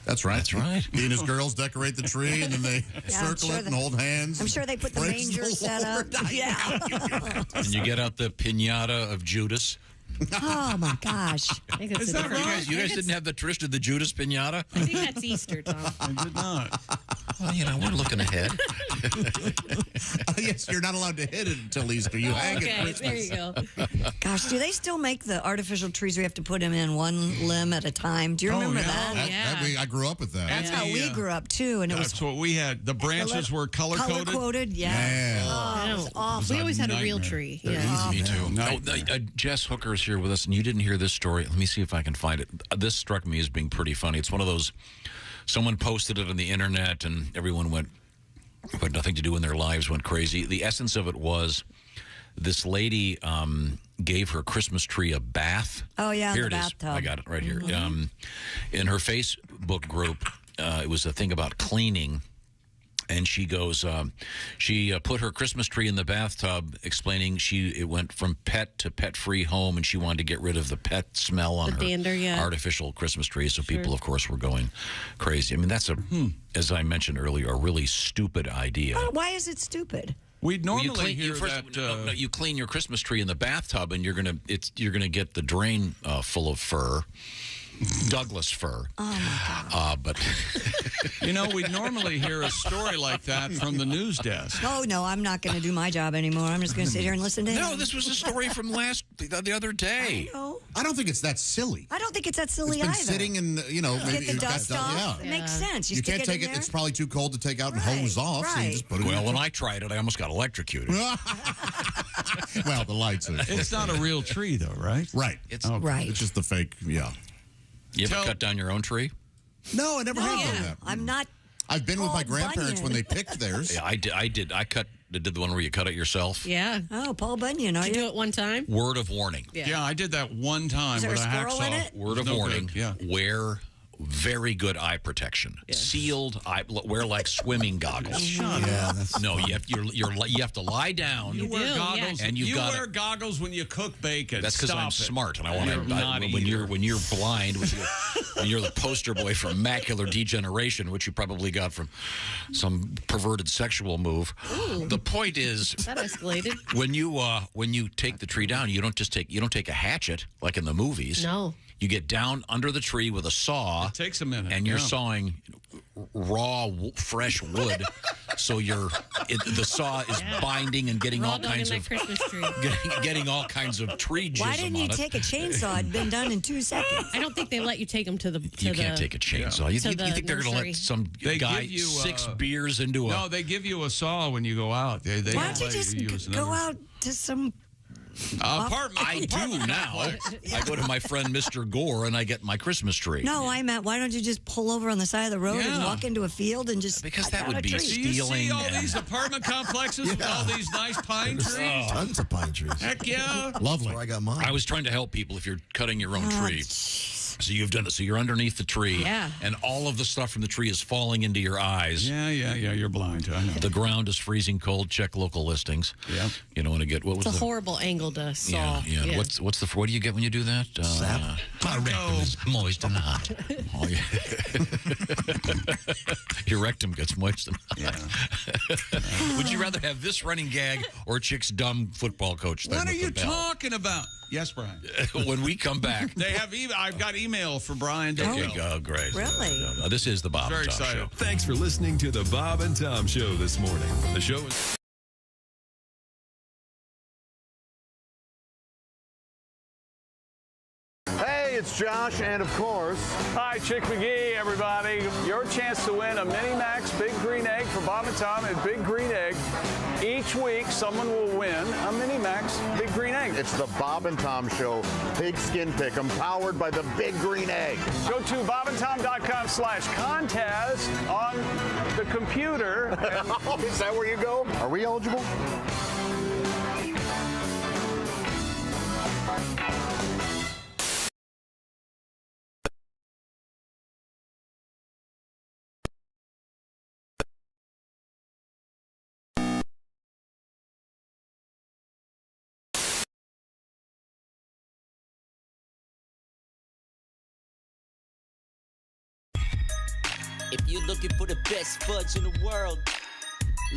That's right. That's right. He and his girls decorate the tree, and then they circle it and hold hands. I'm sure they put the manger set up. Yeah. And you get out the piñata of Judas. Oh, my gosh. Is that right? You guys didn't have the tradition of the Judas piñata? I think that's Easter, Tom. I did not. Well, we're looking ahead. Yes, you're not allowed to hit it until Easter. You hang it Christmas. There you go. Gosh, do they still make the artificial trees where you have to put them in one limb at a time? Do you remember that? I grew up with that. That's how we grew up, too. And That's what we had. The branches were color-coded? Color-coded, yeah. Oh, it was awful. We always had a real tree. Yeah. Me too. Jess Hooker is here with us, and you didn't hear this story. Let me see if I can find it. This struck me as being pretty funny. It's one of those, someone posted it on the internet, and everyone who had nothing to do in their lives went crazy. The essence of it was this lady gave her Christmas tree a bath. Oh, yeah, here the it is. bathtub. I got it right here. In her Facebook group, it was a thing about cleaning. And she goes, she put her Christmas tree in the bathtub, explaining it went from pet to pet-free home, and she wanted to get rid of the pet smell on her dander, artificial Christmas tree. So people, of course, were going crazy. I mean, that's as I mentioned earlier, a really stupid idea. Why is it stupid? We'd normally you you clean your Christmas tree in the bathtub, and you're gonna get the drain full of fur. Douglas fir. Oh, my God. But, we'd normally hear a story like that from the news desk. Oh, no, I'm not going to do my job anymore. I'm just going to sit here and listen to him. No, this was a story from the other day. I know. I don't think it's that silly. I don't think it's that silly It's been either. sitting in, Get the dust off. It makes sense. You can't take it. It's probably too cold to take out and hose off. So you just put it in when I tried it, I almost got electrocuted. Well, the lights are. It's not a real tree, though, right? Right. Right. It's just the fake, You ever cut down your own tree? No, I never have done that. I'm not. I've been with my grandparents when they picked theirs. Yeah, I did. I did the one where you cut it yourself. Yeah. Oh, Paul Bunyan. Did you do it one time? Word of warning. Yeah, I did that one time Is there with a a squirrel in hacksaw. it? Word of warning. Yeah. Wear very good eye protection. Sealed eye. Wear like swimming goggles. You have to lie down. You wear goggles. And you wear goggles when you cook bacon. That's because I'm smart, and I want to. When you're blind, when you're the poster boy for macular degeneration, which you probably got from some perverted sexual move. Ooh. The point is That escalated. when you take the tree down, you don't take a hatchet like in the movies. No. You get down under the tree with a saw. It takes a minute. And you're sawing raw, fresh wood. So the saw is binding and getting all kinds of Christmas tree. getting all kinds of tree jism. Why didn't you take a chainsaw? It'd been done in 2 seconds. I don't think they let you take them to the. You can't take a chainsaw. You think they're going to let some guy give you, 6 beers into a? No, they give you a saw when you go out. They Why don't you just go out to some apartment? I do now. I go to my friend Mr. Gore and I get my Christmas tree. No, I meant, why don't you just pull over on the side of the road and Yeah. walk into a field and just Because cut that out would a be tree? Do you see stealing all and- these apartment complexes with all these nice pine trees? Tons of pine trees. Heck yeah. Lovely. That's where I got mine. I was trying to help people if you're cutting your own Oh, tree. So you've done it. So you're underneath the tree. Yeah. And all of the stuff from the tree is falling into your eyes. Yeah. You're blind. I know. The ground is freezing cold. Check local listings. Yeah. You don't want to get what was It's a the horrible angle to saw. Yeah. What's the what do you get when you do that? Sap. My rectum is moist and hot. Oh, yeah. Your rectum gets moist and hot. Would you rather have this running gag or Chick's dumb football coach thing? What are with you the bell? talking about? Yes, Brian. When we come back. They have. I've got email for Brian. Okay, great. Really? This is the Bob Very and Tom excited. Show. Thanks for listening to the Bob and Tom Show this morning. The show is. Hey, it's Josh, and of course, hi, Chick McGee, everybody. Your chance to win a Mini Max Big Green Egg for Bob and Tom at Big Green Egg. Each week, someone will win a Mini Max Big Green Egg. It's the Bob and Tom Show Pigskin Pick'em, powered by the Big Green Egg. Go to bobandtom.com/contest on the computer. Is that where you go? Are we eligible? If you're looking for the best fudge in the world,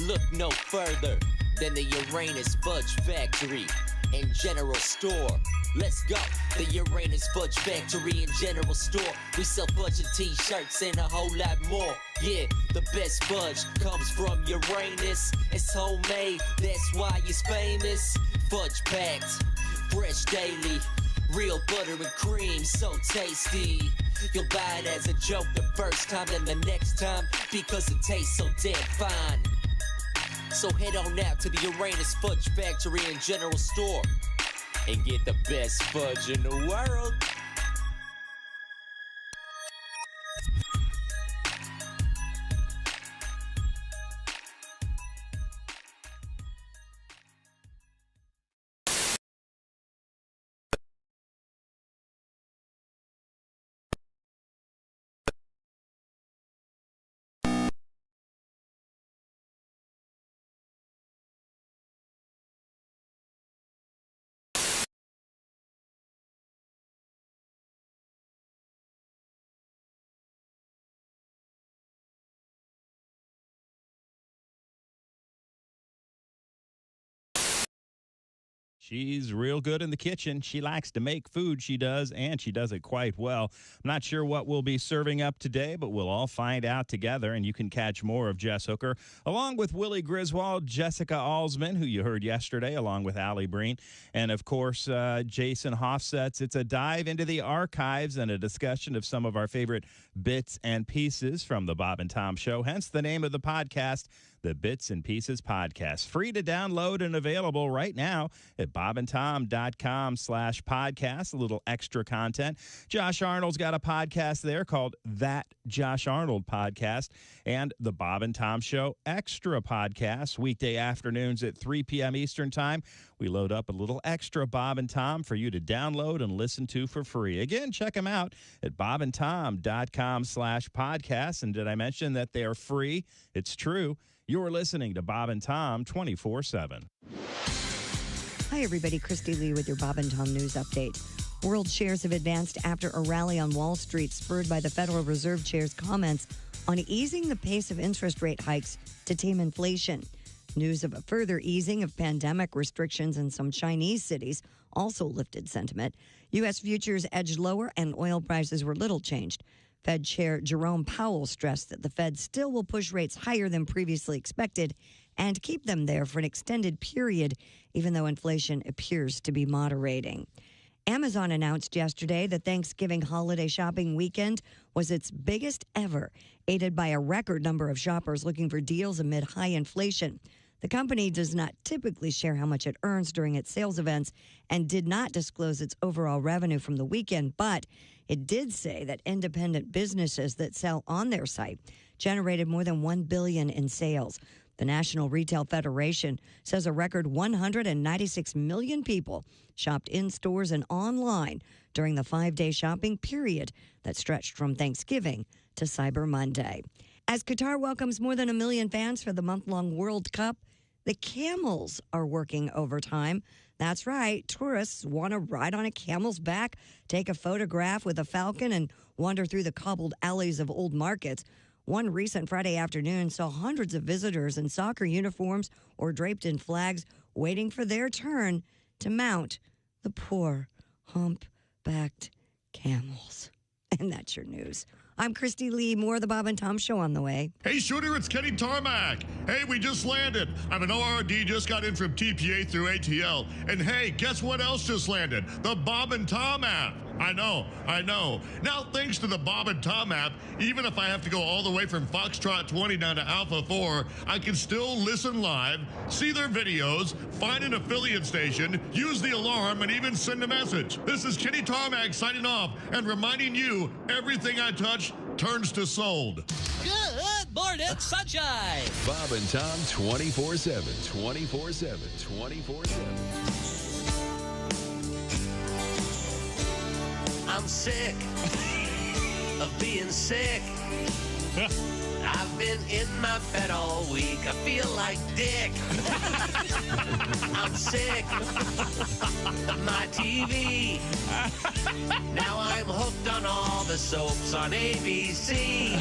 look no further than the Uranus Fudge Factory and General Store. Let's go. The Uranus Fudge Factory and General Store. We sell fudge and t-shirts and a whole lot more. Yeah, the best fudge comes from Uranus. It's homemade, that's why it's famous. Fudge packed, fresh daily. Real butter and cream, so tasty. You'll buy it as a joke the first time and the next time because it tastes so damn fine. So head on out to the Uranus Fudge Factory and General Store and get the best fudge in the world. She's real good in the kitchen. She likes to make food, she does, and she does it quite well. I'm not sure what we'll be serving up today, but we'll all find out together, and you can catch more of Jess Hooker, along with Willie Griswold, Jessica Alsman, who you heard yesterday, along with Allie Breen, and, of course, Jason Hofsetz. It's a dive into the archives and a discussion of some of our favorite bits and pieces from the Bob and Tom Show, hence the name of the podcast, the Bits and Pieces Podcast. Free to download and available right now at bobandtom.com/podcast. A little extra content. Josh Arnold's got a podcast there called That Josh Arnold Podcast, and the Bob and Tom Show Extra Podcast, weekday afternoons at 3 p.m. Eastern Time. We load up a little extra Bob and Tom for you to download and listen to for free. Again, check them out at bobandtom.com/podcast. And did I mention that they are free? It's true. You're listening to Bob and Tom 24/7. Hi, everybody. Christy Lee with your Bob and Tom News Update. World shares have advanced after a rally on Wall Street spurred by the Federal Reserve Chair's comments on easing the pace of interest rate hikes to tame inflation. News of a further easing of pandemic restrictions in some Chinese cities also lifted sentiment. U.S. futures edged lower and oil prices were little changed. Fed Chair Jerome Powell stressed that the Fed still will push rates higher than previously expected and keep them there for an extended period, even though inflation appears to be moderating. Amazon announced yesterday the Thanksgiving holiday shopping weekend was its biggest ever, aided by a record number of shoppers looking for deals amid high inflation. The company does not typically share how much it earns during its sales events and did not disclose its overall revenue from the weekend, but it did say that independent businesses that sell on their site generated more than $1 billion in sales. The National Retail Federation says a record 196 million people shopped in stores and online during the 5-day shopping period that stretched from Thanksgiving to Cyber Monday. As Qatar welcomes more than 1 million fans for the month-long World Cup, the camels are working overtime. That's right. Tourists want to ride on a camel's back, take a photograph with a falcon, and wander through the cobbled alleys of old markets. One recent Friday afternoon saw hundreds of visitors in soccer uniforms or draped in flags waiting for their turn to mount the poor, hump-backed camels. And that's your news. I'm Christy Lee. More of the Bob and Tom Show on the way. Hey, Shooter, it's Kenny Tarmac. Hey, we just landed. I'm an ORD, just got in from TPA through ATL. And hey, guess what else just landed? The Bob and Tom app. I know. Now, thanks to the Bob and Tom app, even if I have to go all the way from Foxtrot 20 down to Alpha 4, I can still listen live, see their videos, find an affiliate station, use the alarm, and even send a message. This is Kenny Tarmac signing off and reminding you everything I touch turns to sold. Good morning, sunshine. Bob and Tom 24/7. 24/7. 24/7. I'm sick of being sick. I've been in my bed all week. I feel like dick. I'm sick of my TV. Now I'm hooked on all the soaps on ABC.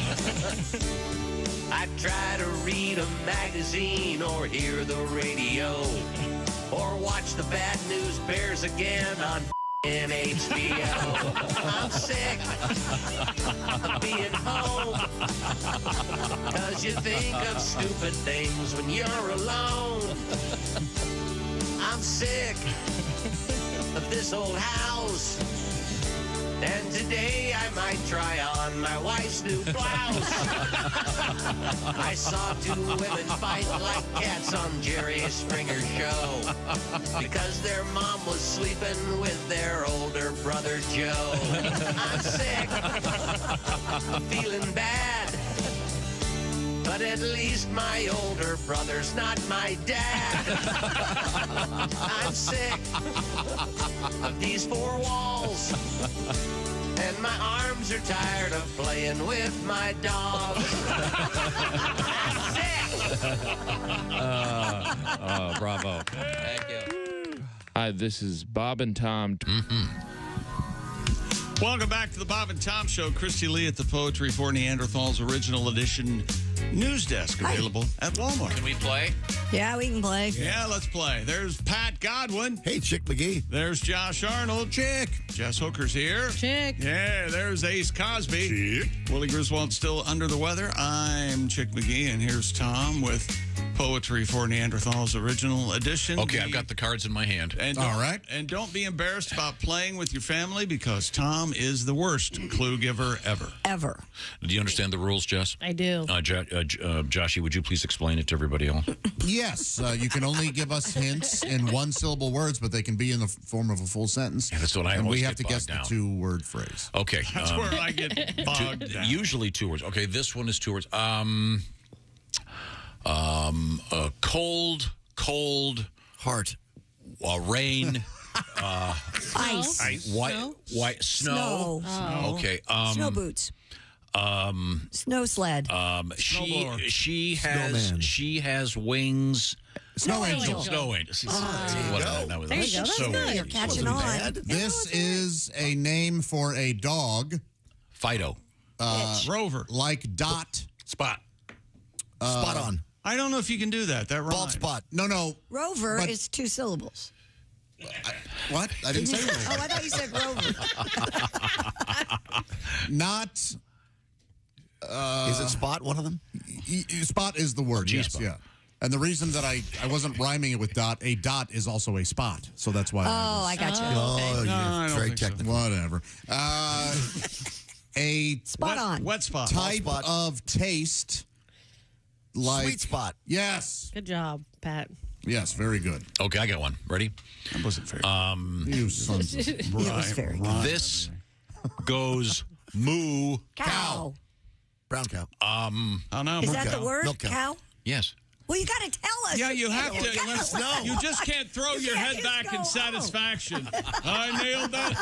I try to read a magazine or hear the radio or watch the Bad News Bears again on in HBO. I'm sick of being home, 'cause you think of stupid things when you're alone. I'm sick of this old house, and today I might try on my wife's new blouse. I saw 2 women fight like cats on Jerry Springer's show because their mom was sleeping with their older brother Joe. I'm sick of feeling bad, but at least my older brother's not my dad. I'm sick of these 4 walls, and my arms are tired of playing with my dog. I'm sick. Bravo. Thank you. Hi, this is Bob and Tom. Welcome back to the Bob and Tom Show. Christy Lee at the Poetry for Neanderthals original edition news desk available at Walmart. Can we play? Yeah, we can play. Yeah, let's play. There's Pat Godwin. Hey, Chick McGee. There's Josh Arnold. Chick. Jess Hooker's here. Chick. Yeah, there's Ace Cosby. Chick. Willie Griswold's still under the weather. I'm Chick McGee, and here's Tom with Poetry for Neanderthals Original Edition. Okay, I've got the cards in my hand. And all right. And don't be embarrassed about playing with your family because Tom is the worst clue giver ever. Ever. Do you understand the rules, Jess? I do. Joshy, would you please explain it to everybody else? Yes, you can only give us hints in one-syllable words, but they can be in the form of a full sentence. Yeah, that's what I And always we get have to guess bogged the two-word phrase. Okay. That's where I get bogged down. Usually 2 words. Okay, this one is 2 words. Cold heart, rain, ice, white snow. Snow. Okay, snow boots, snow sled, she has wings. Snow angel. Snow angel. There you go. That's good. You're catching on. This is a name for a dog. Fido. Rover. Like Dot. Spot. Spot on. I don't know if you can do that. That rhymes. Bald spot. No. Rover is 2 syllables. What? I didn't say rover. Oh, I thought you said rover. Not. Is it spot one of them? Spot is the word. Yes, G-spot. yeah. And the reason that I wasn't rhyming it with dot, a dot is also a spot. So that's why. I got you. Oh, I don't very think so. technical. Whatever. A Spot on. Wet spot. type of taste. Like Sweet spot. Yes. Good job, Pat. Yes, very good. Okay, I got one. Ready? That wasn't fair. You sons of It was very good. This goes moo. Cow. Brown cow. Oh, no. Is that the word? Milk cow. Cow? Yes. Well, you got to tell us. Yeah, you have to. Let's know. You just can't throw your head back in satisfaction. I nailed that.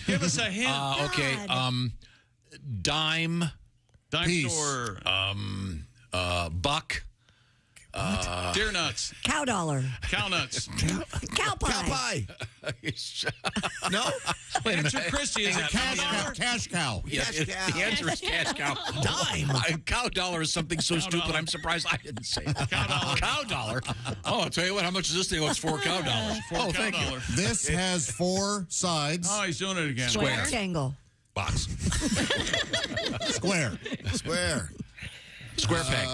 Give us a hint. Okay. Dime store. Buck. Deer nuts. Cow dollar. Cow nuts. Cow pie. No. Wait a Answer, minute. Christy, is it cash cow? Cash cow. Yes, Cash cow. the answer is cash cow. Dime. Cow dollar is something so stupid. dollar. I'm surprised I didn't say it. Cow dollar. Cow dollar. Oh, I'll tell you what. How much is this thing? Oh, it's $4 cow dollars. $4 Thank cow you. dollar. This has 4 sides. Oh, he's doing it again. Square. Rectangle. Box. Square. Square. Square peg.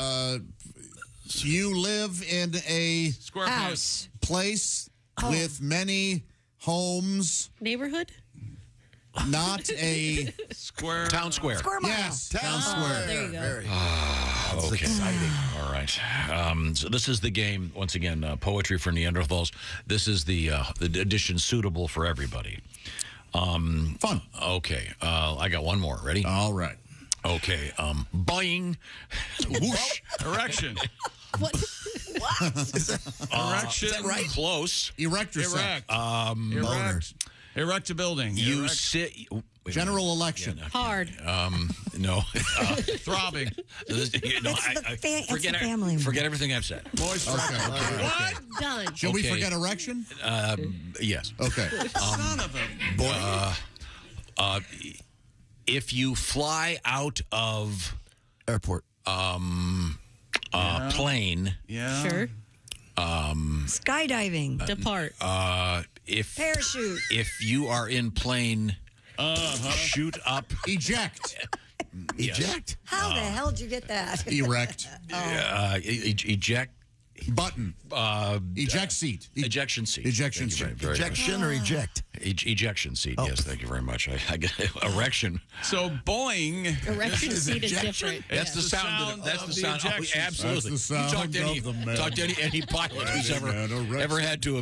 You live in a Square House. place with many homes, Neighborhood? not a Square. Town square. Square mile. yes, town square. There you go. Very. That's exciting. All right. So this is the game, once again, Poetry for Neanderthals. This is the edition suitable for everybody. Fun. Okay. I got one more. Ready? All right. Okay. Boing. Whoosh. Erection. What? Erection. Is that right? Close. Erect yourself. Erect. Erect a building. You Erect. sit. General election. Hard. No. Throbbing. It's the family. Forget everything I've said. Moist. Okay. What? Done. Should we Okay. forget erection? Yes. Okay. Son of a. If you fly out of Airport. plane, Yeah. Sure. Skydiving. Depart. if Parachute. if you are in plane, shoot up, Eject. Eject. How the hell did you get that? Erect. eject, Button. Eject seat. ejection seat, Ejection Thank you seat. very much. Ejection or eject? Ejection seat. Yes, thank you very much. I get erection. So Boeing. Erection seat is ejection? different. That's the sound. That's of the the sound. Oh, ejection. absolutely. That's the You talk to sound of the man. talk to any pilot who's ever had to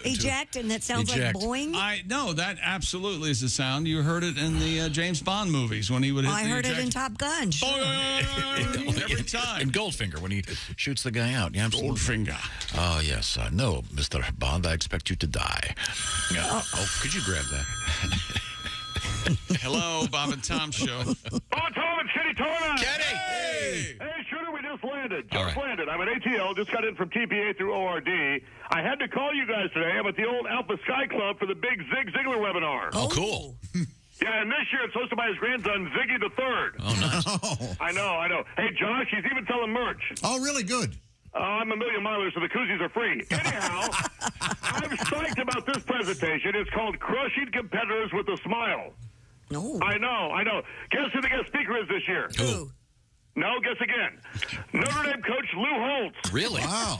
Eject, and that sounds Eject. like boing. No, that absolutely is the sound. You heard it in the James Bond movies when he would hit I the heard it in ejection. Top Gun. Every time. And Goldfinger when he shoots the guy out. Yeah, absolutely. Goldfinger. Oh, yes. No, Mr. Bond, I expect you to die. Oh, could you grab that? Hello, Bob and Tom Show. Bob and Tom and Shitty Tarmac. Kenny! Hey! Hey, Shooter, we just landed. All Just right. landed. I'm at ATL, just got in from TPA through ORD. I had to call you guys today. I'm at the old Alpha Sky Club for the big Zig Ziglar webinar. Oh, cool. Yeah, Yeah, and this year it's hosted by his grandson, Ziggy the Third. Oh, nice. I know. Hey, Josh, he's even selling merch. Oh, really good. I'm a million miler, so the koozies are free. Anyhow, I'm psyched about this presentation. It's called Crushing Competitors with a Smile. No. I know. Guess who the guest speaker is this year? Who? No, guess again. Notre Dame coach Lou Holtz. Really? Wow.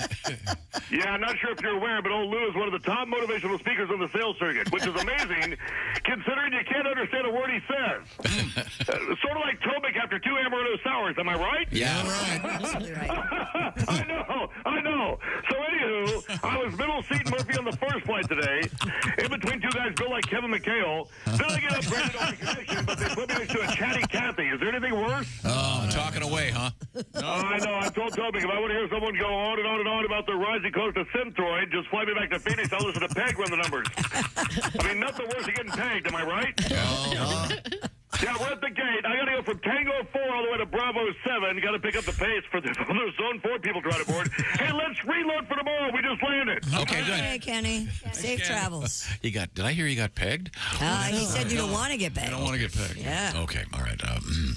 Yeah, I'm not sure if you're aware, but old Lou is one of the top motivational speakers on the sales circuit, which is amazing considering you can't understand a word he says. Sort of like Tobic after 2 Amaretto Sours, am I right? Yeah. Right. Absolutely right. I know. So anywho, I was middle seat Murphy on the first flight today, in between two guys built like Kevin McHale. Then I get upgraded on the connection, but they put me next to a chatty Kathy. Is there anything worse? Oh, talking away, huh? I know. I told Toby, if I want to hear someone go on and on and on about the rising cost of Synthroid, just fly me back to Phoenix. I'll listen to Peg run the numbers. I mean, nothing worse than getting pegged, am I right? Yeah, we're at the gate. I got to go from Tango 4 all the way to Bravo 7. Got to pick up the pace for the other Zone 4 people trying to board. Hey, let's reload for tomorrow. We just landed. Okay, good. Hey, Kenny. Safe travels. Did I hear you got pegged? He said you don't want to get pegged. I don't want to get pegged. Yeah. Okay, all right.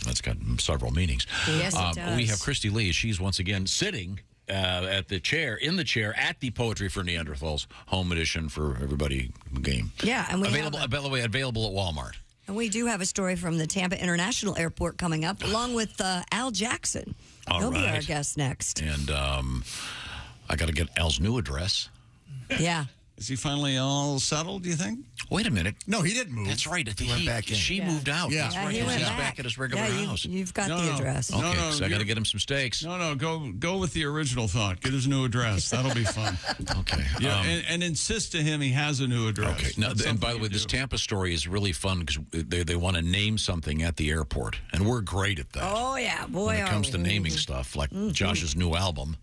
That's got several meanings. Yes, it does. We have Christy Lee. She's once again sitting in the chair at the Poetry for Neanderthals home edition for everybody game. Yeah, and we available. By the way, available at Walmart. And we do have a story from the Tampa International Airport coming up, along with Al Jackson. He'll be our guest next. And I got to get Al's new address. Yeah. Is he finally all settled, do you think? Wait a minute. No, he didn't move. That's right. He went back in. She moved out. Yeah. That's right. he went He's back. back at his regular house. You've got the address. Okay, No, so I got to get him some steaks. No, go with the original thought. Get his new address. That'll be fun. Okay. Yeah, and insist to him he has a new address. Okay. Now, and by the way, this Tampa story is really fun because they want to name something at the airport, and we're great at that. Oh, yeah. Boy, when it comes to naming stuff, like Josh's new album.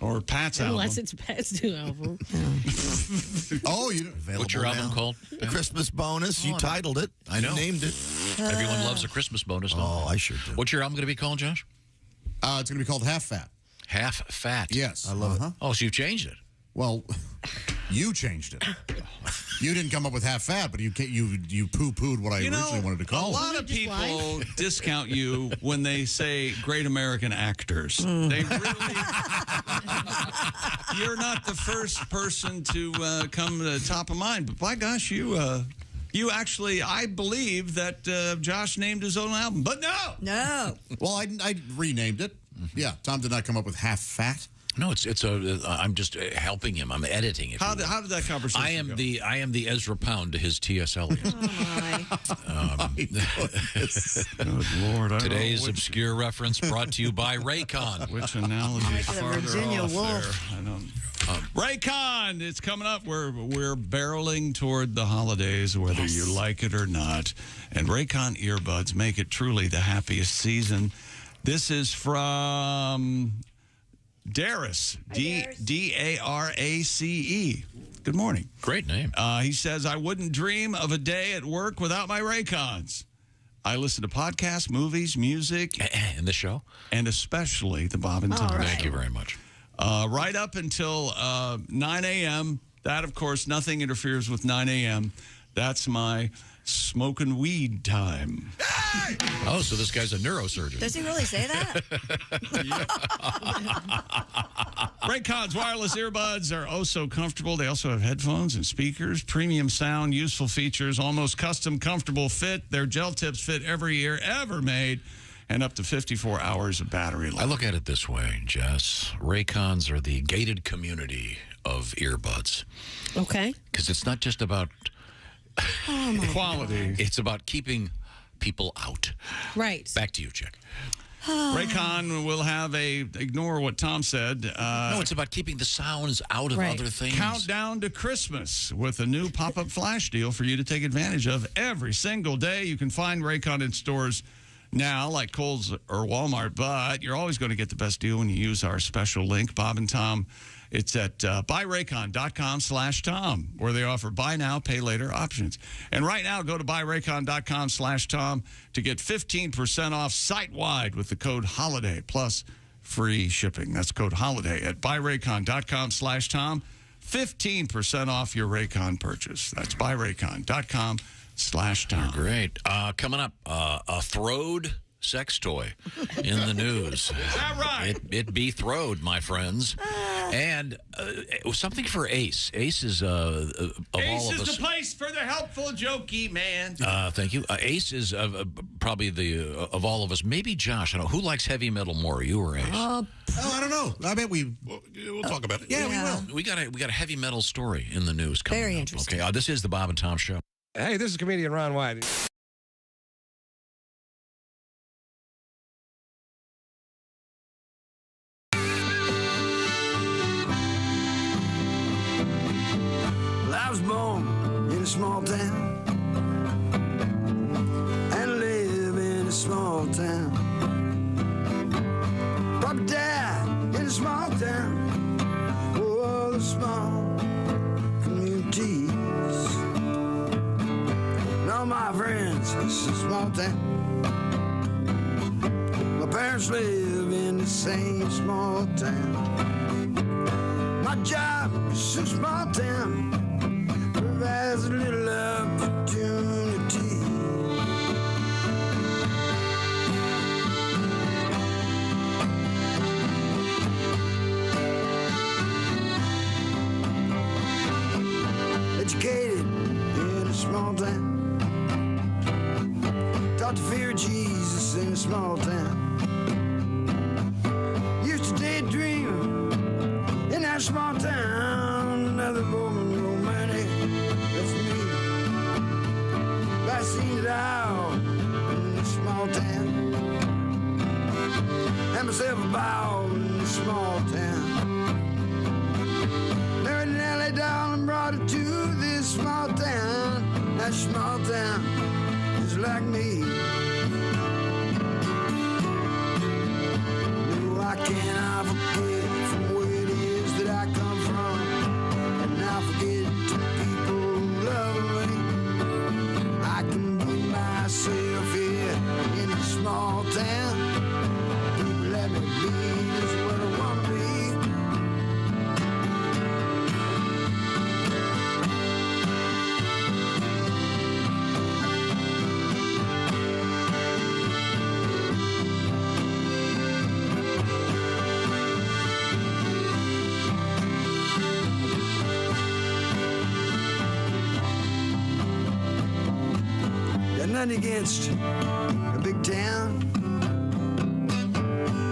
Or Pat's album. Unless it's Pat's new album. Oh, what's your album called? Christmas bonus. You titled it. I know. You named it. Everyone loves a Christmas bonus. Oh, I sure do. What's your album going to be called, Josh? It's going to be called Half Fat. Half Fat. Yes. I love it. Oh, so you've changed it. Well, you changed it. You didn't come up with half fat, but you poo-pooed what I originally wanted to call it. A lot of people discount you when they say great American actors. They really... You're not the first person to come to the top of mind, but by gosh, you actually, I believe that Josh named his own album, but no. Well, I renamed it. Yeah, Tom did not come up with half fat. No, I'm just helping him. I'm editing it. How did that conversation go? I am the Ezra Pound to his T.S. Eliot. Good Lord. Today's obscure reference brought to you by Raycon. Which analogy is farther Virginia off Woolf. there? I don't... Raycon, it's coming up. We're barreling toward the holidays, whether you like it or not. And Raycon earbuds make it truly the happiest season. This is from... Darius, D-A-R-A-C-E. Good morning. Great name. He says, I wouldn't dream of a day at work without my Raycons. I listen to podcasts, movies, music. And the show? And especially the Bob and Tom Show. Thank you very much. Right up until 9 a.m. That, of course, nothing interferes with 9 a.m. That's my smoking weed time. Hey! Oh, so this guy's a neurosurgeon. Does he really say that? Raycon's wireless earbuds are oh so comfortable. They also have headphones and speakers, premium sound, useful features, almost custom comfortable fit. Their gel tips fit every ear ever made, and up to 54 hours of battery life. I look at it this way, Jess. Raycons are the gated community of earbuds. Okay. Because it's not just about quality. It's about keeping people out. Right. Back to you, Chick. Raycon will have ignore what Tom said. No, it's about keeping the sounds out of other things. Countdown to Christmas with a new pop-up flash deal for you to take advantage of every single day. You can find Raycon in stores now, like Kohl's or Walmart, but you're always going to get the best deal when you use our special link, Bob and Tom. It's at buyraycon.com/Tom, where they offer buy now, pay later options. And right now, go to buyraycon.com/Tom to get 15% off site-wide with the code HOLIDAY plus free shipping. That's code HOLIDAY at buyraycon.com/Tom. 15% off your Raycon purchase. That's buyraycon.com/Tom. /Tom. Great. Coming up, a throwed sex toy in the news. Is that right? It be throwed, my friends. And something for Ace. Ace is of Ace all of us. is the place for the helpful, jokey man. Thank you. Ace is probably of all of us. Maybe Josh. I don't know. Who likes heavy metal more, you or Ace? I don't know. I bet we'll talk about it. Yeah, we will. We got a heavy metal story in the news coming Very up. interesting. Okay, this is the Bob and Tom Show. Hey, this is comedian Ron White. I was born in a small town and live in a small town. Papa died in a small town. Oh, the small communities. And all my friends, it's a small town. My parents live in the same small town. My job is a small town. Provides a little opportunity. Educated in a small town. Taught to fear Jesus in a small town. Used to daydream in that small town. Another woman romantic. That's me. But I seen it out in a small town. Had myself a bow in a small town. Married an LA doll and brought her to this small town. That small town is like me. No, I cannot forget from where it is that I come from. And I forget to people who love me. I can be myself here in a small town. People let me be just what I want to be. Got nothing against a big town.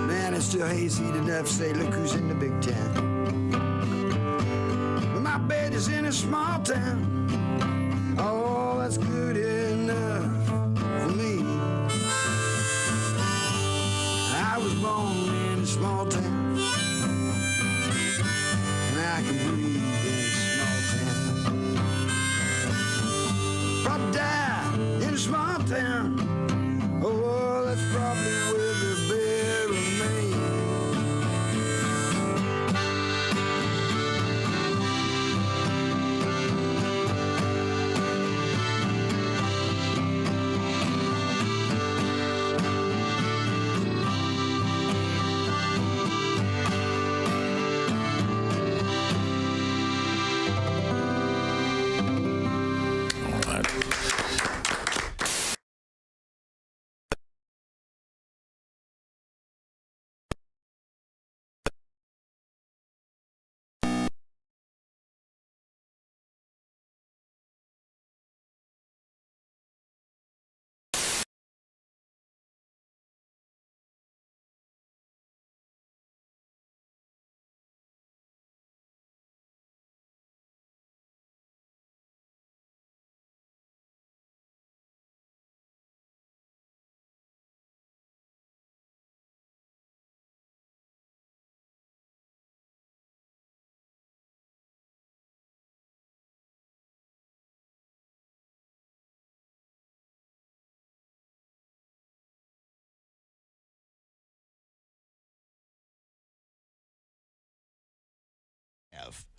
Man, it's still hazy enough to say, look who's in the big town. But my bed is in a small town. Oh, that's good enough for me. I was born in a small town. And I can breathe in a small town. Probably die in a small town. Oh, that's probably where they bury me.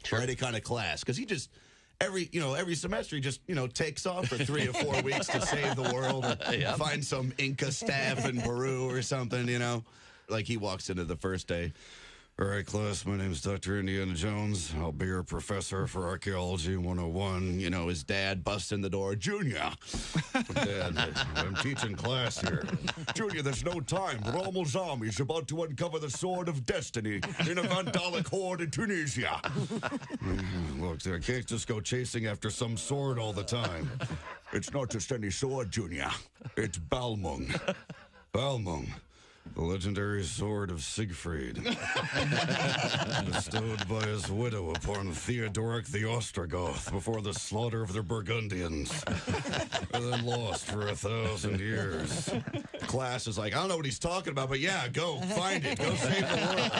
For any kind of class, because he just every semester he just takes off for 3 or 4 weeks to save the world and find some Inca staff in Peru or something. Like he walks into the first day, All right, class, my name is Dr. Indiana Jones. I'll be your professor for Archaeology 101. You know, his dad busts in the door. Junior. Dad, I'm teaching class here. Junior, there's no time. Rommel Zombie's about to uncover the sword of destiny in a Vandalic horde in Tunisia. Look, I can't just go chasing after some sword all the time. It's not just any sword, Junior. It's Balmung. Balmung. The legendary sword of Siegfried, bestowed by his widow upon Theodoric the Ostrogoth before the slaughter of the Burgundians, and then lost for 1,000 years. Class is like, I don't know what he's talking about, but yeah, go find it. Go save the world.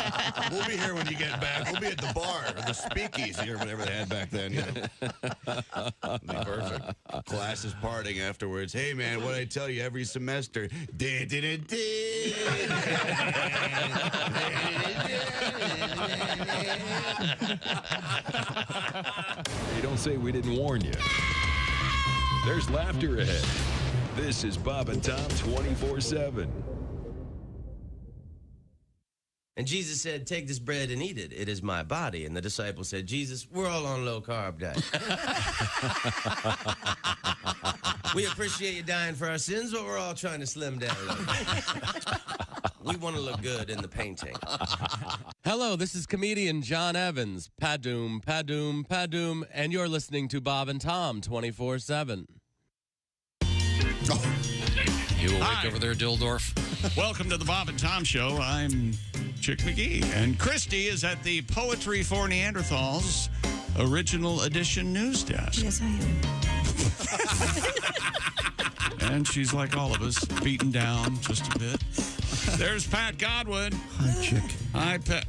We'll be here when you get back. We'll be at the bar, or the speakeasy, or whatever they had back then. It'll be perfect. Class is partying afterwards. Hey, man, what I tell you every semester? You don't say we didn't warn you. There's laughter ahead. This is Bob and Tom 24/7. And Jesus said, take this bread and eat it. It is my body. And the disciples said, Jesus, we're all on low-carb diet. We appreciate you dying for our sins, but we're all trying to slim down a little bit. We want to look good in the painting. Hello, this is comedian John Evans. Padoom, padoom, padoom. And you're listening to Bob and Tom 24/7. You awake Hi. over there, Dildorf? Welcome to the Bob and Tom Show. I'm Chick McGee, and Christy is at the Poetry for Neanderthals Original Edition news desk. Yes, I am. And she's like all of us, beaten down just a bit. There's Pat Godwin. Hi, Chick. Hi, Pat.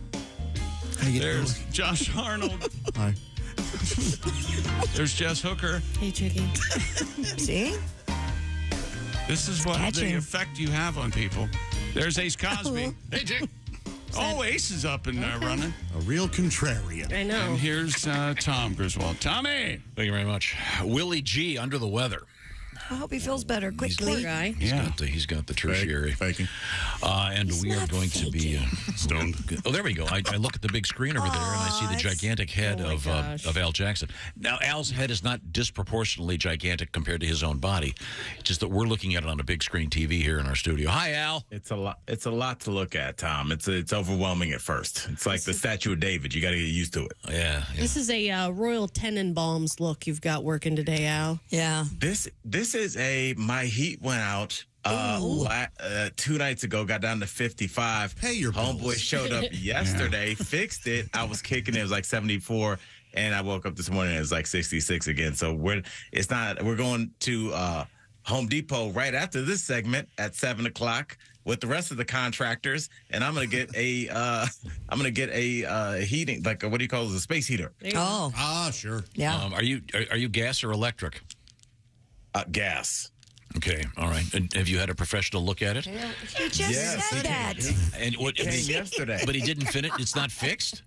There's Josh Arnold. Hi. There's Jess Hooker. Hey, Chicky. See? This is what Catching. the effect you have on people. There's Ace Cosby. Hey, Chick. Oh, Ace is up and running. A real contrarian. I know. And here's Tom Griswold. Tommy! Thank you very much. Willie G, under the weather. I hope he feels better quickly. Poor guy. He's got the tertiary. Faking. And we are going to be stoned. Oh, there we go. I look at the big screen over there, and I see the gigantic head of Al Jackson. Now, Al's head is not disproportionately gigantic compared to his own body. It's just that we're looking at it on a big screen TV here in our studio. Hi, Al. It's a lot. It's a lot to look at, Tom. It's overwhelming at first. It's like the Statue of David. You got to get used to it. Yeah. This is a Royal Tenenbaums look you've got working today, Al. Yeah. This is my heat went out 2 nights ago, got down to 55. Pay your homeboy bills. showed up yesterday, fixed it. I was kicking it. It was like 74, and I woke up this morning. It was like 66 again. So we're going to Home Depot right after this segment at 7:00 with the rest of the contractors, and I'm gonna get a heating, like what do you call it, a space heater. Oh, sure. Yeah. Are you gas or electric? Gas. Okay, all right. And have you had a professional look at it? You just said that. And what? It came yesterday, but he didn't finish. It's not fixed.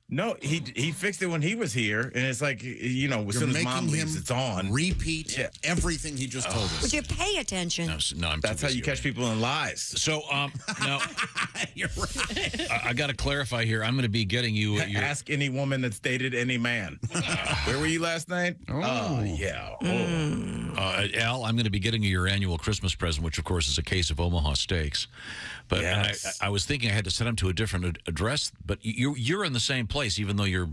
No, he fixed it when he was here, and it's like, as soon as Mom leaves, it's on. Repeat everything he just told us. Would you pay attention? No, That's how you catch people in lies. So, now you're right. I got to clarify here. I'm going to be getting you. Ask any woman that's dated any man. Where were you last night? Yeah. Al, I'm going to be getting you your annual Christmas present, which of course is a case of Omaha Steaks. But yes. I was thinking I had to send them to a different address. But you're in the same place, even though your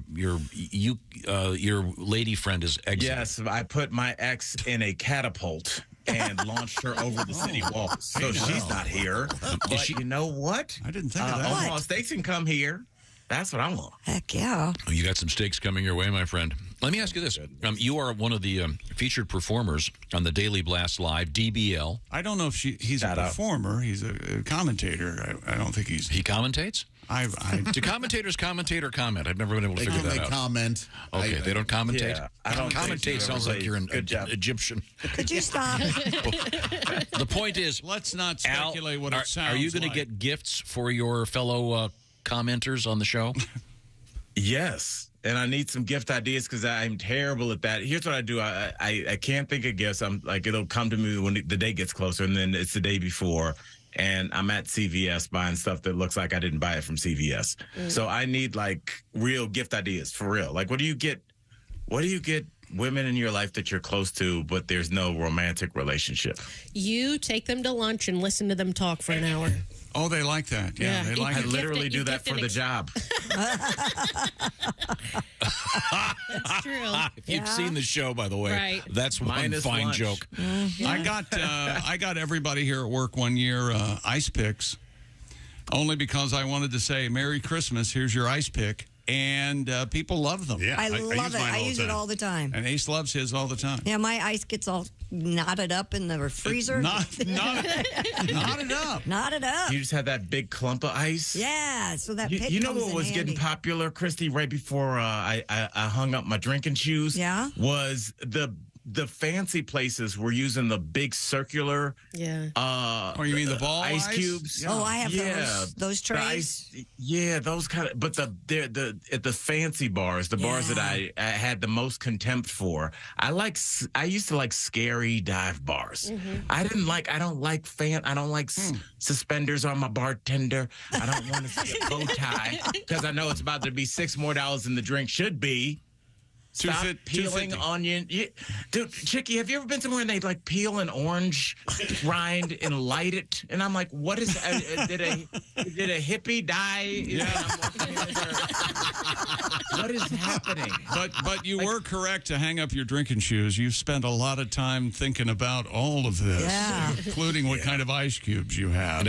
lady friend is exiting. Yes, I put my ex in a catapult and launched her over the city walls. So she's not here. But you know what? I didn't think of that. Omaha Steaks can come here. That's what I want. Heck yeah. Oh, you got some steaks coming your way, my friend. Let me ask you this. You are one of the featured performers on the Daily Blast Live, DBL. I don't know if he's a performer. He's a commentator. I don't think he's... He commentates? Do commentators commentate or comment? I've never been able to figure that out. They comment. Okay, they don't commentate? Yeah, I don't commentate sounds like you're an Egyptian. Could you stop? The point is... Let's not speculate what it sounds like. Are you going to get gifts for your fellow commenters on the show? Yes. And I need some gift ideas because I'm terrible at that. Here's what I do. I can't think of gifts. I'm like, it'll come to me when the day gets closer, and then it's the day before. and I'm at CVS buying stuff that looks like I didn't buy it from CVS. So I need like real gift ideas for real. Like, what do you get women in your life that you're close to, but there's no romantic relationship? You take them to lunch and listen to them talk for an hour. Oh, they like that. Yeah, they like I it. literally do that for the job. That's true. If you've seen the show, by the way, Right. that's one Minus fine lunch. joke. I got everybody here at work one year ice picks, only because I wanted to say Merry Christmas. Here's your ice pick, and people love them. I love it. I use it all the time. And Ace loves his all the time. Yeah, my ice gets all knotted up in the freezer. Knotted up. Knotted up. You just had that big clump of ice. Yeah, so that pick you know comes what in was handy. getting popular, Christy, right before I hung up my drinking shoes? Yeah? Was the fancy places were using the big circular Oh, you mean the ball ice ice? cubes? Oh, I have those The trays. those kind of, but the fancy bars, the bars that I had the most contempt for. I used to like scary dive bars. I don't like suspenders on my bartender. I don't want to see a bow tie because I know it's about to be $6 more than the drink should be. Stop peeling onion. Dude, Chicky, have you ever been somewhere and they like peel an orange rind and light it? And I'm like, what is did a hippie die? What is happening? But you were correct to hang up your drinking shoes. You've spent a lot of time thinking about all of this, including what kind of ice cubes you have.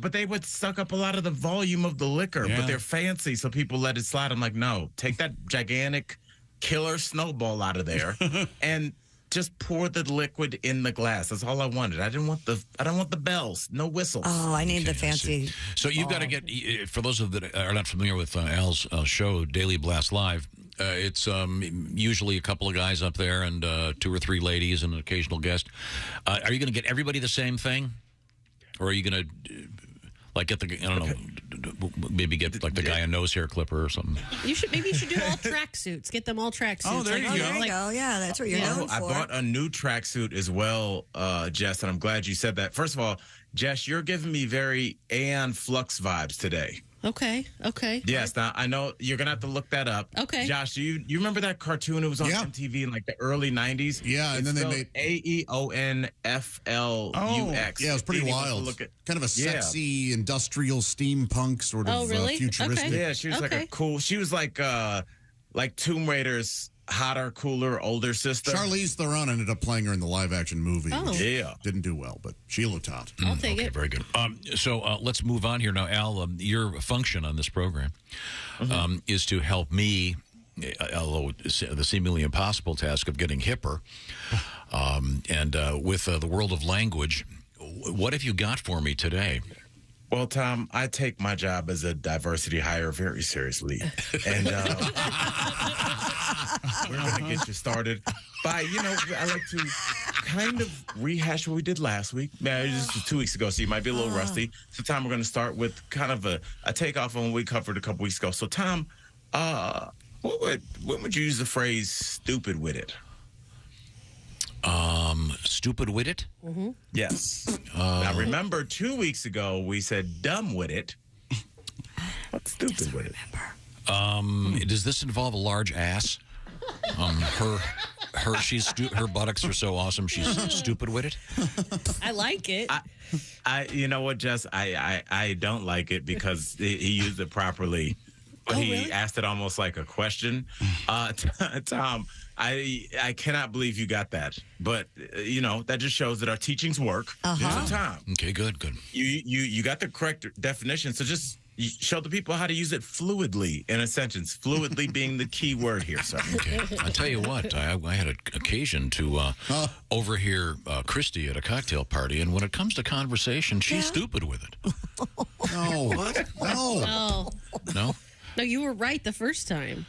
But they would suck up a lot of the volume of the liquor, but they're fancy, so people let it slide. I'm like, no, take that gigantic killer snowball out of there and just pour the liquid in the glass. That's all I wanted. I don't want the bells, no whistles. Oh, I need the fancy. So you've got to get, for those of that are not familiar with Al's show, Daily Blast Live, it's usually a couple of guys up there and 2 or 3 ladies and an occasional guest. Are you going to get everybody the same thing? Or are you going to like get the, I don't know, maybe get like the guy a nose hair clipper or something? Maybe you should do all tracksuits. Get them all tracksuits. Oh, there you go. There you go. Yeah, that's what you're known for. I bought a new tracksuit as well, Jess, and I'm glad you said that. First of all, Jess, you're giving me very Aeon Flux vibes today. Okay. Yes, now I know you're gonna have to look that up. Okay. Josh, you remember that cartoon? It was on MTV in like the early '90s. Yeah, and then they made AEONFLUX. Yeah, it was pretty wild. Kind of a sexy industrial steampunk sort of futuristic. Yeah, she was like a cool. She was like Tomb Raider's hotter, cooler, older sister. Charlize Theron ended up playing her in the live-action movie. Oh. Which Yeah. didn't do well, but she looked hot. I'll take it. Very good. So let's move on here now. Al, your function on this program is to help me, although the seemingly impossible task of getting hipper, and with the world of language. What have you got for me today? Well, Tom, I take my job as a diversity hire very seriously. And we're going to get you started by, I like to kind of rehash what we did last week. This was 2 weeks ago, so you might be a little rusty. So, Tom, we're going to start with kind of a takeoff on what we covered a couple weeks ago. So, Tom, when would you use the phrase stupid with it? Stupid with it? Mm-hmm. Yes. Now, remember 2 weeks ago, we said dumb with it. What's stupid with it? Does this involve a large ass? Her buttocks are so awesome. She's stupid with it. I like it. You know what, Jess? I don't like it because he used it properly. But he asked it almost like a question. Tom, I cannot believe you got that. But, that just shows that our teachings work. So, Tom. Okay, good. You got the correct definition. So just show the people how to use it fluidly in a sentence. Fluidly being the key word here, sir. Okay. I'll tell you what. I had an occasion to overhear Christy at a cocktail party. And when it comes to conversation, she's stupid with it. No. What? No. No? No, you were right the first time.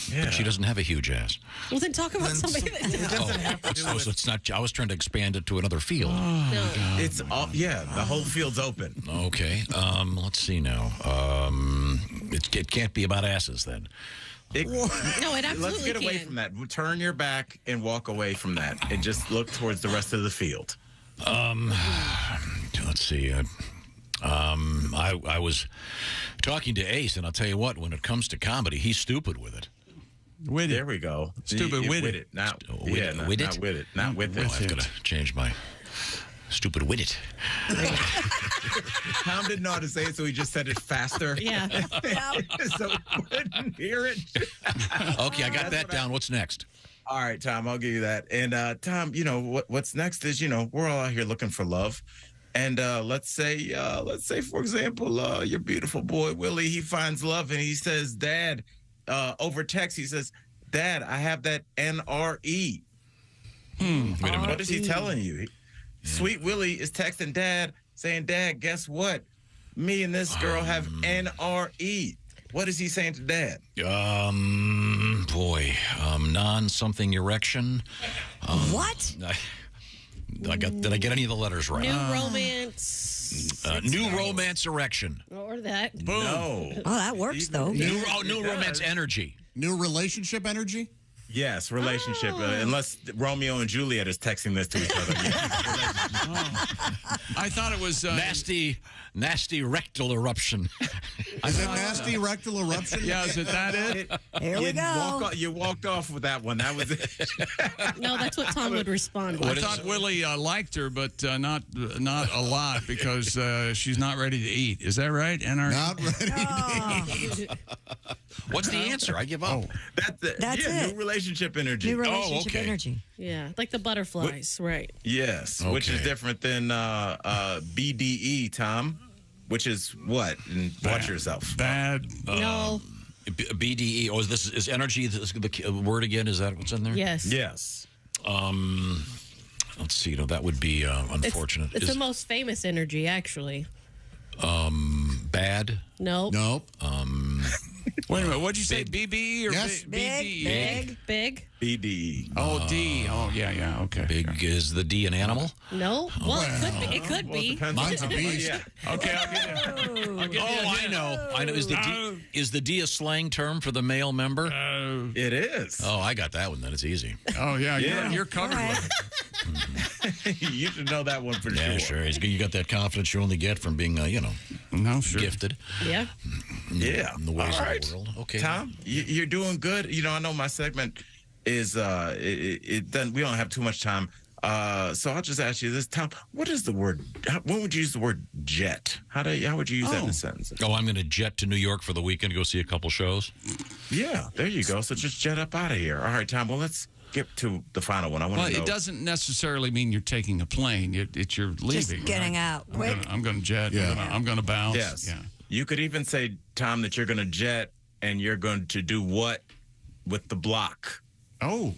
Yeah. But she doesn't have a huge ass. Well, then talk about somebody that does. So it's not. I was trying to expand it to another field. No. It's all, the whole field's open. Okay. Let's see now. It can't be about asses then. No, it absolutely Let's get away from that. Turn your back and walk away from that, and just look towards the rest of the field. Let's see. I was talking to Ace, and I'll tell you what, when it comes to comedy, he's stupid with it. With There we go. Stupid with it. Not With with it. it. Not with it. Not with it. I've got to change my stupid with it. Tom didn't know how to say it, so he just said it faster. Yeah. So we couldn't hear it. Okay, I got that down. What's next? All right, Tom, I'll give you that. And Tom, what's next is, we're all out here looking for love. And let's say, for example, your beautiful boy, Willie, he finds love and he says, Dad, over text, he says, Dad, I have that NRE. Wait a minute. What is he telling you? Sweet Willie is texting Dad saying, Dad, guess what? Me and this girl have NRE. What is he saying to Dad? Non-something erection. What? Did I get any of the letters right? New romance. New romance erection. Or that. Boom. No. Oh, that works, though. New romance energy. New relationship energy? Yes, relationship. Unless Romeo and Juliet is texting this to each other. I thought it was nasty rectal eruption. Is it nasty rectal eruption? Yeah, is it that it? Here we go. You walked off with that one. That was it. No, that's what Tom would respond with. I thought Willie liked her, but not a lot because she's not ready to eat. Is that right? Not ready to eat. What's the answer? I give up. That's it. That's it. New relationship energy. New relationship energy. Yeah, like the butterflies, right? Yes, Okay. which is different than BDE, Tom, which is what? And watch yourself. Bad. No. BDE. Oh, is energy the word again? Is that what's in there? Yes. Yes. Let's see. That would be unfortunate. It's the most famous energy, actually. Bad. Nope. Nope. Wait a minute. What'd you say? BB or Yes. BDE? Big. BDE. Oh, D. Oh, yeah. Okay. Big is the D an animal? No. Well, it could be. Mine's a beast. Okay, I'll get it. I know. Is the D a slang term for the male member? It is. Oh, I got that one. Then it's easy. Oh, yeah. Yeah. You're covered with it. You should know that one for Yeah, sure. sure. You got that confidence you only get from being, No, sure. gifted. Yeah. Yeah. In the ways All right. of the world. Okay. Tom, you're doing good. I know my segment is it done. We don't have too much time. So I'll just ask you this, Tom. What is the word? When would you use the word jet? How would you use that in a sentence? Oh, I'm going to jet to New York for the weekend to go see a couple shows. Yeah, there you go. So just jet up out of here. All right, Tom. Well, let's get to the final one. I want to know. It doesn't necessarily mean you're taking a plane. It's you're leaving. Just getting out quick. I'm going to jet. Yeah. I'm going to bounce. Yes. Yeah. You could even say, Tom, that you're going to jet and you're going to do what with the block? Oh.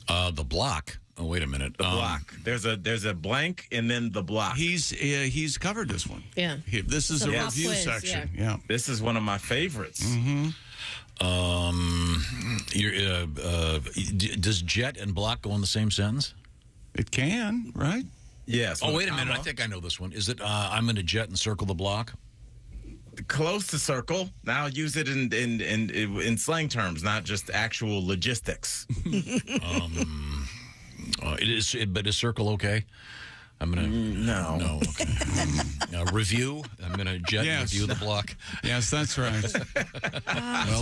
The block. Oh, wait a minute. The block. There's a blank and then the block. He's covered this one. Yeah. This is It's a a pop review quiz, section. yeah. Yeah. This is one of my favorites. Mm-hmm. Does jet and block go in the same sentence? It can, right? Yes. Oh, wait a minute. I think I know this one. Is it I'm going to jet and circle the block? Close to circle. Now use it in slang terms, not just actual logistics. But is circle okay? I'm gonna no. Okay. Review. I'm gonna jet and review the block. Yes, that's right. That's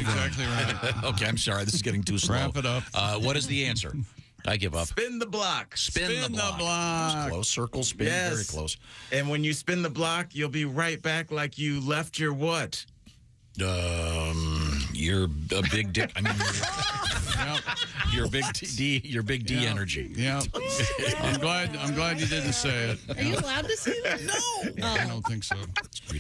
exactly right. Okay, I'm sorry. This is getting too slow. Wrap it up. What is the answer? I give up. Spin the block. Spin the block. Close. Circle. Spin. Yes. Very close. And when you spin the block, you'll be right back like you left your what? You're a big dick. I mean, you're big D. You're big D energy. Yeah. I'm glad you didn't say it. Are you allowed to say that? No. I don't think so.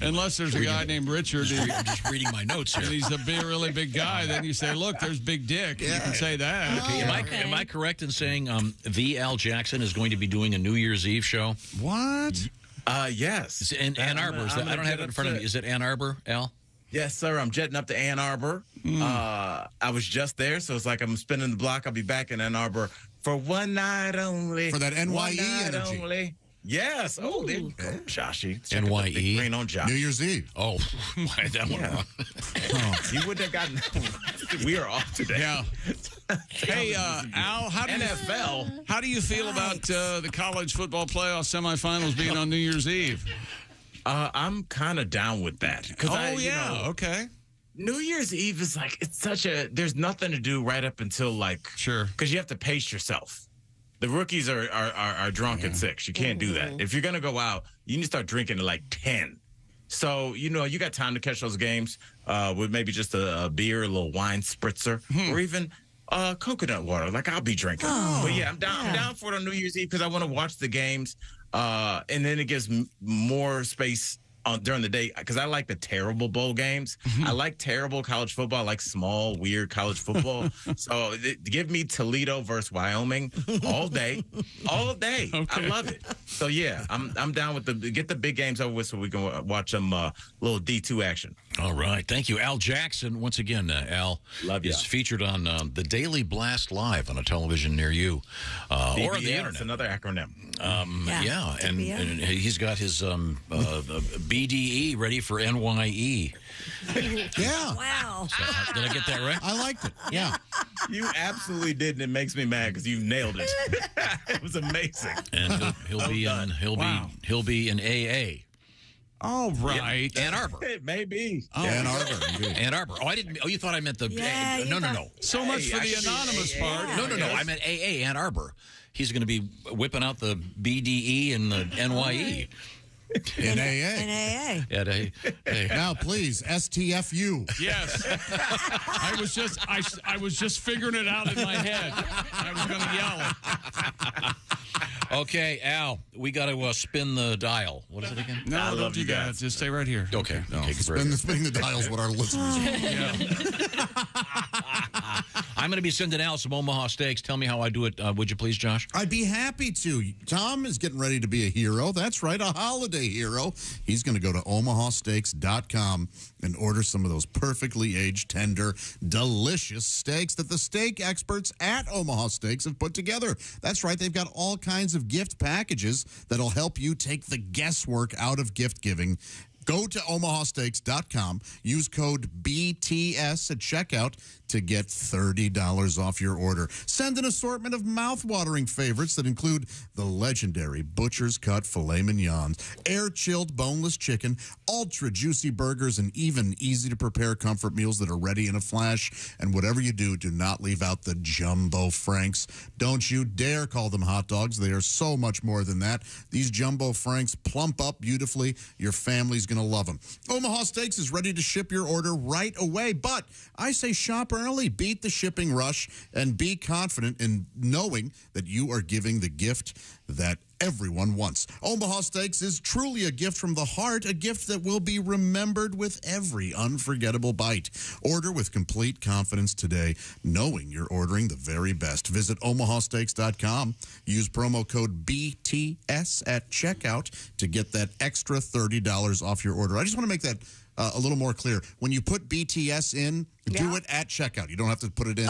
Unless there's a guy named Richard. I'm just reading my notes here. And he's a really big guy. Then you say, look, there's Big Dick. You can say that. Okay, am I correct in saying V. Al Jackson is going to be doing a New Year's Eve show? What? Yes. It's in Ann Arbor. I don't have it in front of me. Is it Ann Arbor, Al? Yes, sir. I'm jetting up to Ann Arbor. I was just there, so it's like I'm spinning the block. I'll be back in Ann Arbor for one night only. For that NYE one night energy. Only. Yes. Oh, there you go, Joshy. NYE. Green on Josh. New Year's Eve. Oh, why had that one wrong? You wouldn't have gotten. We are off today. Yeah. Hey, Al, how do you feel about the college football playoff semifinals being on New Year's Eve? I'm kind of down with that. Okay. New Year's Eve is like, it's such a, there's nothing to do right up until like, sure, because you have to pace yourself. The rookies are drunk at 6. You can't do that. If you're going to go out, you need to start drinking at like 10. So, you got time to catch those games with maybe just a beer, a little wine spritzer, or even coconut water. Like I'll be drinking. But yeah, I'm down for it on New Year's Eve because I want to watch the games. And then it gives more space during the day because I like the terrible bowl games. I like terrible college football. I like small, weird college football. So give me Toledo versus Wyoming all day. Okay. I love it. So yeah, I'm down with get the big games over with so we can watch some little D2 action. All right. Thank you. Al Jackson, once again, Al is featured on the Daily Blast Live on a television near you. Or on the internet. That's another acronym. And he's got his BDE ready for NYE. Yeah. Wow. So, did I get that right? I liked it. Yeah. You absolutely did, and it makes me mad because you nailed it. It was amazing. And he'll be in AA. All right. Ann Arbor. It may be. Ann Arbor. Ann Arbor. Oh, I didn't. Oh, you thought I meant the. No. So much for the anonymous part. No. I meant AA, Ann Arbor. He's going to be whipping out the BDE and the NYE. In AA. At a. Now, please, STFU. Yes. I was just figuring it out in my head. I was going to yell it. Okay, Al, we got to spin the dial. What is it again? No, don't do that. Just stay right here. Okay. Spinning the dial is what our listeners I'm going to be sending Al some Omaha Steaks. Tell me how I do it, would you please, Josh? I'd be happy to. Tom is getting ready to be a hero. That's right, a holiday hero. He's going to go to omahasteaks.com and order some of those perfectly aged, tender, delicious steaks that the steak experts at Omaha Steaks have put together. That's right, they've got all kinds of gift packages that'll help you take the guesswork out of gift giving. Go to omahasteaks.com, use code BTS at checkout to get $30 off your order. Send an assortment of mouth-watering favorites that include the legendary Butcher's Cut filet mignons, air-chilled boneless chicken, ultra-juicy burgers, and even easy-to-prepare comfort meals that are ready in a flash. And whatever you do, do not leave out the Jumbo Franks. Don't you dare call them hot dogs. They are so much more than that. These Jumbo Franks plump up beautifully. Your family's going to love them. Omaha Steaks is ready to ship your order right away, but I say shop early, beat the shipping rush, and be confident in knowing that you are giving the gift that everyone wants. Omaha Steaks is truly a gift from the heart, a gift that will be remembered with every unforgettable bite. Order with complete confidence today, knowing you're ordering the very best. Visit omahasteaks.com. Use promo code BTS at checkout to get that extra $30 off your order. I just want to make that a little more clear. When you put BTS in, do it at checkout. You don't have to put it in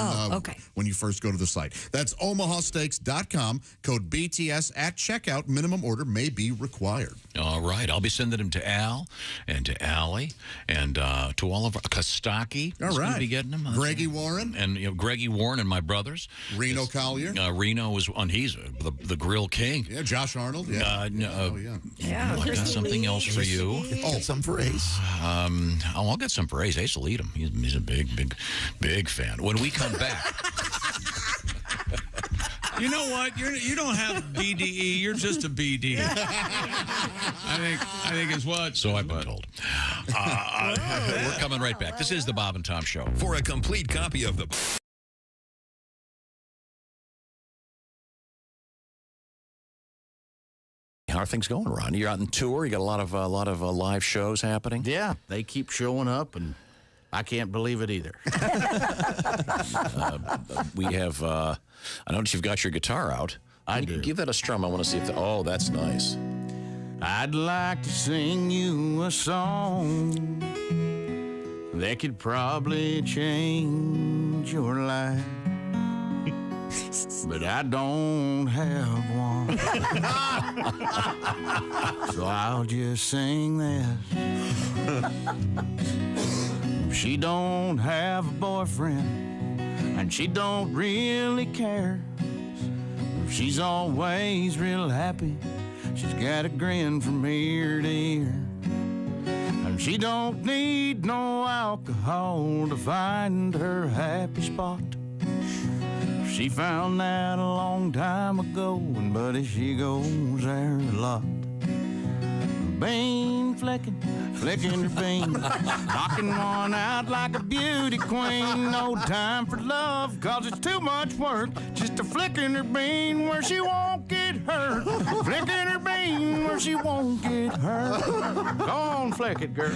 when you first go to the site. That's omahasteaks.com. Code BTS at checkout. Minimum order may be required. All right. I'll be sending them to Al and to Allie and to all of our Kostaki. All right. Be getting them. Greggy Warren. And Greggy Warren and my brothers. Reno Collier. Reno was on. He's the grill king. Yeah, Josh Arnold. Yeah. I got something else for you. Oh, some for Ace. I'll get some for Ace. Ace will eat them. He's a big fan. When we come back. You know what? You don't have BDE. You're just a BD. I think is what. So I've been told. We're coming right back. This is the Bob and Tom Show. For a complete copy of the... How are things going, Ron? You're out on tour. You got a lot of live shows happening. Yeah, they keep showing up, and I can't believe it either. We have. I notice you've got your guitar out. I do. Give that a strum. I want to see if. Oh, that's nice. I'd like to sing you a song that could probably change your life. But I don't have one. So I'll just sing this. She don't have a boyfriend, and she don't really care. She's always real happy. She's got a grin from ear to ear. She don't need no alcohol to find her happy spot. She found that a long time ago, and buddy, she goes there a lot. Bean flicking her bean, knocking one out like a beauty queen. No time for love, cause it's too much work, just a flicking her bean where she won't get hurt. Flicking her bean where she won't get hurt. Go on, flick it, girl.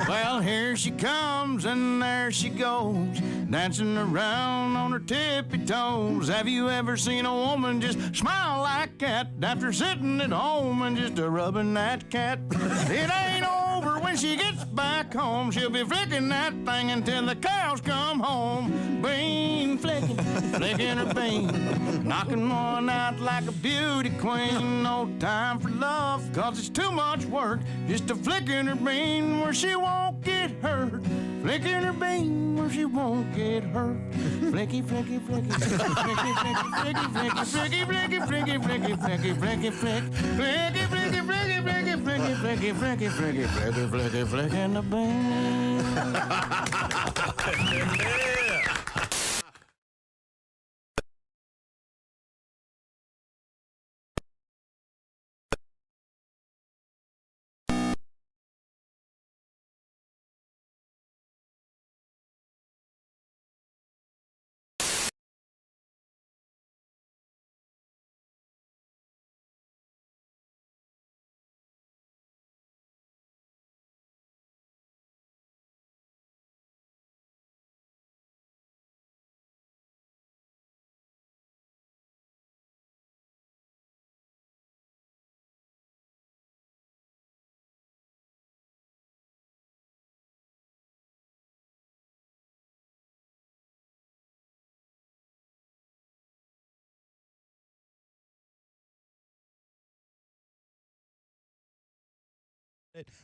Well, here she comes and there she goes, dancing around on her tippy toes. Have you ever seen a woman just smile like that after sitting at home and just rubbing that cat? It ain't over when she gets back home. She'll be flicking that thing until the cows come home. Bean flicking her bean, knocking one out like a beauty queen. No time for love, cause it's too much work, just a flicking her bean where she won't get hurt. Flicking her bean where she won't get hurt. Flicky, flicky, flicky, flicky, flicky, flicky, flicky, flicky, flicky, flicky, flicky, flicky, flicky, flick, flicky, flicky, flicky, flicky, flicky, flicky, flicky, flicky, flicky, flicky, flicking the bean.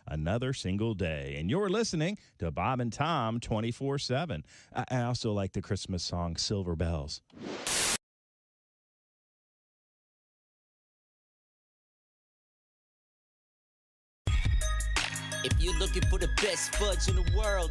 Another single day. And you're listening to Bob and Tom 24/7. I also like the Christmas song Silver Bells. If you're looking for the best fudge in the world,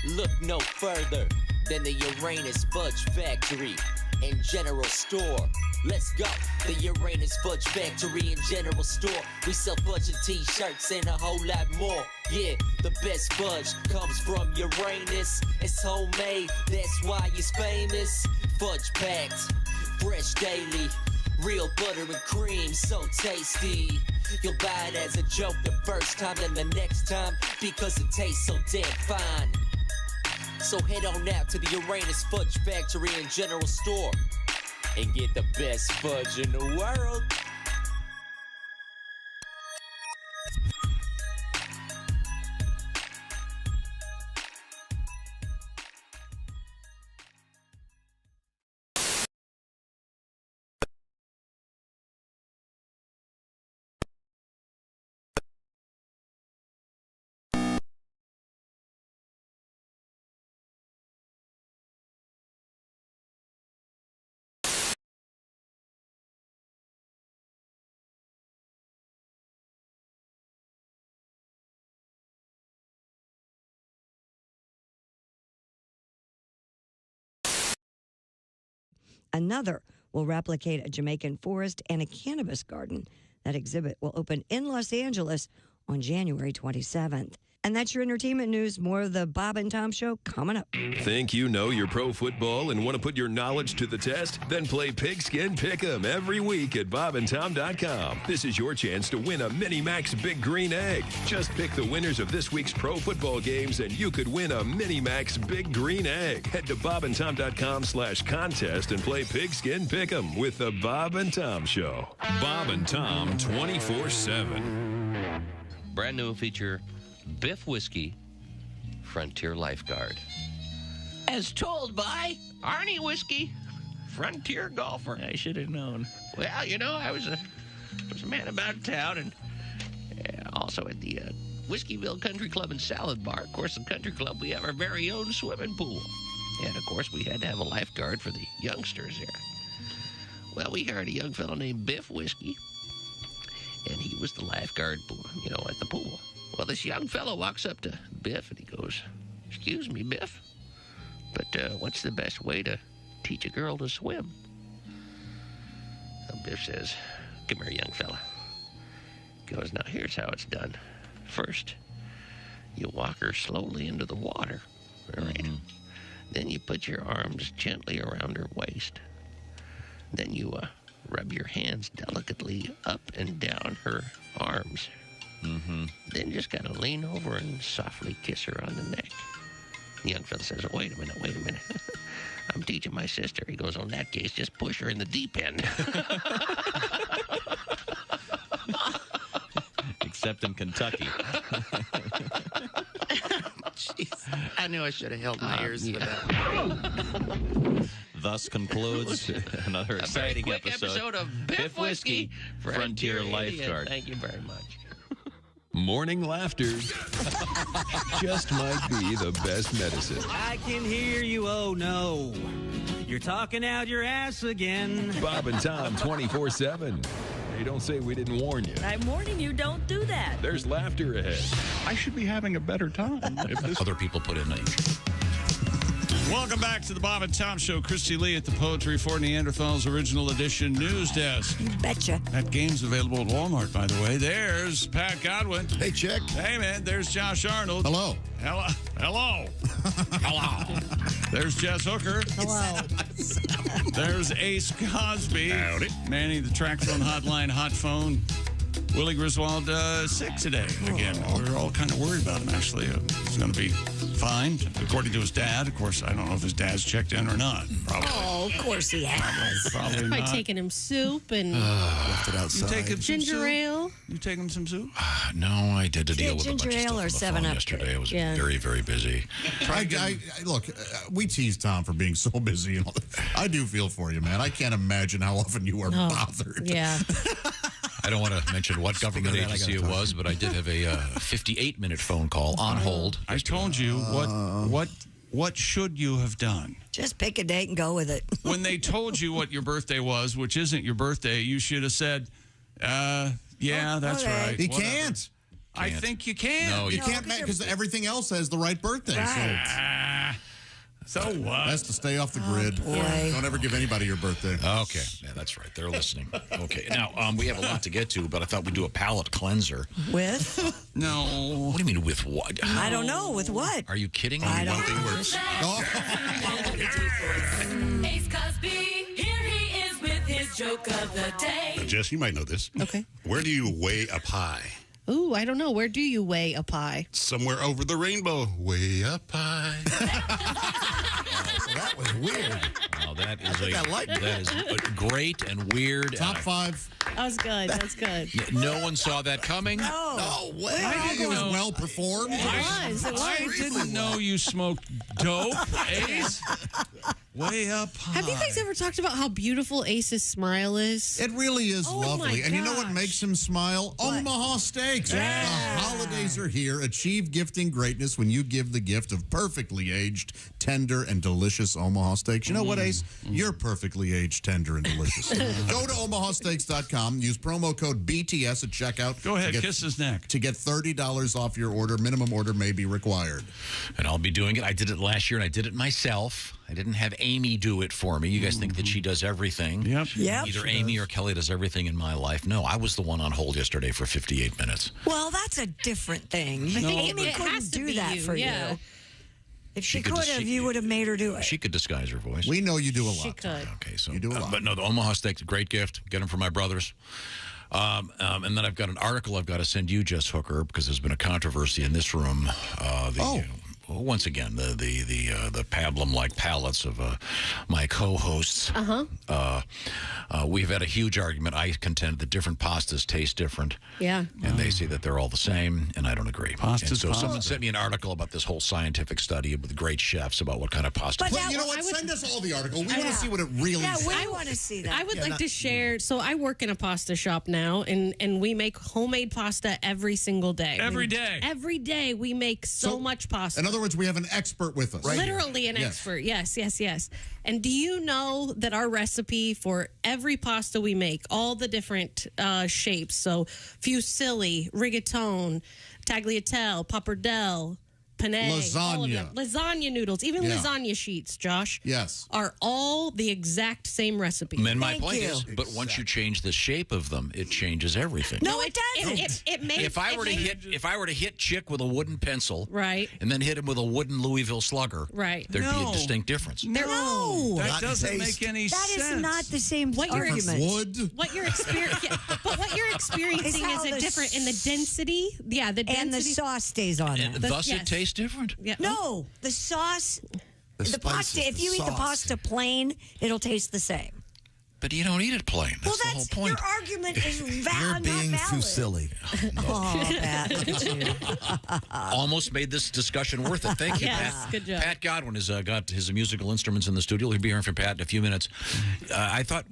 look no further than the Uranus Fudge Factory and General Store. Let's go. The Uranus Fudge Factory and General Store. We sell fudge and t-shirts and a whole lot more. Yeah, the best fudge comes from Uranus. It's homemade, that's why it's famous. Fudge packed, fresh daily. Real butter and cream, so tasty. You'll buy it as a joke the first time and the next time because it tastes so damn fine. So head on out to the Uranus Fudge Factory and General Store and get the best fudge in the world. Another will replicate a Jamaican forest and a cannabis garden. That exhibit will open in Los Angeles on January 27th. And that's your entertainment news. More of the Bob and Tom Show coming up. Think you know your pro football and want to put your knowledge to the test? Then play Pigskin Pick'em every week at bobandtom.com. This is your chance to win a Mini Max Big Green Egg. Just pick the winners of this week's pro football games and you could win a Mini Max Big Green Egg. Head to bobandtom.com/contest and play Pigskin Pick'em with the Bob and Tom Show. Bob and Tom 24/7. Brand new feature, Biff Whiskey, Frontier Lifeguard. As told by Arnie Whiskey, Frontier Golfer. I should have known. Well, you know, I was a man about town and also at the Whiskeyville Country Club and Salad Bar. Of course, the country club, we have our very own swimming pool. And, of course, we had to have a lifeguard for the youngsters there. Well, we hired a young fellow named Biff Whiskey, and he was the lifeguard, you know, at the pool. Well, this young fellow walks up to Biff and he goes, "Excuse me, Biff, but what's the best way to teach a girl to swim?" Well, Biff says, "Come here, young fella." He goes, "Now here's how it's done. First, you walk her slowly into the water, all right? Then you put your arms gently around her waist. Then you rub your hands delicately up and down her arms. Then just kind of lean over and softly kiss her on the neck." The young fella says, wait a minute. I'm teaching my sister." He goes, "Oh, in that case, just push her in the deep end." Except in Kentucky. Jeez. I knew I should have held my ears for that. Thus concludes another exciting quick episode of Biff Whiskey, Frontier Indian. Lifeguard. Thank you very much. Morning laughter just might be the best medicine. I can hear you, oh no. You're talking out your ass again. Bob and Tom 24/7. Hey, don't say we didn't warn you. I'm warning you, don't do that. There's laughter ahead. I should be having a better time. If this... Other people put in a... Welcome back to the Bob and Tom Show. Christy Lee at the Poetry for Neanderthals Original Edition News Desk. You betcha. That game's available at Walmart, by the way. There's Pat Godwin. Hey, check. Hey, man. There's Josh Arnold. Hello. Hello. Hello. There's Jess Hooker. Hello. There's Ace Cosby. Howdy. Manning the track phone hotline, hot phone. Willie Griswold sick today again. We're all kind of worried about him, actually. He's going to be fine, according to his dad. Of course, I don't know if his dad's checked in or not. Probably. Oh, of course he has. Probably By not. taking him soup and Left it outside. You take him some ginger soup? ale. You take him some soup? No, I did to deal with a bunch ginger of ale stuff or on the 7 phone Up? yesterday. I was Yeah. very, very busy. Look, we tease Tom for being so busy. And all that. I do feel for you, man. I can't imagine how often you are bothered. Yeah. I don't want to mention what government of that, I agency it gotta talk was, but I did have a 58-minute phone call on hold. I told you what should you have done? Just pick a date and go with it. When they told you what your birthday was, which isn't your birthday, you should have said, yeah, that's okay. right. He Whatever. can't. I think you can. No, You can't, because everything else has the right birthday. So what? Best to stay off the grid. boy. Don't ever give anybody your birthday. Okay. Yeah, that's right. They're listening. Okay. Now, we have a lot to get to, but I thought we'd do a palate cleanser. With? No. What do you mean with what? I don't know. With what? Are you kidding me? I don't know. Ace Cosby, here he is with his joke of the day. Jess, you might know this. Okay. Where do you weigh a pie? Ooh, I don't know. Where do you weigh a pie? Somewhere over the rainbow. Way up high. That was weird. Wow, that that is great and weird. Top 5. That was good. That's good. No one saw that coming. No way. I It was well performed. It was. I didn't know you smoked dope, Ace. Way up high. Have you guys ever talked about how beautiful Ace's smile is? It really is Oh, lovely. my And you know what gosh. makes him smile? Omaha Steaks. Yeah. The holidays are here. Achieve gifting greatness when you give the gift of perfectly aged, tender, and delicious Omaha Steaks. You know what, Ace? You're perfectly aged, tender, and delicious. Go to omahasteaks.com. Use promo code BTS at checkout. Go ahead, kiss his neck. To get $30 off your order. Minimum order may be required. And I'll be doing it. I did it last year, and I did it myself. I didn't have Amy do it for me. You guys think that she does everything. Yep. Either Amy or Kelly does everything in my life. No, I was the one on hold yesterday for 58 minutes. Well, that's a different thing. I think Amy it couldn't has to do be that you, for yeah. you. If she could could just- have, you would have made her do it. She could disguise her voice. We know you do a lot. She could. Okay, so You do a lot. but no, the Omaha Steaks, great gift. Get them for my brothers. And then I've got an article I've got to send you, Jess Hooker, because there's been a controversy in this room. Once again, the pablum-like palates of my co-hosts. We've had a huge argument. I contend that different pastas taste different. Yeah. And they say that they're all the same, and I don't agree. Pasta's and so pasta. someone sent me an article about this whole scientific study with great chefs about what kind of pasta. But Well, you know what? Send us all the article. We want to see what it really Yeah, says. we want to see that. I would like to share. So I work in a pasta shop now, and we make homemade pasta every single day. Every day. Every day we make so much pasta. In other words, words, we have an expert with us. Literally an Yes. expert. Yes, yes, yes. And do you know that our recipe for every pasta we make, all the different shapes, so fusilli, rigatone, tagliatelle, pappardelle, penne, all of them, lasagna noodles, even lasagna sheets, Josh, are all the exact same recipe. And my point is, but once you change the shape of them, it changes everything. No, it doesn't. It makes. If I were to hit Chick with a wooden pencil, right, and then hit him with a wooden Louisville Slugger, right, there'd be a distinct difference. No, that doesn't make any sense. That is not the same argument. What you're experiencing, but what you're experiencing is a different in the density. Yeah, the density, and the sauce stays on it. And thus, it tastes different. Yeah. No, the sauce, the spices, pasta. If you eat the sauce. pasta plain, it'll taste the same. But you don't eat it plain. That's the whole point. Your argument is You're being too silly. Oh, Pat, look at you. Almost made this discussion worth it. Thank you, Yes, Pat. good job. Pat Godwin has got his musical instruments in the studio. He'll be hearing from Pat in a few minutes. I thought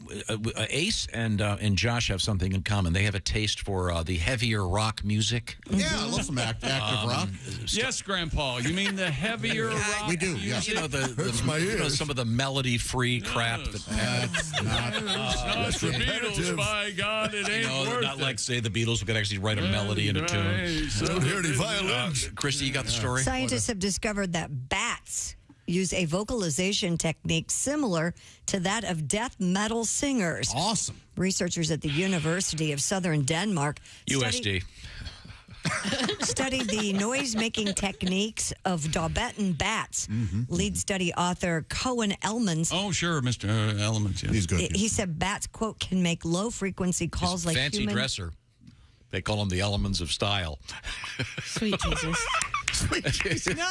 Ace and Josh have something in common. They have a taste for the heavier rock music. Yeah, I love some active rock. Yes, Grandpa. You mean the heavier rock? We do, yes. You know, Hurts my ears. some of the melody-free crap that That's not. It's not the Beatles, by God, it ain't worth not it. like, say, the Beatles who could actually write a melody and a tune. Don't hear any violins. Christy, you got the story? Scientists have discovered that bats use a vocalization technique similar to that of death metal singers. Awesome. Researchers at the University of Southern Denmark USD. studied the noise-making techniques of Tibetan bats. Lead study author Cohen Elmans. Oh, sure, Mr. Elements. Yes. He's good. He said bats, quote, can make low-frequency calls like fancy human... dresser. They call them the elements of style. Sweet Jesus. No!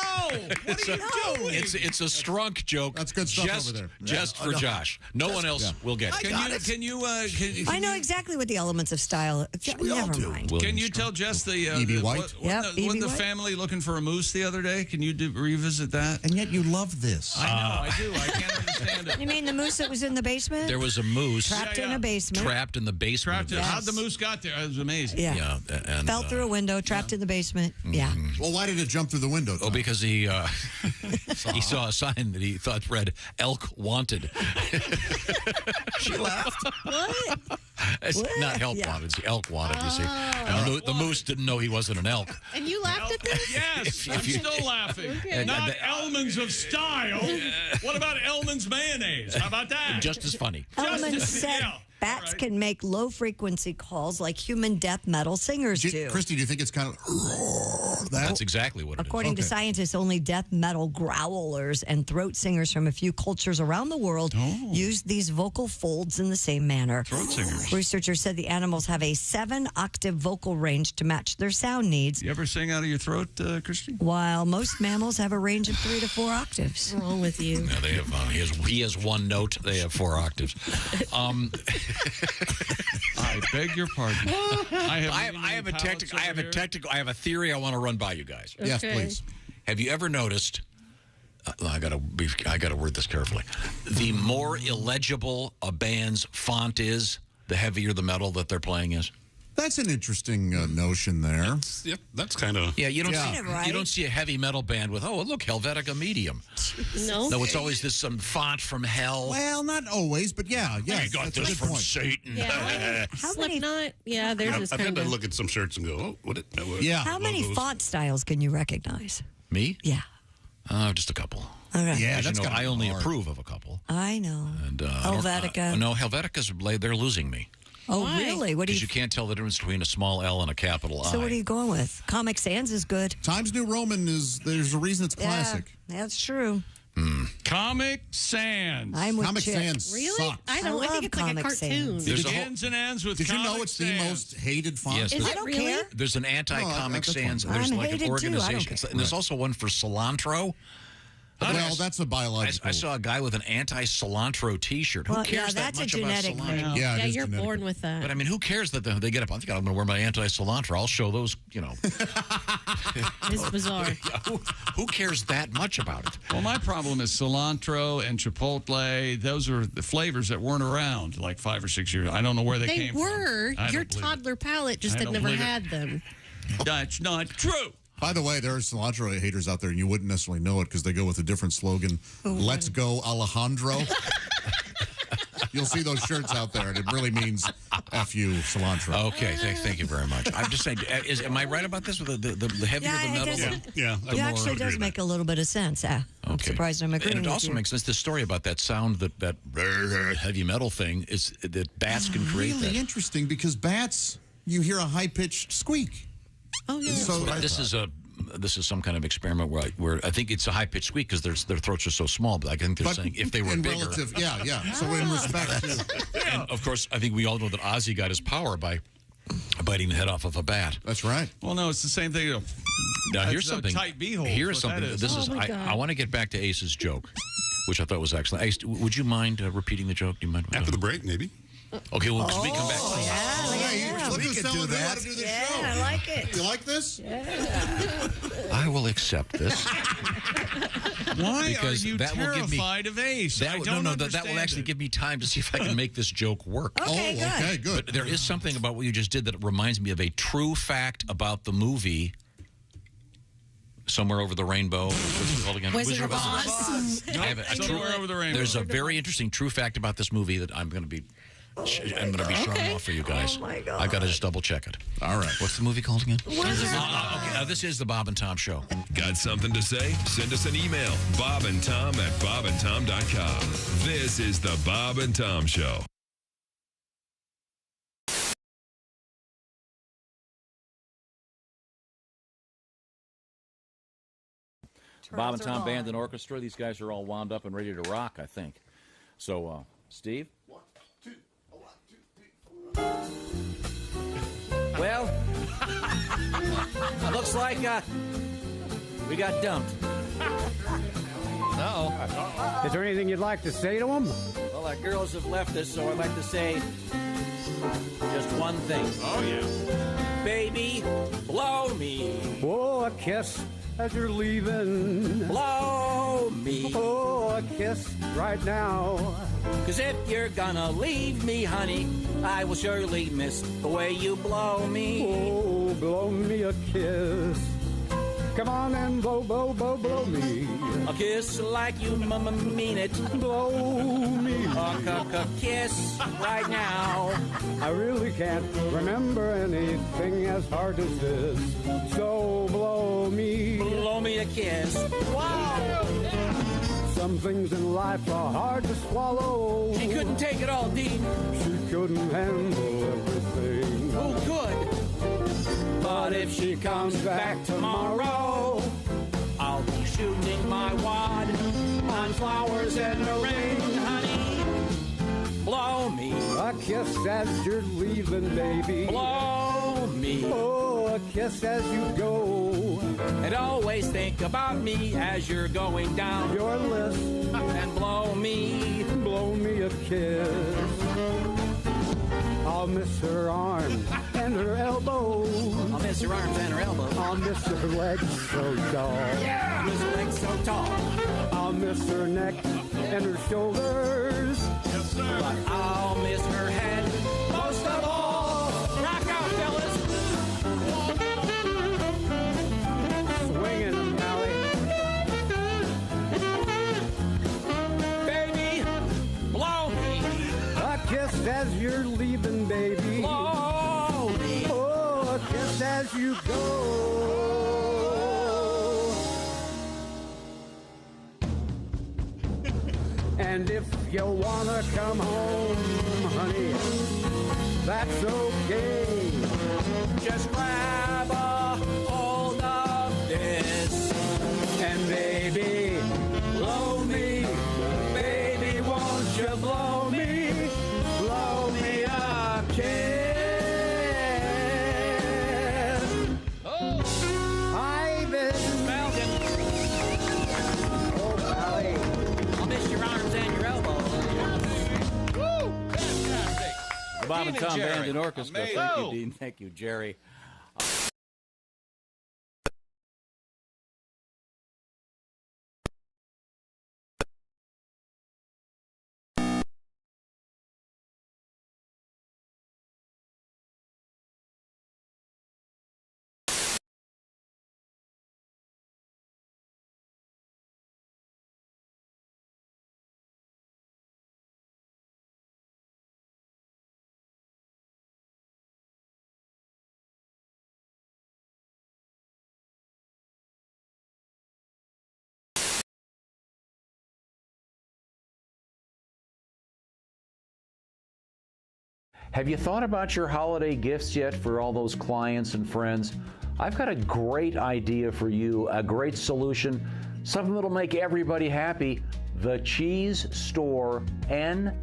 What are you doing? It's a strunk joke. That's good stuff just, over there. Just for Josh. No one else will get it. Can you I know exactly what the elements of style... Never mind. Can you tell Jess the E.B. White? Wasn't E.B. the White. family looking for a moose the other day? Can you revisit that? And yet you love this. I know, I do. I can't understand it. You mean the moose that was in the basement? There was a moose Trapped in a basement. trapped in the basement. How'd the moose got there? It was amazing. Yeah. And, Fell through a window, trapped in the basement. Yeah. Well, why did it jump through the window? Oh, because he saw a sign that he thought read "Elk Wanted." She laughed. What? It's not help wanted. It's elk wanted. You see, and the moose didn't know he wasn't an elk. And you laughed at this? Yes, I'm still laughing. Okay. Not Elman's of style. What about Elman's mayonnaise? How about that? Just as funny. Elman said bats can make low-frequency calls like human death metal singers do. Christy, do you think it's kind of That's exactly what it is. According to scientists, only death metal growlers and throat singers from a few cultures around the world use these vocal folds in the same manner. Throat singers. Researchers said the animals have a 7-octave vocal range to match their sound needs. You ever sing out of your throat, Christy? While most mammals have a range of 3 to 4 octaves. What's wrong with you? Yeah, they have. He has one note. They have 4 octaves. I beg your pardon. I have a theory I want to run by you guys. Okay. Yes, please. Have you ever noticed? I gotta word this carefully. The more illegible a band's font is, the heavier the metal that they're playing is. That's an interesting notion there. Yep, that's kind of... Yeah, you don't see a heavy metal band with, look, Helvetica Medium. No, it's always this some font from hell. Well, not always, but yeah. I got this from Satan. Yeah. Slipknot? Yeah, there's this I've kind had of... to look at some shirts and go, How many font styles can you recognize? Me? Yeah. Just a couple. All right. Yeah, that's I only approve of a couple. I know. And Helvetica. No, Helvetica's they're losing me. Oh, really? What do Because you can't tell the difference between a small L and a capital I. So what are you going with? Comic Sans is good. Times New Roman there's a reason it's classic. Yeah, that's true. Comic Sans. I'm with Comic Chick. Sans Really? sucks. I don't. I think it's like a Comic cartoon. Sans. Begins and ends with Did you know Comic it's the Sans. most hated font? Yes, Is I it don't really? care. There's an anti-Comic that's Sans, fine. and there's I'm like an hated too, I don't organization. care. And there's also one for cilantro. Well, that's a biological. I saw a guy with an anti-cilantro T-shirt. Who Well, cares yeah, that that's much a about genetic cilantro? thing. Yeah, it is you're genetic. born with that. But I mean, who cares that they get up? I think I'm going to wear my anti-cilantro. I'll show those, It's bizarre. Who cares that much about it? Well, my problem is cilantro and chipotle. Those are the flavors that weren't around like 5 or 6 years. I don't know where they came They were. from. Your toddler palate just I had don't never believe it. had them. That's not true. By the way, there are cilantro haters out there, and you wouldn't necessarily know it because they go with a different slogan. Let's go, Alejandro. You'll see those shirts out there, and it really means F you, cilantro. Okay, thank you very much. I'm just saying, am I right about this? With the heavier the metal? It actually does make a little bit of sense. I'm surprised I'm agreeing And it with also you. makes sense. The story about that sound, that heavy metal thing, is that bats can create really that. interesting because bats, you hear a high-pitched squeak. Oh, yeah. So This is some kind of experiment where I think it's a high-pitched squeak because their throats are so small. But I think they're saying if they were in bigger. relative, yeah. So in respect to... And, of course, I think we all know that Ozzy got his power by biting the head off of a bat. That's right. Well, no, it's the same thing. Now, here's That's a something. tight beehole, Here's is what something. that is. This is. I want to get back to Ace's joke, which I thought was excellent. Ace, would you mind repeating the joke? Do you mind? After the break, maybe. Okay, well, we come back. Look who's telling me how to do this show. I like it. You like this? I will accept this. Why Because are you that will give me- terrified of Ace? I don't that will actually give me time to see if I can make this joke work. Okay, good. But there is something about what you just did that reminds me of a true fact about the movie Somewhere Over the Rainbow. What's it called again? Wizard of Oz. I have Somewhere Over the Rainbow. There's a very interesting true fact about this movie that I'm going to be showing off for you guys. Oh, my God. I've got to just double check it. All right. What's the movie called again? This is the Bob and Tom Show. Got something to say? Send us an email, bobandtom@bobandtom.com. This is the Bob and Tom Show. Bob and Tom Band and Orchestra. These guys are all wound up and ready to rock, I think. So, Steve? 1, 2, 1, 2, 3. Well, looks like we got dumped. Uh-oh. Is there anything you'd like to say to them? Well, our girls have left us, so I'd like to say just one thing. Oh, yeah. Baby, blow me. Oh, a kiss as you're leaving. Blow me. Oh, a kiss right now. 'Cause if you're gonna leave me, honey, I will surely miss the way you blow me. Oh, blow me a kiss. Come on and blow, blow, blow, blow me. A kiss like you mean it. Blow me. A kiss right now. I really can't remember anything as hard as this. So blow me. Blow me a kiss. Wow. Some things in life are hard to swallow. She couldn't take it all, Dean. She couldn't handle everything. Who could? But if she comes back tomorrow, I'll be shooting my wad on flowers in the rain, honey. Blow me. A kiss as you're leaving, baby. Blow me. Oh, a kiss as you go. And always think about me as you're going down your list. And blow me. Blow me a kiss. I'll miss her arm and her elbow. I'll miss her arms and her elbow. I'll miss her legs so tall. I'll miss her legs so tall. I'll miss her neck and her shoulders. Yes, sir. But I'll miss her head most of all. Rock out, fellas. Swinging them, Marley. Baby, blow me. A kiss as you're leaving, baby. Blow me. Oh, a kiss as you go. And if you wanna come home, honey, that's okay. Just grab a hold of this. And baby, blow me. Baby, won't you blow me? Blow me a kiss. Oh, I've been Falcon. oh, Sally. I'll miss your arms and your elbows. Woo! Fantastic. The Bob and Dean and Tom Jerry. Band and Orchestra. Amazing. Thank you, Dean. Thank you, Jerry. Have you thought about your holiday gifts yet for all those clients and friends? I've got a great idea for you, a great solution, something that'll make everybody happy. The Cheese Store, NNY.com.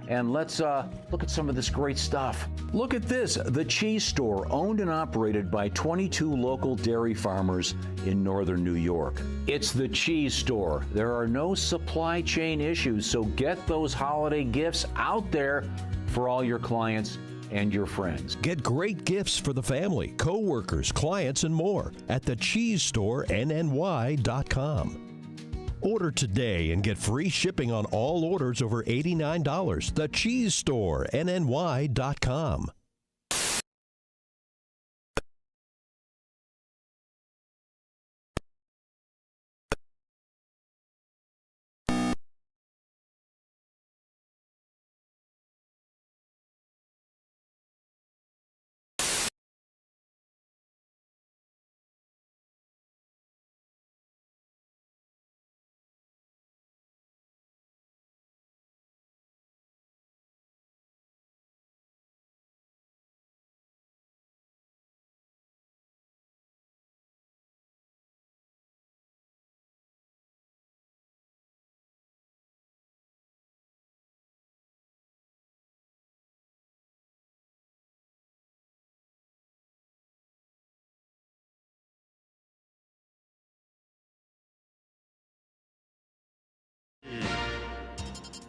And let's look at some of this great stuff. Look at this, The Cheese Store, owned and operated by 22 local dairy farmers in northern New York. It's The Cheese Store. There are no supply chain issues, so get those holiday gifts out there for all your clients and your friends. Get great gifts for the family, co-workers, clients, and more at the Cheese Store, NNY.com. Order today and get free shipping on all orders over $89. The Cheese Store, NNY.com.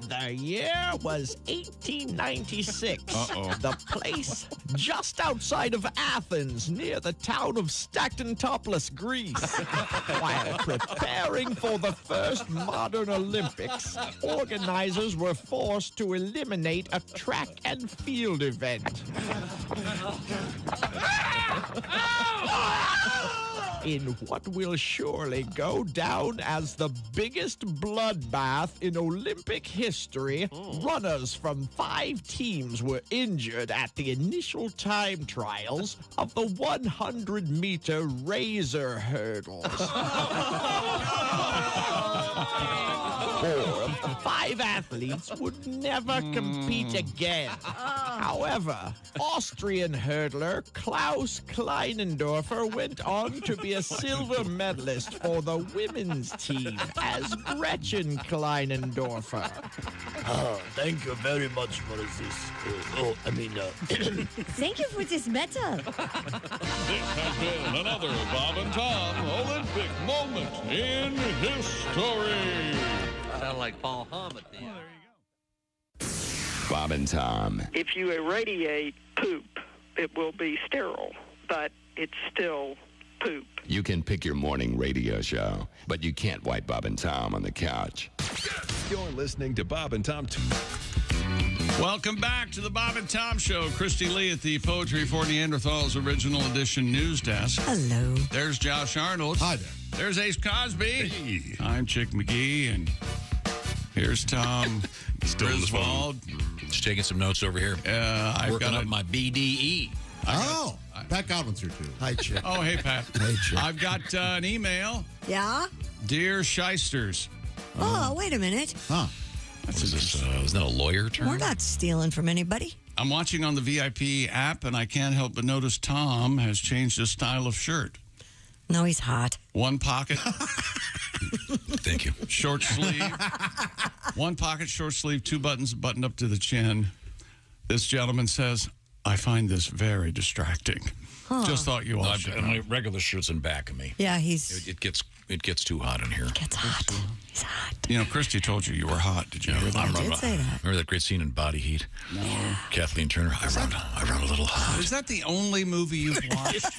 The year was 1896. Uh-oh. The place just outside of Athens, near the town of Stactontopolis, Greece. While preparing for the first modern Olympics, organizers were forced to eliminate a track and field event. In what will surely go down as the biggest bloodbath in Olympic history, runners from 5 teams were injured at the initial time trials of the 100-meter razor hurdles. 4 of the 5 athletes would never compete again. However, Austrian hurdler Klaus Kleinendorfer went on to be a silver medalist for the women's team as Gretchen Kleinendorfer. Thank you very much for this. Thank you for this medal. This has been another Bob and Tom Olympic moment in history. Sound like Paul Hum at the end. Bob and Tom. If you irradiate poop, it will be sterile, but it's still poop. You can pick your morning radio show, but you can't wipe Bob and Tom on the couch. You're listening to Bob and Tom. Welcome back to the Bob and Tom Show. Christy Lee at the Poetry for Neanderthals Original Edition News Desk. Hello. There's Josh Arnold. Hi there. There's Ace Cosby. Hey. I'm Chick McGee, and here's Tom Griswold. Just taking some notes over here. I've Working got up my BDE. Pat Godwin's here, too. Hi, Chick. Oh, hey, Pat. Hey, Chick. I've got an email. Yeah? Dear Shysters. Oh, wait a minute. Huh. What is this? Isn't that a lawyer term? We're not stealing from anybody. I'm watching on the VIP app, and I can't help but notice Tom has changed his style of shirt. No, he's hot. One pocket. Thank you. Short sleeve. One pocket, short sleeve, 2 buttons, buttoned up to the chin. This gentleman says, I find this very distracting. Huh. Just thought you all I've should got know. my regular shirt's in back of me. Yeah, he's... It gets too hot in here. Gets hot. He's hot. You know, Christy told you were hot. Did you hear that? I did say that. Remember that great scene in Body Heat? No. Kathleen Turner, I run a little hot. Is that the only movie you've watched?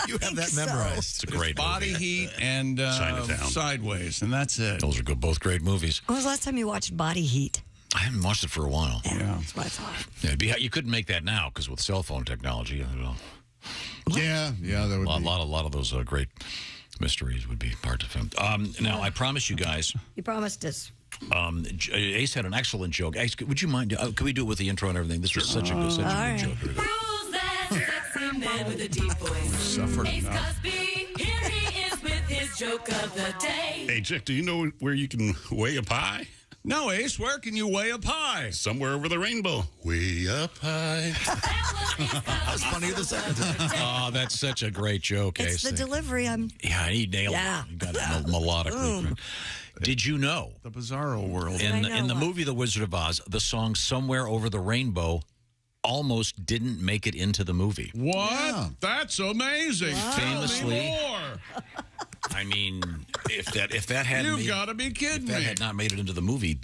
You have that memorized. It's a great Body movie. Heat and Sideways, and that's it. Those are both great movies. When was the last time you watched Body Heat? I haven't watched it for a while. Yeah. That's what I thought. Yeah, you couldn't make that now because with cell phone technology, Yeah, that would a lot of those great mysteries would be hard to film. Now, I promise you guys. You promised us. Ace had an excellent joke. Ace, would you mind? Could we do it with the intro and everything? This was such a good joke. Rules that sexy man with a deep voice. Suffered Ace enough. Cosby, here he is with his joke of the day. Hey, Chick, do you know where you can weigh a pie? No, Ace, where can you way up high? Somewhere over the rainbow. Way up high. That's funnier the second time. Oh, that's such a great joke, It's Ace. the delivery. Yeah, he nailed it. He got it melodically. Did you know? The bizarro world. In the movie The Wizard of Oz, the song Somewhere Over the Rainbow almost didn't make it into the movie. What? Yeah. That's amazing. Wow. Tell me Famously. more. I mean, if that had You've got to be kidding if that me. had not made it into the movie,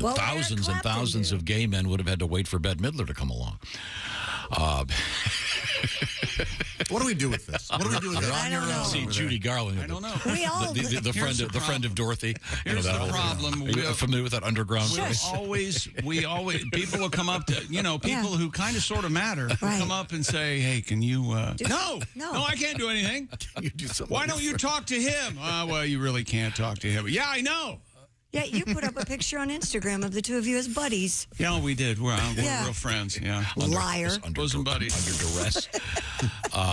Well, thousands and thousands of gay men would have had to wait for Bette Midler to come along. What do we do with this? What do we do with this? I don't know. See, Judy Garland. I don't know. We all- the friend of Dorothy. Here's the problem. Are you familiar with that underground? We always, people will come up to, people who kind of sort of matter will come up and say, hey, can you, no, I can't do anything. You do something. Why don't you talk to him? Well, you really can't talk to him. Yeah, I know. Yeah, you put up a picture on Instagram of the two of you as buddies. Yeah, we did. We're real friends. Yeah. Liar. Bosom buddies. Under duress.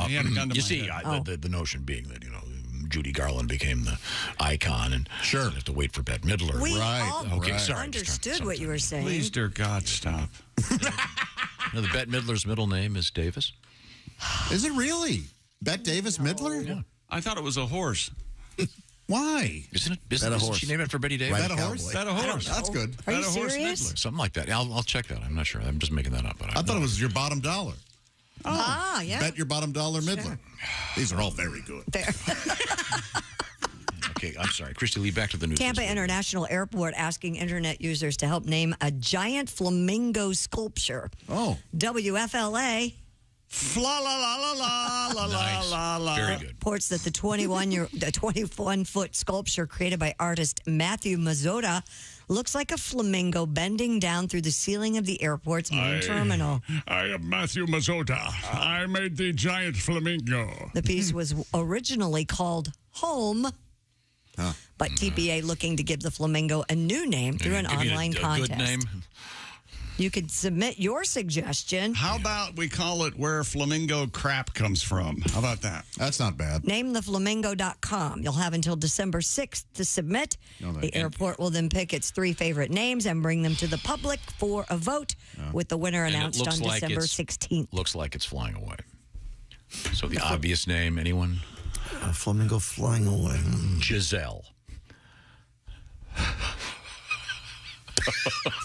He had a gun to You my see, head. the notion being that, Judy Garland became the icon, and sure, have to wait for Bette Midler. We right. all Okay, sorry. understood what you were saying. Please, dear God, stop. The Bette Midler's middle name is Davis. Is it really? Bette Davis Midler? Yeah. I thought it was a horse. Why? Isn't it? That a horse? She named it for Betty Davis? That a horse? That a horse? That's good. Are you That a horse serious? Midler. Something like that. I'll check that. I'm not sure. I'm just making that up. But I thought it was your bottom dollar. Yeah. Bet your bottom dollar Midler. These are all very good. There. Okay, I'm sorry. Christy Lee, back to the news. Tampa International Airport asking internet users to help name a giant flamingo sculpture. Oh. WFLA La la la la la la Nice. la la. Very good. reports that the 21-foot sculpture created by artist Matthew Mazzotta looks like a flamingo bending down through the ceiling of the airport's main terminal. I am Matthew Mazzotta. I made the giant flamingo. The piece was originally called Home, but TPA looking to give the flamingo a new name through an Give you online a contest. good name. You could submit your suggestion. How about we call it where flamingo crap comes from? How about that? That's not bad. NameTheFlamingo.com. You'll have until December 6th to submit. The airport will then pick its 3 favorite names and bring them to the public for a vote, with the winner And it announced looks on like December it's- 16th. Looks like it's flying away. So the obvious name, anyone? A flamingo flying away. Giselle.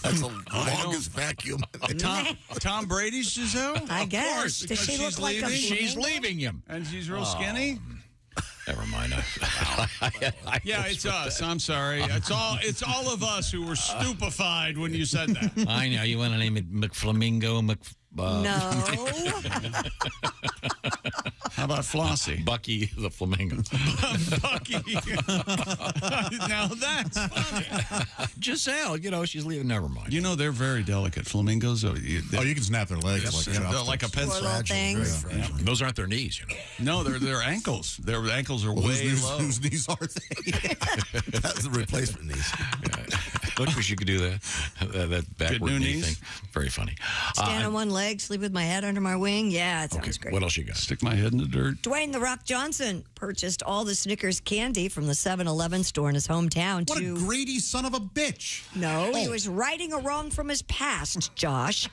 That's the longest vacuum. Tom Brady's Giselle? I guess. Of course, Does because she she's look like a leaving. flamingo? She's leaving him. And she's real skinny? Never mind. Yeah, it's us. I'm sorry. It's all of us who were stupefied when you said that. I know. You want to name it McFlamingo? No. How about Flossie? Bucky the Flamingo. Bucky. Now that's funny. Giselle, she's leaving. Never mind. They're very delicate. Flamingos. You can snap their legs They're like a pencil. Poor little things. Yeah. Those aren't their knees, No, they're ankles. Their ankles are way low. Whose knees are they? That's the replacement knees. Look, wish you could do that. That backward new knee knees? thing. Very funny. Stand on one leg, sleep with my head under my wing. Yeah, it sounds great. What else you got? Stick my head in the dirt. Dwayne "The Rock" Johnson purchased all the Snickers candy from the 7-Eleven store in his hometown. What a greedy son of a bitch. No, he was righting a wrong from his past, Josh.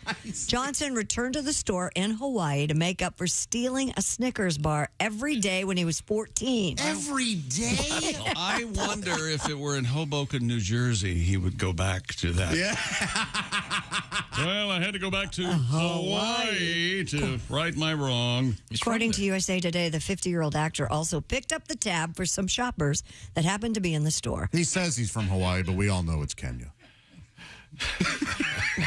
Johnson returned to the store in Hawaii to make up for stealing a Snickers bar every day when he was 14. Every day? I wonder if it were in Hoboken, New Jersey, he would go back to that. Yeah. Well, I had to go back to Hawaii to right my wrong. According to USA Today, the 50-year-old actor also picked up the tab for some shoppers that happened to be in the store. He says he's from Hawaii, but we all know it's Kenya.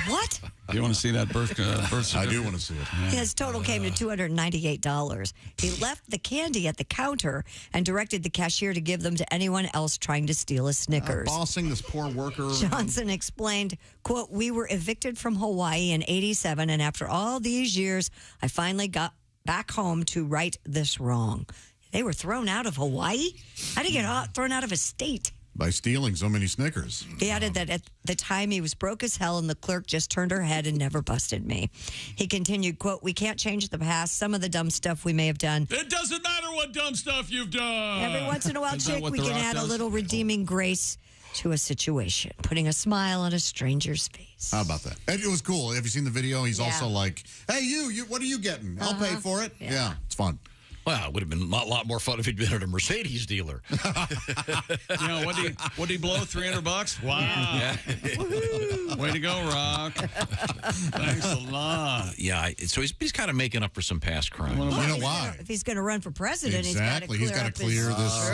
What? Do you want to see that birth certificate? I do want to see it. His total came to $298. He left the candy at the counter and directed the cashier to give them to anyone else trying to steal a Snickers. Bossing this poor worker. Johnson explained, quote, "We were evicted from Hawaii in '87, and after all these years, I finally got back home to right this wrong." They were thrown out of Hawaii? How did he get thrown out of a state? By stealing so many Snickers. He added that at the time he was broke as hell and the clerk just turned her head and never busted me. He continued, quote, "We can't change the past. Some of the dumb stuff we may have done. It doesn't matter what dumb stuff you've done. Every once in a while, Is that chick, what we The can Rock add a does? little redeeming grace to a situation, putting a smile on a stranger's face. How about that? And it was cool. Have you seen the video? He's also like, hey, you, what are you getting? I'll pay for it. Yeah, it's fun. Well, it would have been a lot more fun if he'd been at a Mercedes dealer. You know, what did he blow? $300? Wow. Yeah. Way to go, Rock. Thanks a lot. Yeah, so he's kind of making up for some past crime. Well, you know why? If he's going to run for president, Exactly. he's got to clear this.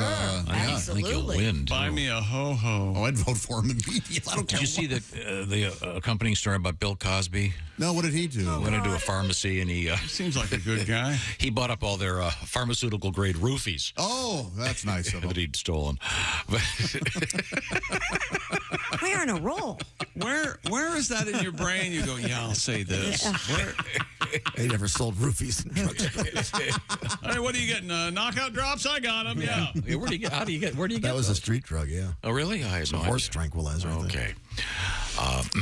I think he'll win. Buy me a ho-ho. Oh, I'd vote for him immediately. I don't care. Did you see the accompanying story about Bill Cosby? No, what did he do? Went into a pharmacy and he... Seems like a good guy. He bought up all their pharmaceutical-grade roofies. Oh, that's nice of him. That he'd stolen. We're on a roll. Where is that in your brain? You go, yeah, I'll say this. They never sold roofies in drugs. Hey, what are you getting? Knockout drops? I got them. Yeah. Where do you get? That was a street drug, yeah. Oh, really? I It's a horse tranquilizer. Okay.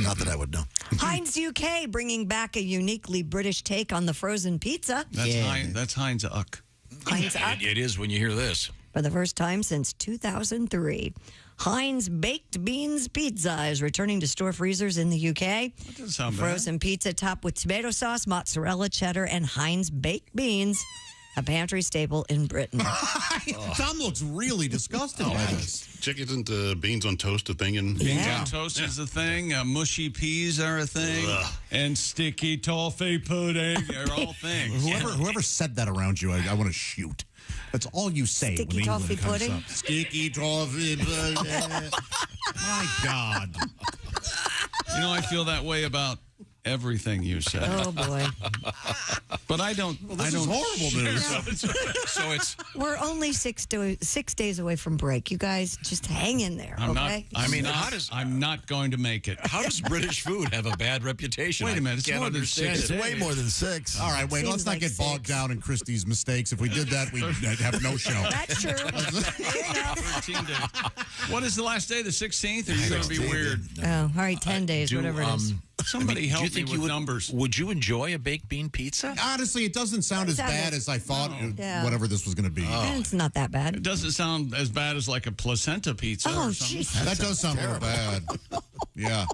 Not that I would know. Heinz UK bringing back a uniquely British take on the frozen pizza. That's Heinz Uck. Heinz Uck. It is when you hear this. For the first time since 2003, Heinz Baked Beans Pizza is returning to store freezers in the UK. That doesn't sound bad. Frozen pizza topped with tomato sauce, mozzarella, cheddar, and Heinz Baked Beans, a pantry staple in Britain. Tom looks really disgusted by this. Chicken isn't beans on toast a thing? Beans on toast is a thing. Mushy peas are a thing. And sticky toffee pudding are all things. Whoever said that around you, I want to shoot. That's all you say. Sticky when toffee England comes pudding? up. Sticky toffee pudding. My God. You know, I feel that way about everything you said. Oh, boy. But I don't. Well, this is horrible news. So it's. We're only 6 days away from break. You guys just hang in there, okay? I'm not going to make it. How does British food have a bad reputation? Wait a minute. It's more than 6 It's way more than 6. All right, wait. Seems Let's not like get bogged down in Christie's mistakes. If we did that, we'd have no show. That's true. 13 days. What is the last day? The 16th? Or are you going to be weird? Oh, all right, 10 days, whatever it is. Somebody help me with numbers. Would you enjoy a baked bean pizza? Honestly, it doesn't sound as bad as I thought. Yeah. Whatever this was going to be. It's not that bad. It doesn't sound as bad as like a placenta pizza or something. jeez. That does sound a little bad. Yeah.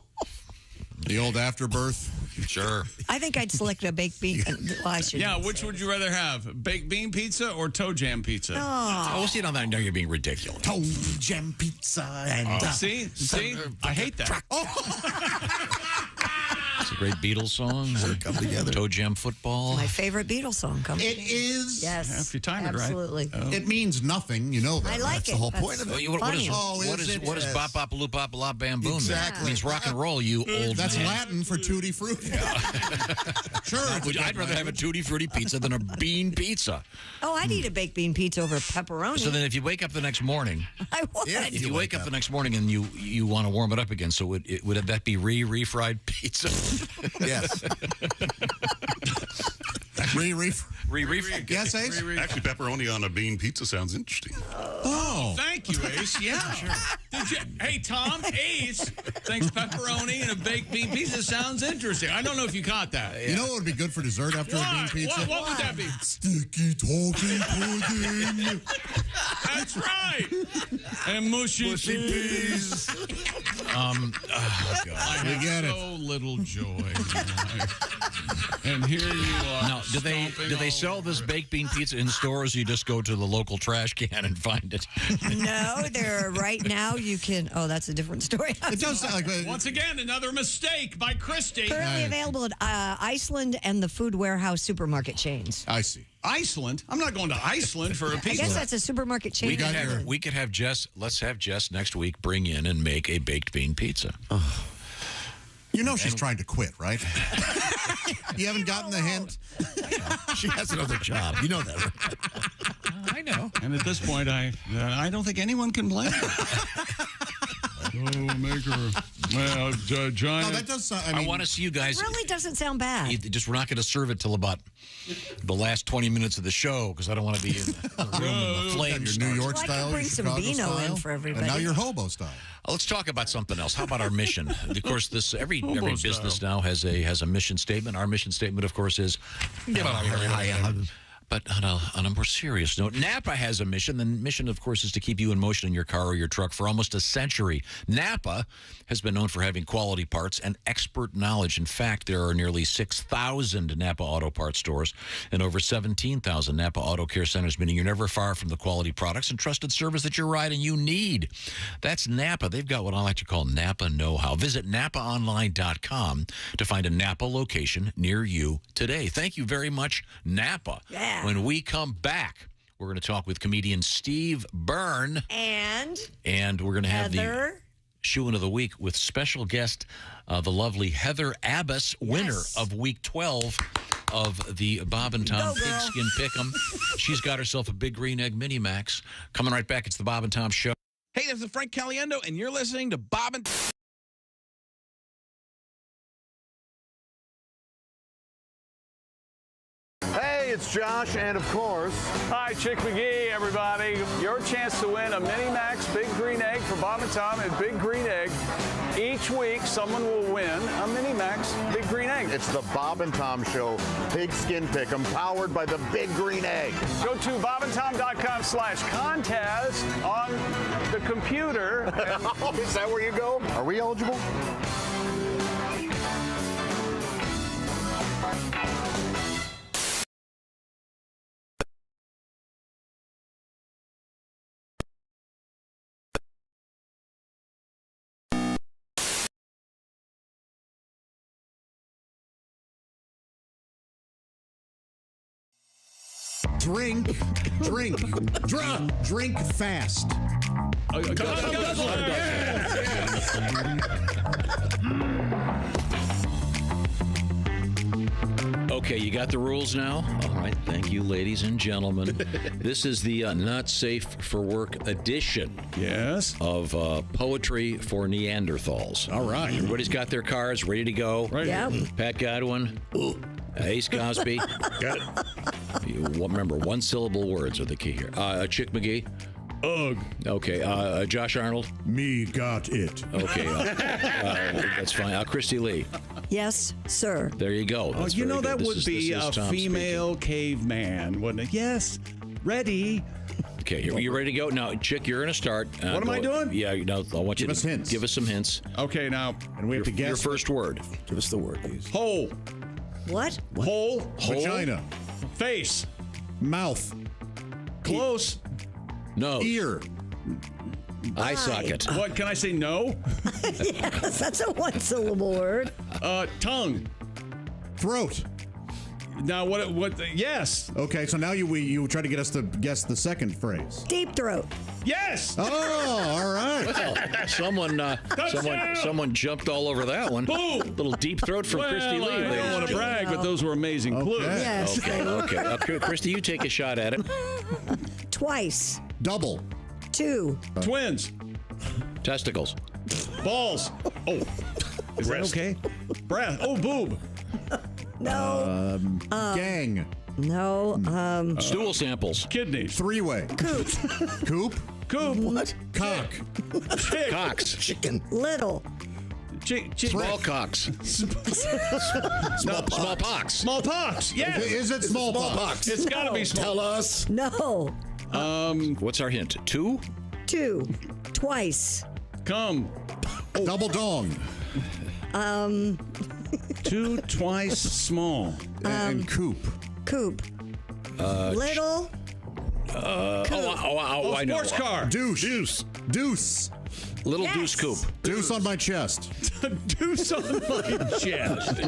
The old afterbirth. Sure. I think I'd select a baked bean. Well, I should. Yeah, which would you rather have? Baked bean pizza or toe jam pizza? Oh, see, now you're being ridiculous. Toe jam pizza. And See? I hate that. It's a great Beatles song. Come together. Toe Jam Football. My favorite Beatles song. It is. Yes. Yeah, if you time it right. Absolutely. It means nothing. You know that. I like That's it. the whole point of it. What Funny. is bop bop loop bop la bam boom? Exactly. It means rock and roll, you old That's man. Latin for tutti frutti. Sure. I'd rather have a tutti frutti pizza than a bean pizza. Oh, I'd eat a baked bean pizza over pepperoni. So then if you wake up the next morning, I would. if you wake up the next morning and you want to warm it up again, so would that be refried pizza? Yes. Refried. Yes, Ace? Actually, pepperoni on a bean pizza sounds interesting. Oh, thank you, Ace. Yeah. Hey, Tom, Ace thinks pepperoni and a baked bean pizza sounds interesting. I don't know if you caught that. You know what would be good for dessert after a bean pizza? What would that be? Sticky toffee pudding. That's right. And mushy peas. Oh, God. I have so little joy in life. And here you are. Now, do they sell this baked bean pizza in stores? Or you just go to the local trash can and find it. No, there right now you can. Oh, that's a different story. It does sound like Once again, another mistake by Christy. Currently available at Iceland and the Food Warehouse supermarket chains. I see. Iceland? I'm not going to Iceland for a pizza. I guess that's a supermarket chain. We could have Jess. Let's have Jess next week bring in and make a baked bean pizza. You know she's trying to quit, right? You haven't gotten the hint? She has another job. You know that, right? I know. And at this point, I don't think anyone can blame her. Make her giant. No, that does sound. I want to see you guys. It really doesn't sound bad. We're not going to serve it till about the last 20 minutes of the show because I don't want to be in the room and the flames. Your New York Well, I style, could bring your some Chicago Beano style, in for everybody. and now you're hobo style. Let's talk about something else. How about our mission? Of course, every business now has a mission statement. Our mission statement, of course, is But on a more serious note, Napa has a mission. The mission, of course, is to keep you in motion in your car or your truck for almost a century. Napa has been known for having quality parts and expert knowledge. In fact, there are nearly 6,000 Napa Auto Parts stores and over 17,000 Napa Auto Care Centers, meaning you're never far from the quality products and trusted service that you're riding you need. That's Napa. They've got what I like to call Napa know-how. Visit NapaOnline.com to find a Napa location near you today. Thank you very much, Napa. Yeah. When we come back, we're going to talk with comedian Steve Byrne. And we're going to have the Shoe-In of the Week with special guest, the lovely Heather Abbas, winner of Week 12 of the Bob and Tom Pigskin Pick'em. She's got herself a Big Green Egg Mini Max. Coming right back, it's the Bob and Tom Show. Hey, this is Frank Caliendo, and you're listening to Bob and... Hey, it's Josh, and of course... Hi, Chick McGee, everybody. Your chance to win a Mini Max Big Green Egg for Bob and Tom and Big Green Egg. Each week, someone will win a Mini Max Big Green Egg. It's the Bob and Tom Show Pigskin Pick'em, powered by the Big Green Egg. Go to bobandtom.com/contest on the computer. Is that where you go? Are we eligible? Drink fast. Okay, you got the rules now? All right, thank you, ladies and gentlemen. This is the Not Safe for Work edition. Yes. Of Poetry for Neanderthals. All right. Everybody's got their cards ready to go. Right. Yep. Pat Godwin. Ace Cosby. Got it. Remember, one-syllable words are the key here. Chick McGee. Ugh. Okay. Josh Arnold. Me got it. Okay. That's fine. Christy Lee. Yes, sir. There you go. Oh, you know, that would be a female caveman, wouldn't it? Yes. Ready. Okay, you ready to go? Now, Chick, you're going to start. What am I doing? Yeah, I want you to give us some hints. Okay, now. And we have to guess. Your first word. Give us the word, please. Hole. What? Hole. Vagina. Face. Mouth. Close. Nose. Ear. Eye socket. What, can I say no? Yes, that's a one-syllable word. Tongue. Throat. Now, what, yes. Okay, so now you try to get us to guess the second phrase. Deep throat. Yes. Oh, all right. Well, someone jumped all over that one. Boom. Little deep throat from Christy Lee. I don't want to brag, but those were amazing clues. Yes. Okay. Christy, you take a shot at it. Twice. Double. 2. Twins. Testicles. Balls. Oh. Is that okay? Breath. Oh, boob. No. Gang. No. Stool samples. Kidneys. Three-way. Coop. Coop. Coop. What? Cock. Chick. Cocks. Chicken. Little. Small cocks. Smallpox. Smallpox. Yes. Is it smallpox? It's got to be small. Tell us. No. What's our hint? 2? 2. Twice. Come. Double dong. 2 twice small. And coop. Coop. Little. I know. Sports car. Deuce. Deuce. Little deuce coop. Deuce on my chest. Deuce on my chest.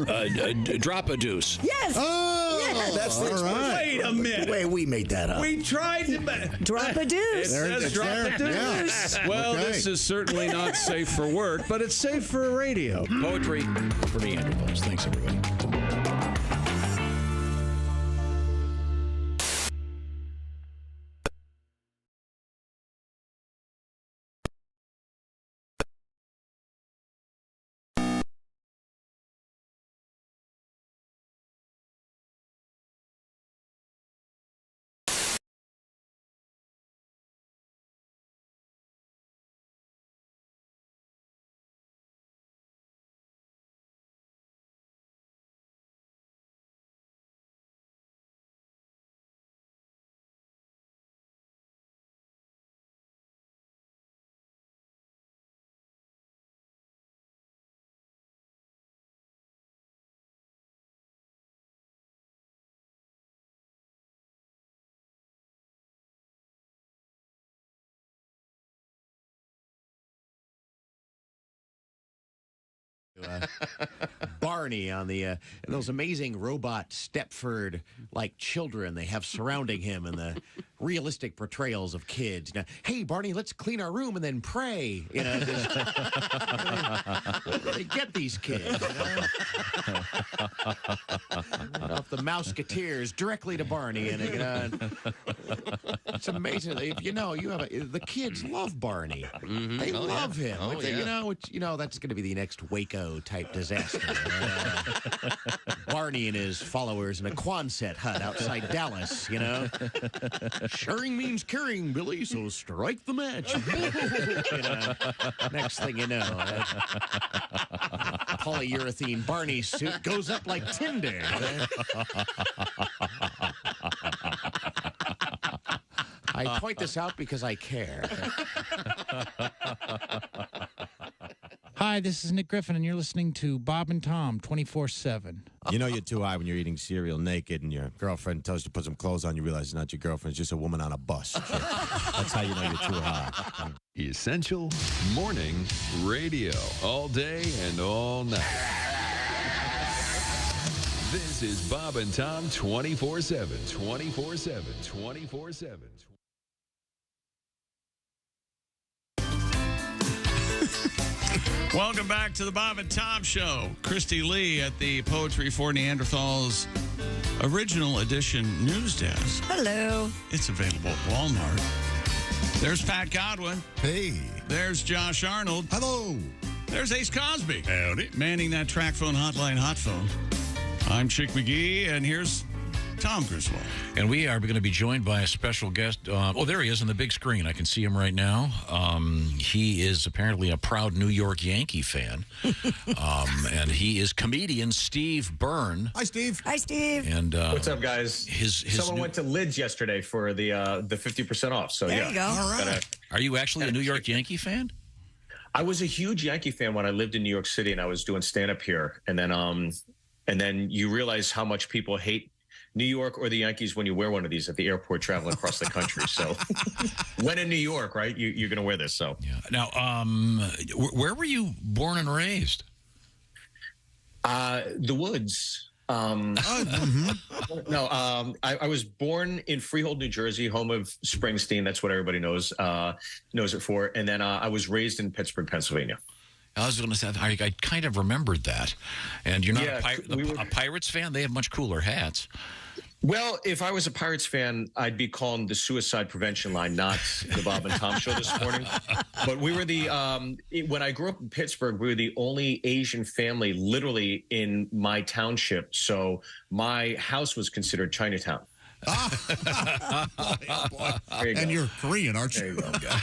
Drop a deuce. Yes. Oh, yes. That's the all right. Wait a minute. Wait, we made that up. We tried to... Drop a deuce. It says drop a deuce. Yeah. Well, Okay. this is certainly not safe for work, but it's safe for radio. Poetry for Neanderthals. Thanks, everybody. Barney on the those amazing robot Stepford-like children they have surrounding him and the realistic portrayals of kids. Now, hey, Barney, let's clean our room and then pray. You know, just, they get these kids. You know? Off the Mouseketeers directly to Barney, and it's amazing. You know, the kids love Barney. They love him. You know, that's going to be the next Waco type disaster. Barney and his followers in a Quonset hut outside Dallas. You know, sharing means caring, Billy. So strike the match. You know, next thing you know, polyurethane Barney suit goes up like tinder. I point this out because I care. Hi, this is Nick Griffin, and you're listening to Bob and Tom 24/7. You know you're too high when you're eating cereal naked and your girlfriend tells you to put some clothes on. You realize it's not your girlfriend. It's just a woman on a bus. That's how you know you're too high. Essential Morning Radio. All day and all night. This is Bob and Tom 24/7. 24/7. 24/7. Welcome back to the Bob and Tom Show. Christy Lee at the Poetry for Neanderthals Original Edition News Desk. Hello. It's available at Walmart. There's Pat Godwin. Hey. There's Josh Arnold. Hello. There's Ace Cosby. Howdy. Manning that track phone hotline hot phone. I'm Chick McGee, and here's Tom Griswold. And we are going to be joined by a special guest. There he is on the big screen. I can see him right now. He is apparently a proud New York Yankee fan. And he is comedian Steve Byrne. Hi, Steve. Hi, Steve. And what's up, guys? Someone went to Lids yesterday for the 50% off. So there you go. All right. Are you actually a New York Yankee fan? I was a huge Yankee fan when I lived in New York City and I was doing stand-up here. And then you realize how much people hate New York or the Yankees when you wear one of these at the airport traveling across the country. So when in New York, right, you're going to wear this. So yeah. Now, where were you born and raised? The Woods. I was born in Freehold, New Jersey, home of Springsteen. That's what everybody knows it for. And then I was raised in Pittsburgh, Pennsylvania. I was going to say, I kind of remembered that. And you're not a Pirates fan? They have much cooler hats. Well, if I was a Pirates fan, I'd be calling the Suicide Prevention Line, not the Bob and Tom Show this morning. But we were when I grew up in Pittsburgh, we were the only Asian family literally in my township. So my house was considered Chinatown. And you're Korean, aren't you? There you go.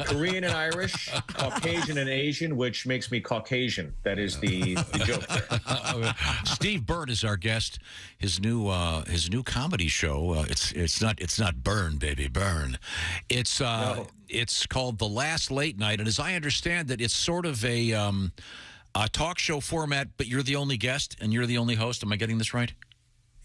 Korean and Irish, Caucasian and Asian, which makes me Caucasian. That is the joke there. Steve Byrne is our guest. His new comedy show. It's not Burn, baby, Burn. It's called The Last Late Night, and as I understand it, it's sort of a talk show format, but you're the only guest and you're the only host. Am I getting this right?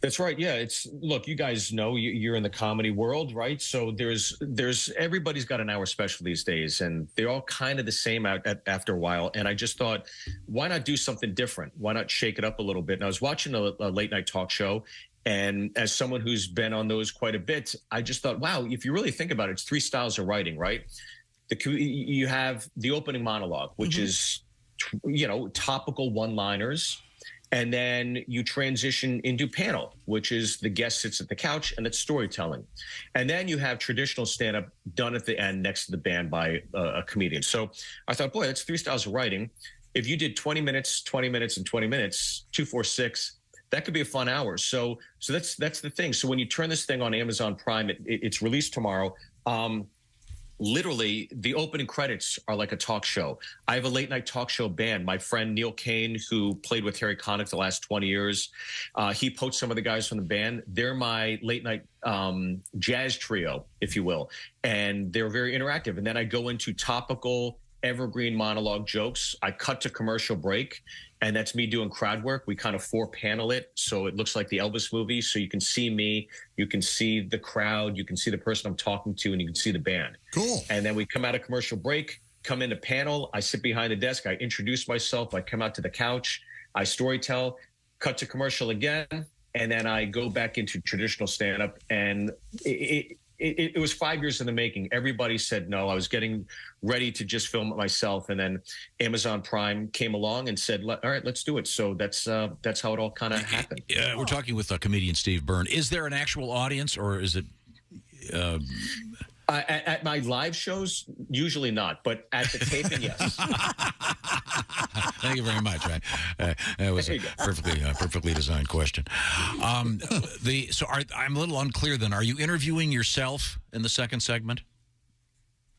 That's right. Yeah. Look, you guys know you're in the comedy world, right? So there's everybody's got an hour special these days, and they're all kind of the same after a while. And I just thought, why not do something different? Why not shake it up a little bit? And I was watching a late night talk show, and as someone who's been on those quite a bit, I just thought, wow, if you really think about it, it's three styles of writing, right? You have the opening monologue, which is, topical one-liners. And then you transition into panel, which is the guest sits at the couch, and it's storytelling. And then you have traditional stand-up done at the end next to the band by a comedian. So I thought, boy, that's three styles of writing. If you did 20 minutes, 20 minutes, and 20 minutes, 2, 4, 6, that could be a fun hour. So that's the thing. So when you turn this thing on Amazon Prime, it's released tomorrow. Literally, the opening credits are like a talk show. I have a late night talk show band. My friend Neil Kane, who played with Harry Connick the last 20 years, he poached some of the guys from the band. They're my late night jazz trio, if you will. And they're very interactive. And then I go into topical evergreen monologue jokes. I cut to commercial break, and that's me doing crowd work. We kind of 4-panel it, so it looks like the Elvis movie. So you can see me, you can see the crowd, you can see the person I'm talking to, and you can see the band. Cool. And then we come out of commercial break, come in the panel. I sit behind the desk. I introduce myself. I come out to the couch. I storytell, cut to commercial again, and then I go back into traditional stand-up. And it was 5 years in the making. Everybody said no. I was getting ready to just film it myself, and then Amazon Prime came along and said, "All right, let's do it." So that's how it all kind of happened. Yeah, we're talking with comedian Steve Byrne. Is there an actual audience, or is it? At my live shows, usually not, but at the taping, yes. Thank you very much. That was a perfectly designed question. I'm a little unclear then. Are you interviewing yourself in the second segment?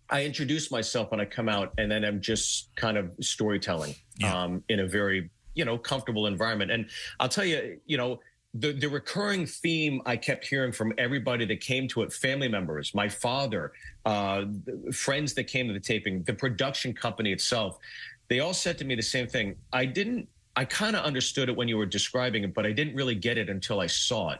I introduce myself when I come out, and then I'm just kind of storytelling in a very, comfortable environment. And I'll tell you, the recurring theme I kept hearing from everybody that came to it, family members, my father, friends that came to the taping, the production company itself, they all said to me the same thing. I kind of understood it when you were describing it, but I didn't really get it until I saw it.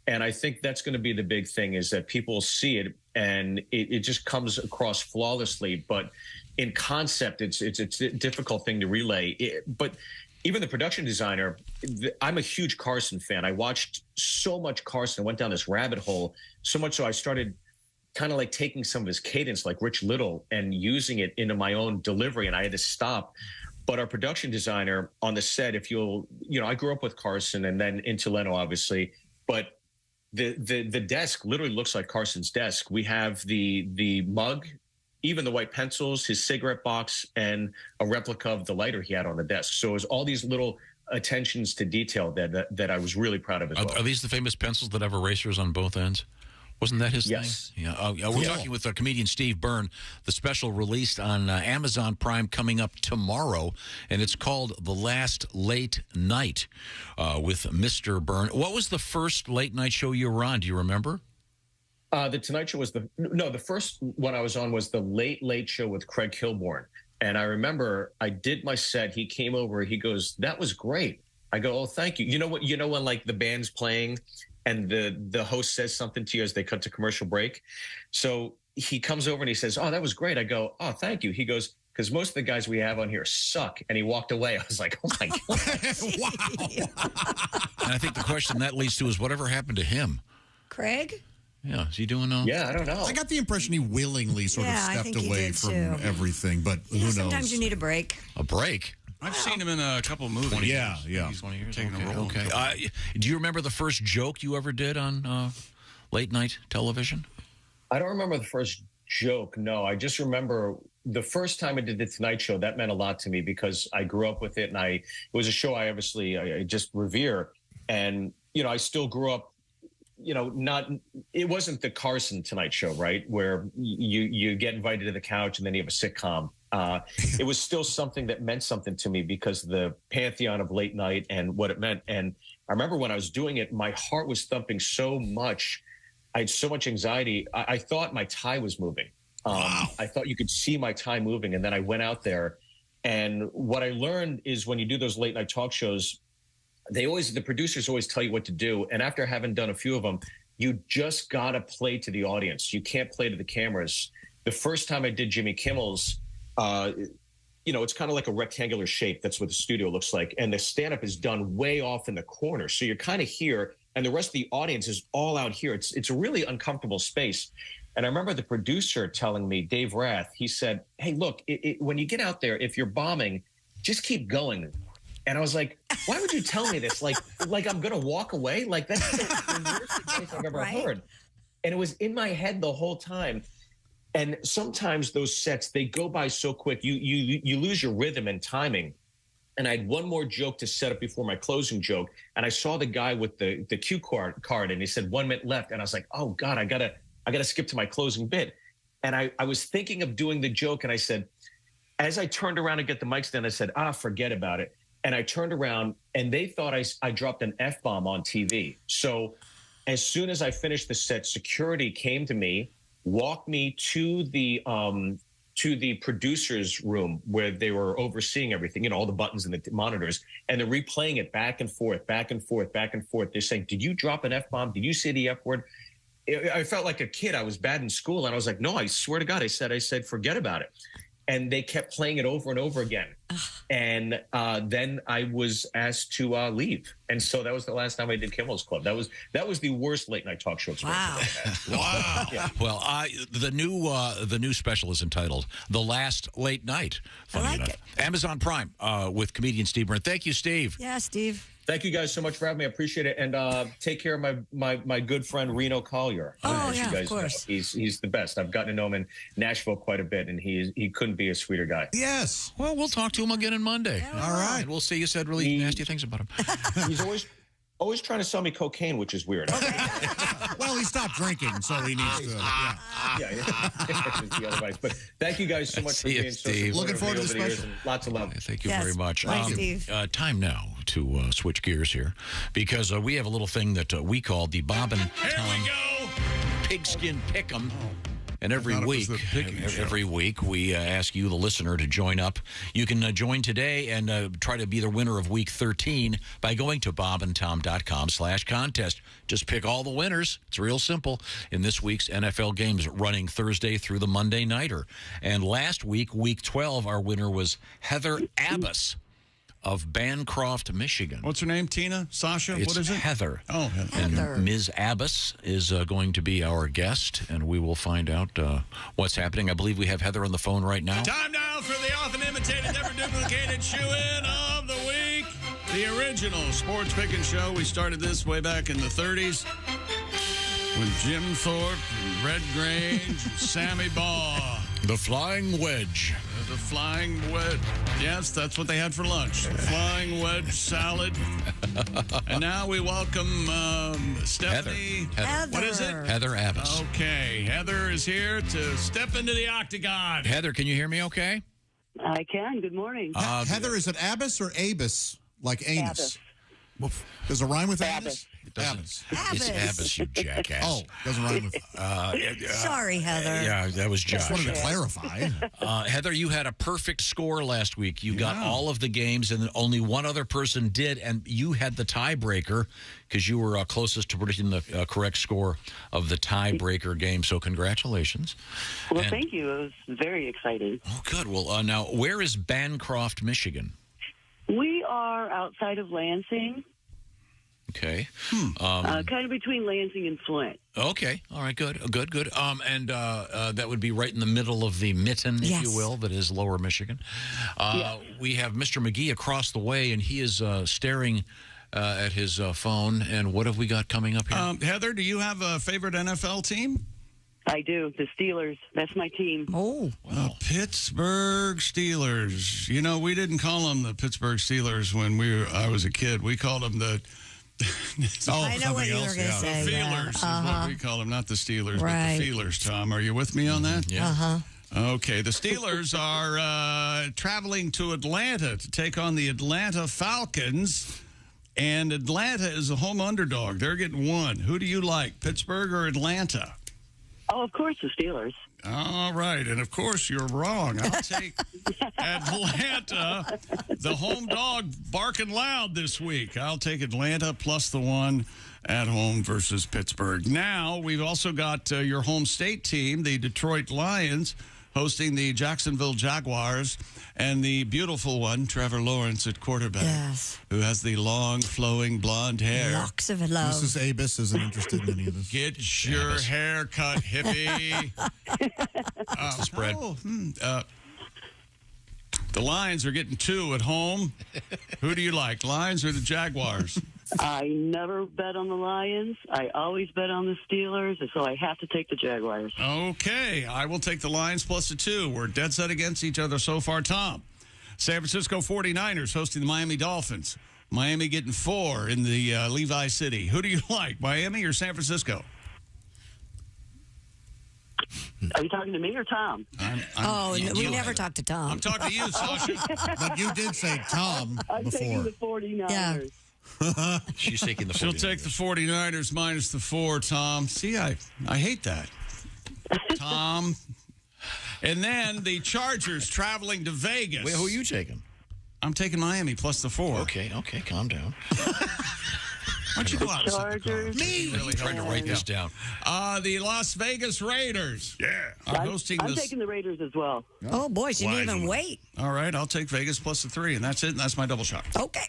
And I think that's going to be the big thing, is that people see it and it just comes across flawlessly. But in concept, it's a difficult thing to relay. But even the production designer, I'm a huge Carson fan. I watched so much Carson. I went down this rabbit hole, so much so I started kind of like taking some of his cadence, like Rich Little, and using it into my own delivery, and I had to stop. But our production designer on the set, I grew up with Carson and then into Leno, obviously, but the desk literally looks like Carson's desk. We have the mug, even the white pencils, his cigarette box, and a replica of the lighter he had on the desk. So it was all these little attentions to detail that I was really proud of as well. Are these the famous pencils that have erasers on both ends? Wasn't that his yes. thing? Yeah. We're talking with comedian Steve Byrne. The special released on Amazon Prime coming up tomorrow, and it's called The Last Late Night with Mr. Byrne. What was the first late night show you were on? Do you remember? The Tonight Show was the first one I was on was the Late Show with Craig Kilborn. And I remember I did my set. He came over. He goes, "That was great." I go, "Oh, thank you." You know when like the band's playing and the host says something to you as they cut to commercial break. So he comes over and he says, "Oh, that was great." I go, "Oh, thank you." He goes, "Because most of the guys we have on here suck." And he walked away. I was like, "Oh my God." Wow. And I think the question that leads to is whatever happened to him? Craig? Yeah, is he doing Yeah, I don't know. I got the impression he willingly sort of stepped away from everything, but who knows? Sometimes you need a break. A break? I've seen him in a couple of movies. Yeah. He's 20 years. Taking a role. Okay. Do you remember the first joke you ever did on late night television? I don't remember the first joke. No, I just remember the first time I did the Tonight Show. That meant a lot to me because I grew up with it, and it was a show I just revere. And I still grew up. It wasn't the Carson Tonight Show, right? Where you get invited to the couch and then you have a sitcom. It was still something that meant something to me because the pantheon of late night and what it meant. And I remember when I was doing it, my heart was thumping so much. I had so much anxiety. I thought my tie was moving. Wow. I thought you could see my tie moving. And then I went out there. And what I learned is when you do those late night talk shows, the producers always tell you what to do. And after having done a few of them, you just got to play to the audience. You can't play to the cameras. The first time I did Jimmy Kimmel's, it's kind of like a rectangular shape. That's what the studio looks like. And the stand-up is done way off in the corner. So you're kind of here, and the rest of the audience is all out here. It's a really uncomfortable space. And I remember the producer telling me, Dave Rath, he said, "Hey, look, when you get out there, if you're bombing, just keep going." And I was like, "Why would you tell me this? Like I'm going to walk away? Like that's the worst advice I've ever heard." And it was in my head the whole time. And sometimes those sets, they go by so quick. You lose your rhythm and timing. And I had one more joke to set up before my closing joke. And I saw the guy with the cue card and he said 1 minute left. And I was like, "Oh God, I gotta skip to my closing bit." And I was thinking of doing the joke. And I said, as I turned around to get the mic stand, I said, forget about it. And I turned around and they thought I dropped an F-bomb on TV. So as soon as I finished the set, security came to me, walked me to the producer's room where they were overseeing everything, all the buttons and the monitors, and they're replaying it back and forth, back and forth, back and forth. They're saying, "Did you drop an F-bomb? Did you say the F word?" I felt like a kid. I was bad in school. And I was like, "No, I swear to God." I said, "Forget about it." and they kept playing it over and over again. And then I was asked to leave, and so that was the last time I did Kimmel's Club. That was the worst late night talk show experience. Wow. Yeah. Well, the new special is entitled "The Last Late Night." Funny enough, Amazon Prime with comedian Steve Byrne. Thank you, Steve. Yeah, Steve. Thank you guys so much for having me. I appreciate it. And take care of my good friend Reno Collier. Oh, as yeah, you guys of course. know. He's the best. I've gotten to know him in Nashville quite a bit, and he couldn't be a sweeter guy. Yes. Well, we'll talk to him again on Monday. All right. And we'll see. You said really nasty things about him. He's always trying to sell me cocaine, which is weird. Well, he stopped drinking, so he needs to. The other vice. But thank you guys so much for being so supportive. Looking forward to the over years, special. and lots of love. Thank you very much. Bye, Steve. Time now to switch gears here, because we have a little thing that we call the Bob and Tom Pigskin Pick'em. And every week we ask you, the listener, to join up. You can join today and try to be the winner of week 13 by going to bobandtom.com/contest. Just pick all the winners. It's real simple. In this week's NFL games running Thursday through the Monday nighter. And last week, week 12, our winner was Heather Abbas of Bancroft, Michigan. What's her name? Tina? Sasha? It's what is it? Heather. Oh, Heather. And Ms. Abbas is going to be our guest, and we will find out what's happening. I believe we have Heather on the phone right now. Time now for the often imitated, never duplicated shoe-in of the week. The original sports picking show. We started this way back in the 30s with Jim Thorpe, and Red Grange, and Sammy Baugh. The Flying Wedge. The Flying Wedge. Yes, that's what they had for lunch. The Flying Wedge salad. And now we welcome Stephanie. Heather. What is it? Heather Abbas. Okay. Heather is here to step into the octagon. Heather, can you hear me okay? I can. Good morning. Heather, is it Abbas or Abus? Like anus? Abbas. Does it rhyme with Abbas? Abbas. It's Abbas, you jackass. Oh, doesn't rhyme with. Sorry, Heather. Yeah, that was Josh. Just wanted to clarify. Heather, you had a perfect score last week. You got all of the games, and only one other person did, and you had the tiebreaker because you were closest to predicting the correct score of the tiebreaker game. So congratulations. Well, thank you. It was very exciting. Oh, good. Well, now, where is Bancroft, Michigan? We are outside of Lansing. Okay. Kind of between Lansing and Flint. Okay. All right. Good. And that would be right in the middle of the mitten, if you will, that is Lower Michigan. We have Mr. McGee across the way, and he is staring at his phone. And what have we got coming up here? Heather, do you have a favorite NFL team? I do. The Steelers. That's my team. Oh. Pittsburgh Steelers. You know, we didn't call them the Pittsburgh Steelers when I was a kid. We called them the... I know what you were going to say. The Feelers is what we call them, not the Steelers, Right. but the Feelers, Tom. Are you with me on that? Uh-huh. Okay, the Steelers are traveling to Atlanta to take on the Atlanta Falcons, and Atlanta is a home underdog. They're getting one. Who do you like, Pittsburgh or Atlanta? Oh, of course, the Steelers. All right, and of course you're wrong. I'll take Atlanta, the home dog, barking loud this week. I'll take Atlanta plus the one at home versus Pittsburgh. Now, we've also got your home state team, the Detroit Lions, hosting the Jacksonville Jaguars, and the beautiful one, Trevor Lawrence at quarterback, who has the long, flowing blonde hair. Locks of love. Mrs. Abus isn't interested in any of this. Get your hair cut, hippie. Spread. The Lions are getting two at home. Who do you like, Lions or the Jaguars? I never bet on the Lions. I always bet on the Steelers, and so I have to take the Jaguars. Okay, I will take the Lions plus the two. We're dead set against each other so far, Tom. San Francisco 49ers hosting the Miami Dolphins. Miami getting 4 in the Levi City. Who do you like, Miami or San Francisco? Are you talking to me or Tom? We never talked to Tom. I'm talking to you, Sasha. But you did say Tom I'm before. taking the 49ers. Yeah. She's taking the 49ers. She'll take the 49ers minus the 4, Tom. See, I hate that. Tom. And then the Chargers traveling to Vegas. Wait, who are you taking? I'm taking Miami plus the 4. Okay, calm down. don't you go out and sit in the car? Chargers. Me? Really trying to write this down. The Las Vegas Raiders. Yeah. Are hosting I'm this. taking the Raiders as well. Oh, boy, she didn't even wait. All right, I'll take Vegas plus the 3, and that's it. And that's my double shot. Okay.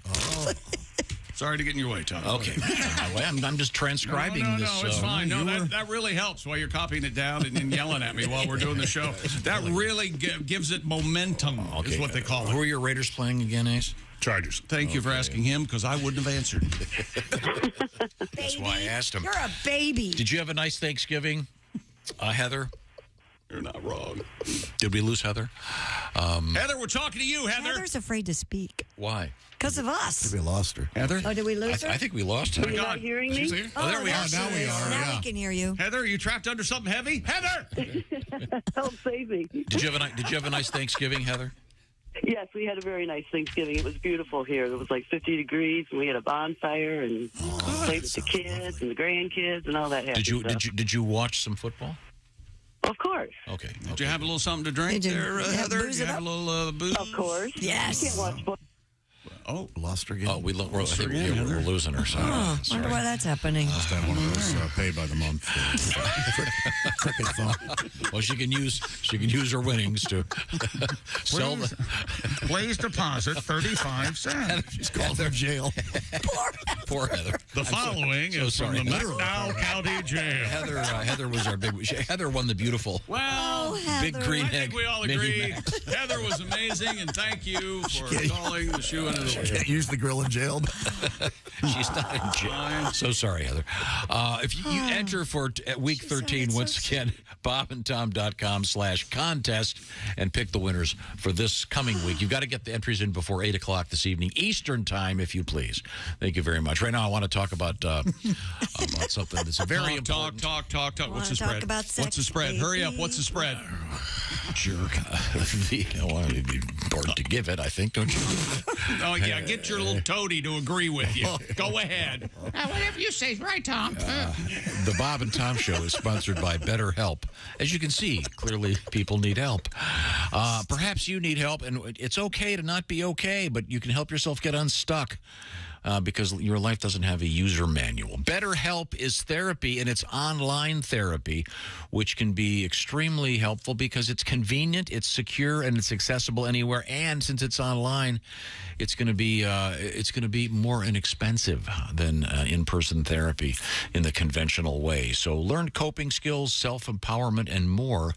Sorry to get in your way, Tom. Okay. I'm just transcribing no, this. it's fine. No, that really helps while you're copying it down and yelling at me while we're doing the show. That really gives it momentum, is what they call it. Who are your Raiders playing again, Ace? Chargers. Thank you for asking him, because I wouldn't have answered. That's why I asked him. You're a baby. Did you have a nice Thanksgiving, Heather? You're not wrong. Did we lose Heather? Heather, we're talking to you, Heather. Heather's afraid to speak. Why? Because of us. We lost her. Heather? Oh, did we lose her? I think we lost her. Are you not hearing me? She's here? Oh, there we are. Now we are. Now we can hear you. Heather, are you trapped under something heavy? Heather! Help save me. Did you have a nice Thanksgiving, Heather? Yes, we had a very nice Thanksgiving. It was beautiful here. It was like 50 degrees, and we had a bonfire and played with the kids and the grandkids and all that. Did you watch some football? Of course. Okay. Did you have a little something to drink Did you there, Heather? booze Did it you have a up? little booze? Of course. Yes. You can't watch football. Oh, Lost her again. Oh, I think we're losing her. So Oh, wonder why that's happening. Must have one of those paid by the month. Cricket phone. Well, she can use her winnings to sell the. Please deposit 35 cents. She's called her jail. Poor Heather. The following is from the McDowell County Jail. Heather was our big. Heather won the beautiful. Well, big green I egg. think we all Mickey agree. Mouse. Heather was amazing, and thank you for calling the shoe into the Can't use the grill in jail. She's not in jail. So sorry, Heather. If you enter for week 13, once again, bobandtom.com/contest and pick the winners for this coming week. You've got to get the entries in before 8 o'clock this evening, Eastern time, if you please. Thank you very much. Right now, I want to talk about something that's very important. Talk. What's the talk spread? about sex, What's the spread? baby. Hurry up. What's the spread? Jerk. It'd be important to give it, I think, don't you? Oh, yeah. Get your little toady to agree with you. Go ahead. Whatever you say is right, Tom. The Bob and Tom Show is sponsored by BetterHelp. As you can see, clearly people need help. Perhaps you need help, and it's okay to not be okay, but you can help yourself get unstuck. Because your life doesn't have a user manual. BetterHelp is therapy, and it's online therapy, which can be extremely helpful because it's convenient, it's secure, and it's accessible anywhere. And since it's online, it's going to be more inexpensive than in-person therapy in the conventional way. So learn coping skills, self-empowerment, and more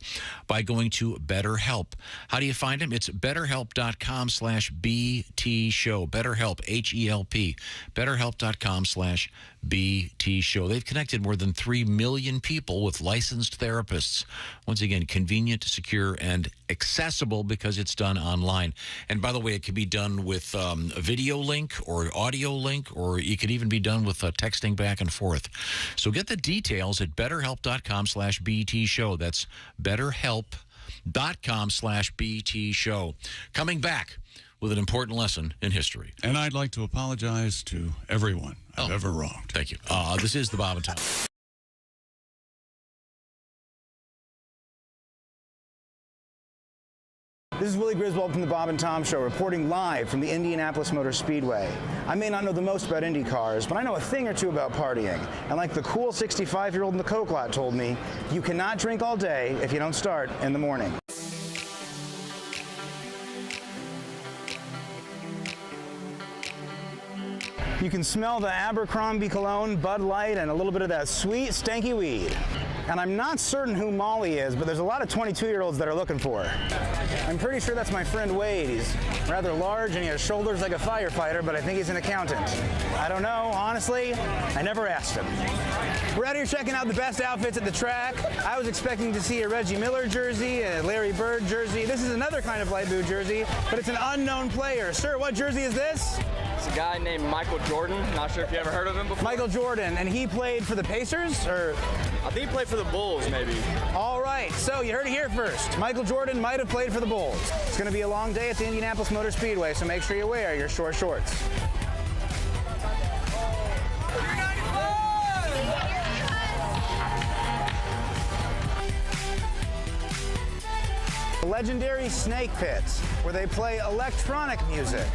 by going to BetterHelp. How do you find them? It's BetterHelp.com/BT Show. BetterHelp, H-E-L-P. BetterHelp.com/BT Show. They've connected more than 3 million people with licensed therapists. Once again, convenient, secure, and accessible because it's done online. And by the way, it can be done with a video link or audio link, or it could even be done with texting back and forth. So get the details at BetterHelp.com/BT Show. That's BetterHelp.com/BT Show. Coming back with an important lesson in history. And I'd like to apologize to everyone I've ever wronged. Thank you. This is the Bob and Tom. This is Willie Griswold from the Bob and Tom Show, reporting live from the Indianapolis Motor Speedway. I may not know the most about Indy cars, but I know a thing or two about partying. And like the cool 65-year-old in the Coke lot told me, you cannot drink all day if you don't start in the morning. You can smell the Abercrombie cologne, Bud Light, and a little bit of that sweet, stanky weed. And I'm not certain who Molly is, but there's a lot of 22-year-olds that are looking for her. I'm pretty sure that's my friend Wade. He's rather large and he has shoulders like a firefighter, but I think he's an accountant. I don't know, honestly. I never asked him. We're out here checking out the best outfits at the track. I was expecting to see a Reggie Miller jersey, a Larry Bird jersey. This is another kind of light blue jersey, but it's an unknown player. Sir, what jersey is this? It's a guy named Michael Jordan. Not sure if you ever heard of him before. Michael Jordan, and he played for the Pacers, or? I think he played for the Bulls, maybe. All right, so you heard it here first. Michael Jordan might have played for the Bulls. It's going to be a long day at the Indianapolis Motor Speedway, so make sure you wear your short shorts. legendary snake pits, where they play electronic music,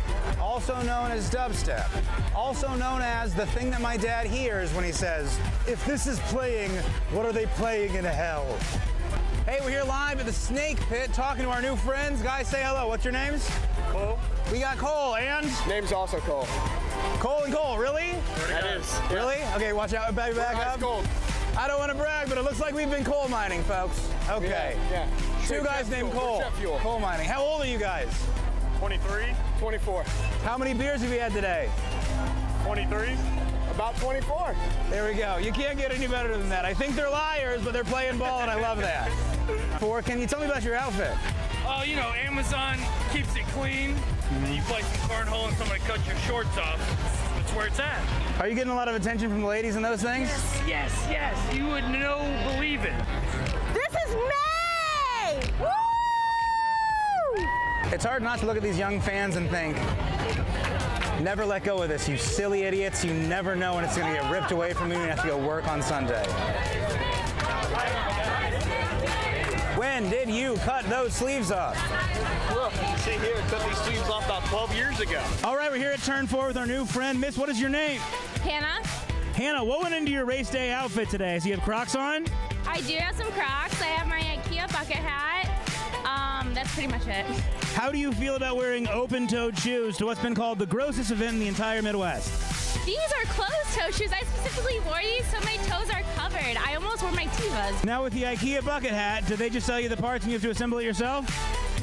also known as dubstep, also known as the thing that my dad hears when he says, "If this is playing, what are they playing in hell?" Hey, we're here live at the Snake Pit talking to our new friends. Guys, say hello. What's your names? Cole. We got Cole, and? Name's also Cole. Cole and Cole, really? That is. Really? Okay, watch out. Back up. Gold. I don't want to brag, but it looks like we've been coal mining, folks. Okay. Yeah. Two guys named Cole. Coal mining. How old are you guys? 23. 24. How many beers have you had today? 23. About 24. There we go. You can't get any better than that. I think they're liars, but they're playing ball, and I love that. Can you tell me about your outfit? Oh, you know, Amazon keeps it clean. And you play some cornhole and somebody cuts your shorts off. That's where it's at. Are you getting a lot of attention from the ladies in those things? Yes. You would believe it. This is me! Woo! It's hard not to look at these young fans and think, never let go of this, you silly idiots. You never know when it's going to get ripped away from you and you have to go work on Sunday. When did you cut those sleeves off? Look, you see here, I cut these sleeves off about 12 years ago. All right, we're here at Turn 4 with our new friend. Miss, what is your name? Hannah. Hannah, what went into your race day outfit today? So you have Crocs on? I do have some Crocs. I have my IKEA bucket hat. That's pretty much it. How do you feel about wearing open-toed shoes to what's been called the grossest event in the entire Midwest? These are closed-toe shoes. I specifically wore these so my toes are covered. I almost wore my Tevas. Now with the IKEA bucket hat, do they just sell you the parts and you have to assemble it yourself?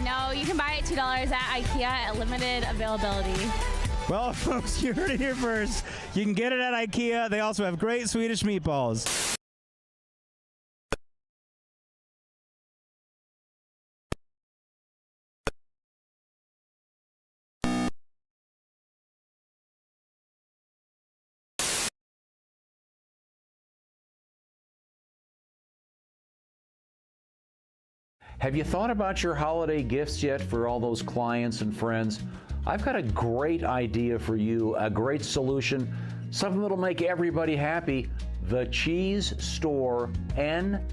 No, you can buy it $2 at IKEA at limited availability. Well, folks, you heard it here first. You can get it at IKEA. They also have great Swedish meatballs. Have you thought about your holiday gifts yet for all those clients and friends? I've got a great idea for you, a great solution, something that'll make everybody happy. The Cheese Store, NNY.com.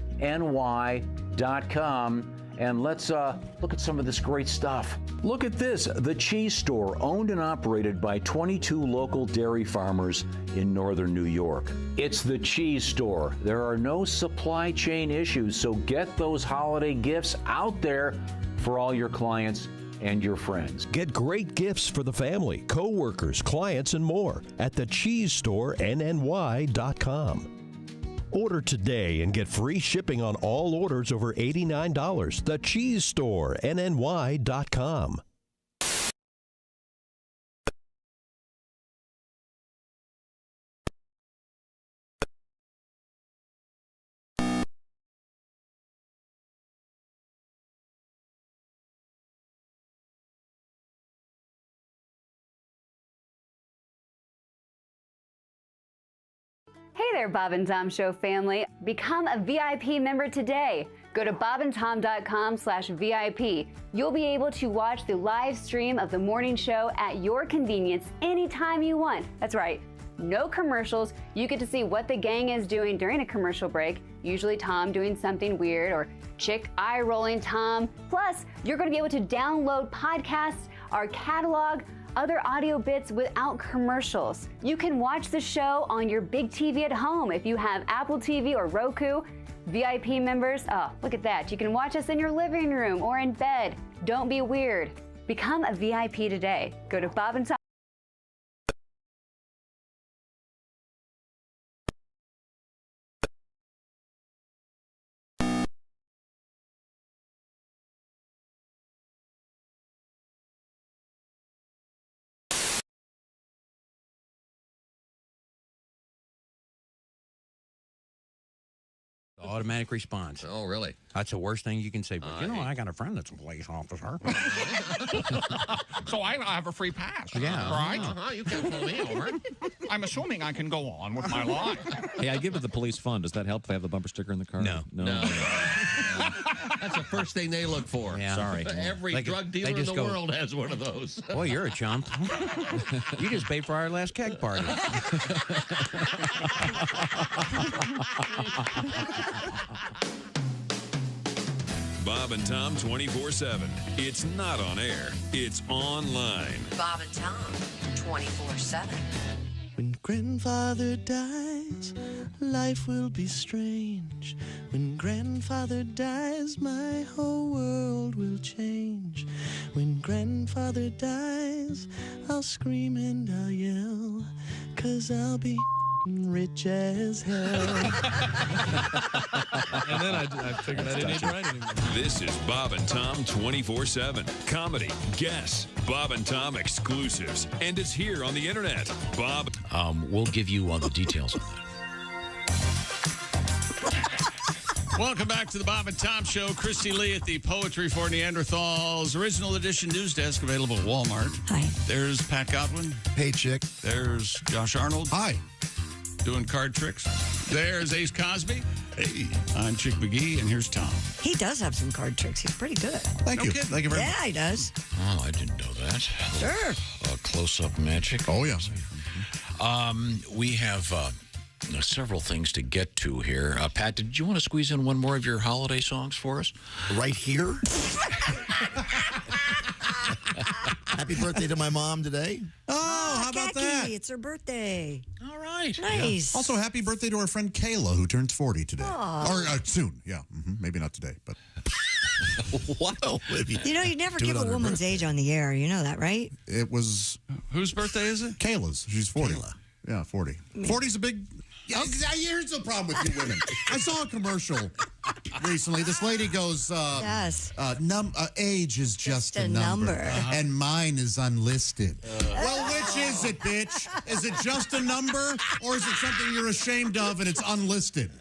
And let's look at some of this great stuff. Look at this, The Cheese Store, owned and operated by 22 local dairy farmers in northern New York. It's The Cheese Store. There are no supply chain issues, so get those holiday gifts out there for all your clients and your friends. Get great gifts for the family, co-workers, clients, and more at the Cheese Store, NNY.com. Order today and get free shipping on all orders over $89. The Cheese Store, NNY.com. Hey there, Bob and Tom Show family. Become a VIP member today. Go to bobandtom.com/VIP. You'll be able to watch the live stream of the morning show at your convenience anytime you want. That's right, no commercials. You get to see what the gang is doing during a commercial break. Usually Tom doing something weird or chick eye-rolling Tom. Plus, you're going to be able to download podcasts, our catalog, other audio bits without commercials. You can watch the show on your big TV at home if you have Apple TV or Roku. VIP members, oh, look at that. You can watch us in your living room or in bed. Don't be weird. Become a VIP today. Go to Bob and Tom. Automatic response. Oh, really? That's the worst thing you can say. But you know, I got a friend that's a police officer. So I have a free pass. Yeah. Right? You can pull me over. I'm assuming I can go on with my life. Hey, I give it the police fund. Does that help if I have the bumper sticker in the car? No. That's the first thing they look for. Yeah. Sorry. Every drug dealer in the world has one of those. Boy, you're a chump. You just paid for our last keg party. Bob and Tom 24/7. It's not on air. It's online. Bob and Tom, 24/7. When grandfather dies, life will be strange. When grandfather dies, my whole world will change. When grandfather dies, I'll scream and I'll yell, 'cause I'll be rich as hell. And then I figured I didn't need to write anymore. This is Bob and Tom 24/7. Comedy, guests, Bob and Tom exclusives. And it's here on the internet. Bob. We'll give you all the details on that. Welcome back to the Bob and Tom Show. Christy Lee at the Poetry for Neanderthals Original Edition News Desk, available at Walmart. Hi. There's Pat Godwin. Hey, chick. There's Josh Arnold. Hi. Doing card tricks. There's Ace Cosby. Hey. I'm Chick McGee, and here's Tom. He does have some card tricks. He's pretty good. Thank you. Thank you very much. Yeah, he does. Oh, I didn't know that. Sure. Close-up magic. Oh, yeah. We have several things to get to here. Pat, did you want to squeeze in one more of your holiday songs for us? Right here? Happy birthday to my mom today. Oh, how about Khaki, that? it's her birthday. All right. Nice. Also, happy birthday to our friend Kayla, who turns 40 today. Aw. Or soon, yeah. Maybe not today, but... What? You know, you never Do give it a on her woman's age on the air. You know that, right? It was... Whose birthday is it? Kayla's. She's 40. Yeah, 40. 40's a big... Yeah, here's the problem with you women. I saw a commercial recently. This lady goes, yes. Age is just a number. And mine is unlisted. Well, which is it, bitch? Is it just a number, or is it something you're ashamed of and it's unlisted?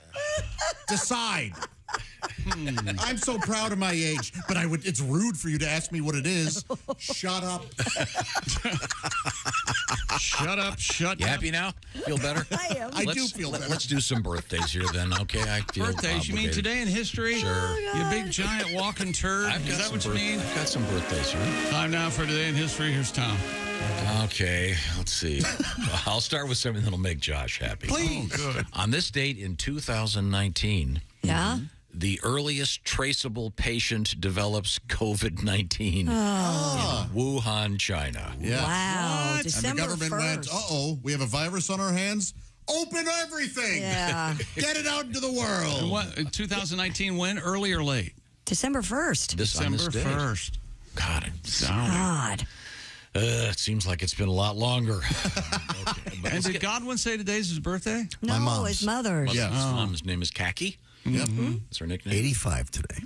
Decide. I'm so proud of my age, but it's rude for you to ask me what it is. Shut up. Shut up. You happy now? Feel better? I am. I do feel better. Let's do some birthdays here then, okay? I feel Birthdays? You mean obligated. today in history? Sure. You big, giant, walking turd? Is that what you mean? I've got some birthdays here. Time now for Today in History. Here's Tom. Okay, let's see. I'll start with something that'll make Josh happy. Please. Oh, good. On this date in 2019... Yeah? The earliest traceable patient develops COVID-19 in Wuhan, China. Yeah. Wow. And the December government 1st. went, we have a virus on our hands. Open everything. Yeah. Get it out into the world. And what, 2019 when? Early or late? December 1st. December 1st. God. God. It seems like it's been a lot longer. And did Godwin say today's his birthday? No, his mother's. His mom's name is Khaki. Yep. That's her nickname. 85 today.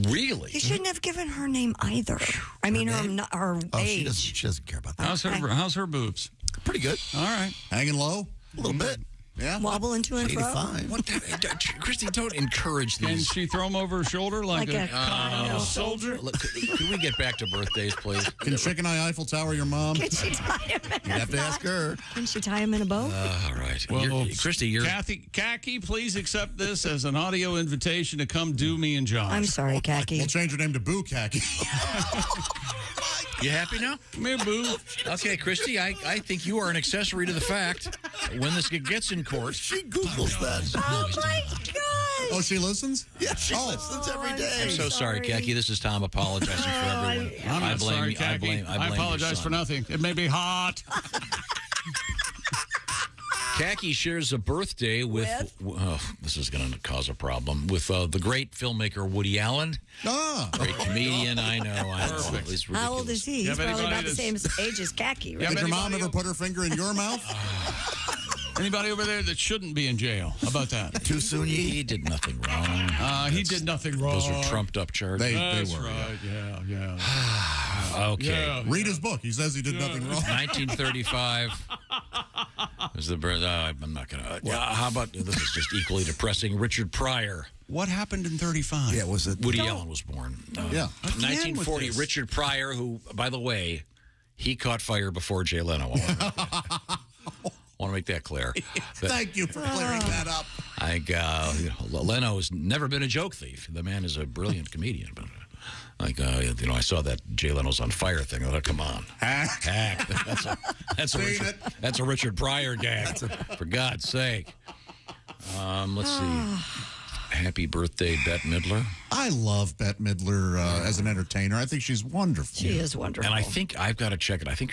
Really? You shouldn't have given her name either. I mean, her age. She doesn't care about that. How's her boobs? Pretty good. All right. Hanging low? A little bit. Yeah. Wobbling to and fro. 85. Christy, don't encourage Can these. she throw him over her shoulder like a soldier? Look, can we get back to birthdays, please? Can Chicken Eye Eiffel Tower your mom? Can she tie him in You'd have to ask her. Can she tie him in a bow? All right. Well, Christy, Khaki, please accept this as an audio invitation to come do me and Josh. I'm sorry, Khaki. We'll change her name to Boo Khaki. You happy now? Come here, Boo. Okay, Christy, I think you are an accessory to the fact when this gets in court. She Googles that. Oh, my gosh. Oh, she listens? Yeah, she listens every day. I'm so sorry, Khaki. This is Tom apologizing for everyone. I'm not sorry, Khaki. I apologize for nothing. It may be hot. Khaki shares a birthday with this is going to cause a problem, with the great filmmaker Woody Allen. Great comedian, I know. Perfect. How old is he? He's probably about the same age as Khaki, right? Did your mom ever put her finger in your mouth? Anybody over there that shouldn't be in jail? How about that? Too soon, he did nothing wrong. He did nothing wrong. Those are trumped up charges. That's right. Yeah. Okay. Yeah. Read his book. He says he did nothing wrong. 1935 was the birth. I'm not going to. How about this? Is just equally depressing. Richard Pryor. What happened in 35? Yeah, was it? Woody Allen was born. 1940. Richard Pryor, who, by the way, he caught fire before Jay Leno. I want to make that clear. Thank you for clearing that up. Leno has never been a joke thief. The man is a brilliant comedian, but. I saw that Jay Leno's on fire thing. I thought, come on. Hack. That's a Richard Pryor gag, for God's sake. Let's see. Happy birthday, Bette Midler. I love Bette Midler as an entertainer. I think she's wonderful. She is wonderful. And I think I've got to check it. I think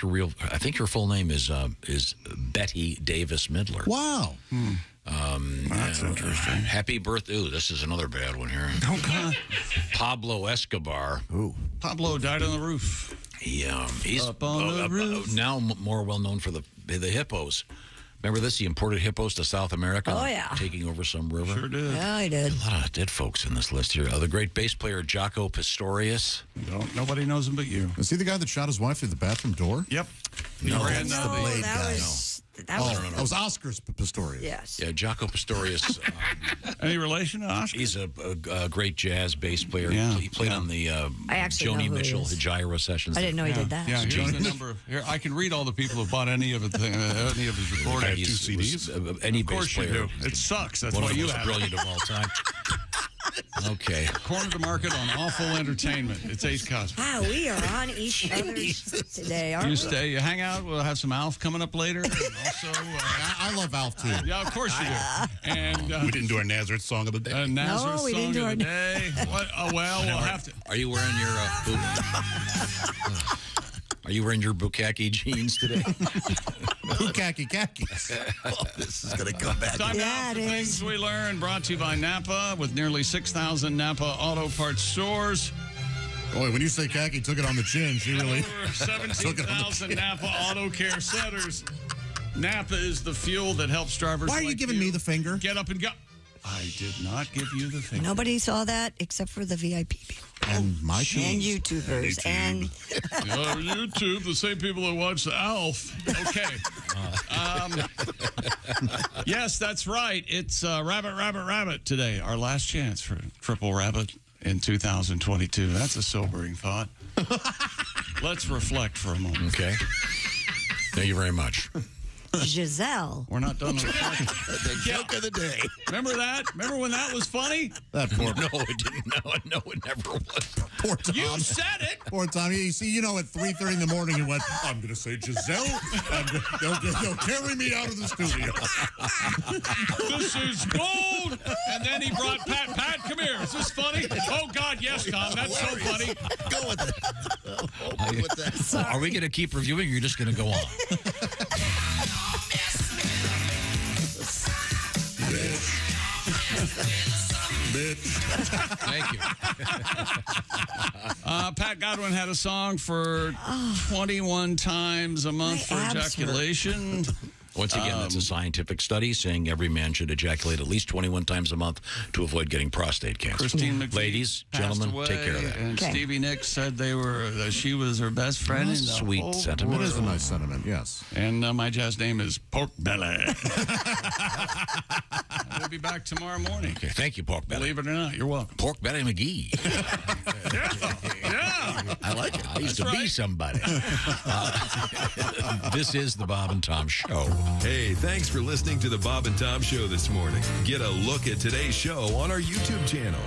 her full name is Betty Davis Midler. Wow. That's interesting. Happy birthday. Ooh, this is another bad one here. Oh, God. Pablo Escobar. Ooh. Pablo died on the roof. He's Up on the roof. now more well known for the hippos. Remember this? He imported hippos to South America. Oh, yeah. Taking over some river. Sure did. Yeah, he did. A lot of dead folks in this list here. The great bass player Jaco Pastorius. Nobody knows him but you. Is he the guy that shot his wife through the bathroom door? Yep. No, ran that's the the Oh, that was Oscar's Pistorius. yes. Yeah, Jaco Pastorius. Any relation to Oscar? He's a great jazz bass player. Yeah. He played on the I actually know Joni who he Mitchell is. Hijira sessions. I didn't know he did that. Yeah, here's the number. Here, I can read all the people who bought any of his recordings. He's- Two CDs. Any Of course bass you player. do. It sucks. That's One why of the you most have brilliant of all time. Okay. Corner the market on awful entertainment. It's Ace Cosby. Wow, we are on each other's today, aren't You we? stay, you hang out. We'll have some Alf coming up later. And also, I love Alf, too. Yeah, of course you do. And we didn't do our Nazareth song of the day. Nazareth we song didn't do of the our- day. What? Oh, well, we'll have to. Are you wearing your Are you wearing your bukkake jeans today? khakis. This is going to come back. Time Yeah, out for it things is. we learned. Brought to you by Napa, with nearly 6,000 Napa auto parts stores. Boy, when you say khaki, took it on the chin. She really Over 17,000 Napa auto care centers. Napa is the fuel that helps drivers. Why are you like giving me the finger? Get up and go. I did not give you the finger. Nobody saw that except for the VIP people. And my And cheese. YouTubers. And YouTube, the same people that watch the Alf. Okay. Yes, that's right. It's Rabbit, Rabbit, Rabbit today. Our last chance for Triple Rabbit in 2022. That's a sobering thought. Let's reflect for a moment. Okay. Thank you very much. Giselle. We're not done with The joke of the day. Remember that? Remember when that was funny? That poor, No, it didn't. No, it never was. poor Tom. You said it. Poor Tom. You see, at 3:30 in the morning, he went, I'm going to say Giselle, and they'll carry me out of the studio. This is gold. And then he brought Pat. Pat, come here. Is this funny? Oh, God, yes, Tom. That's so funny. Go with it. Go with that. Are we going to keep reviewing or are you just going to go on? Thank you. Pat Godwin had a song for 21 times a month for My abs hurt. ejaculation. Once again, that's a scientific study saying every man should ejaculate at least 21 times a month to avoid getting prostate cancer. Christine McVie Ladies, passed gentlemen, away, take care of that. And Okay. Stevie Nicks said she was her best friend in the Sweet whole sentiment. It is a world. nice sentiment, yes. And my jazz name is Pork Belly. We'll be back tomorrow morning. Okay, thank you, Pork Belly. Believe it or not, you're welcome. Pork Belly McGee. Yeah. I like it. I used to That's be right. somebody. This is the Bob and Tom Show. Hey, thanks for listening to the Bob and Tom Show this morning. Get a look at today's show on our YouTube channel.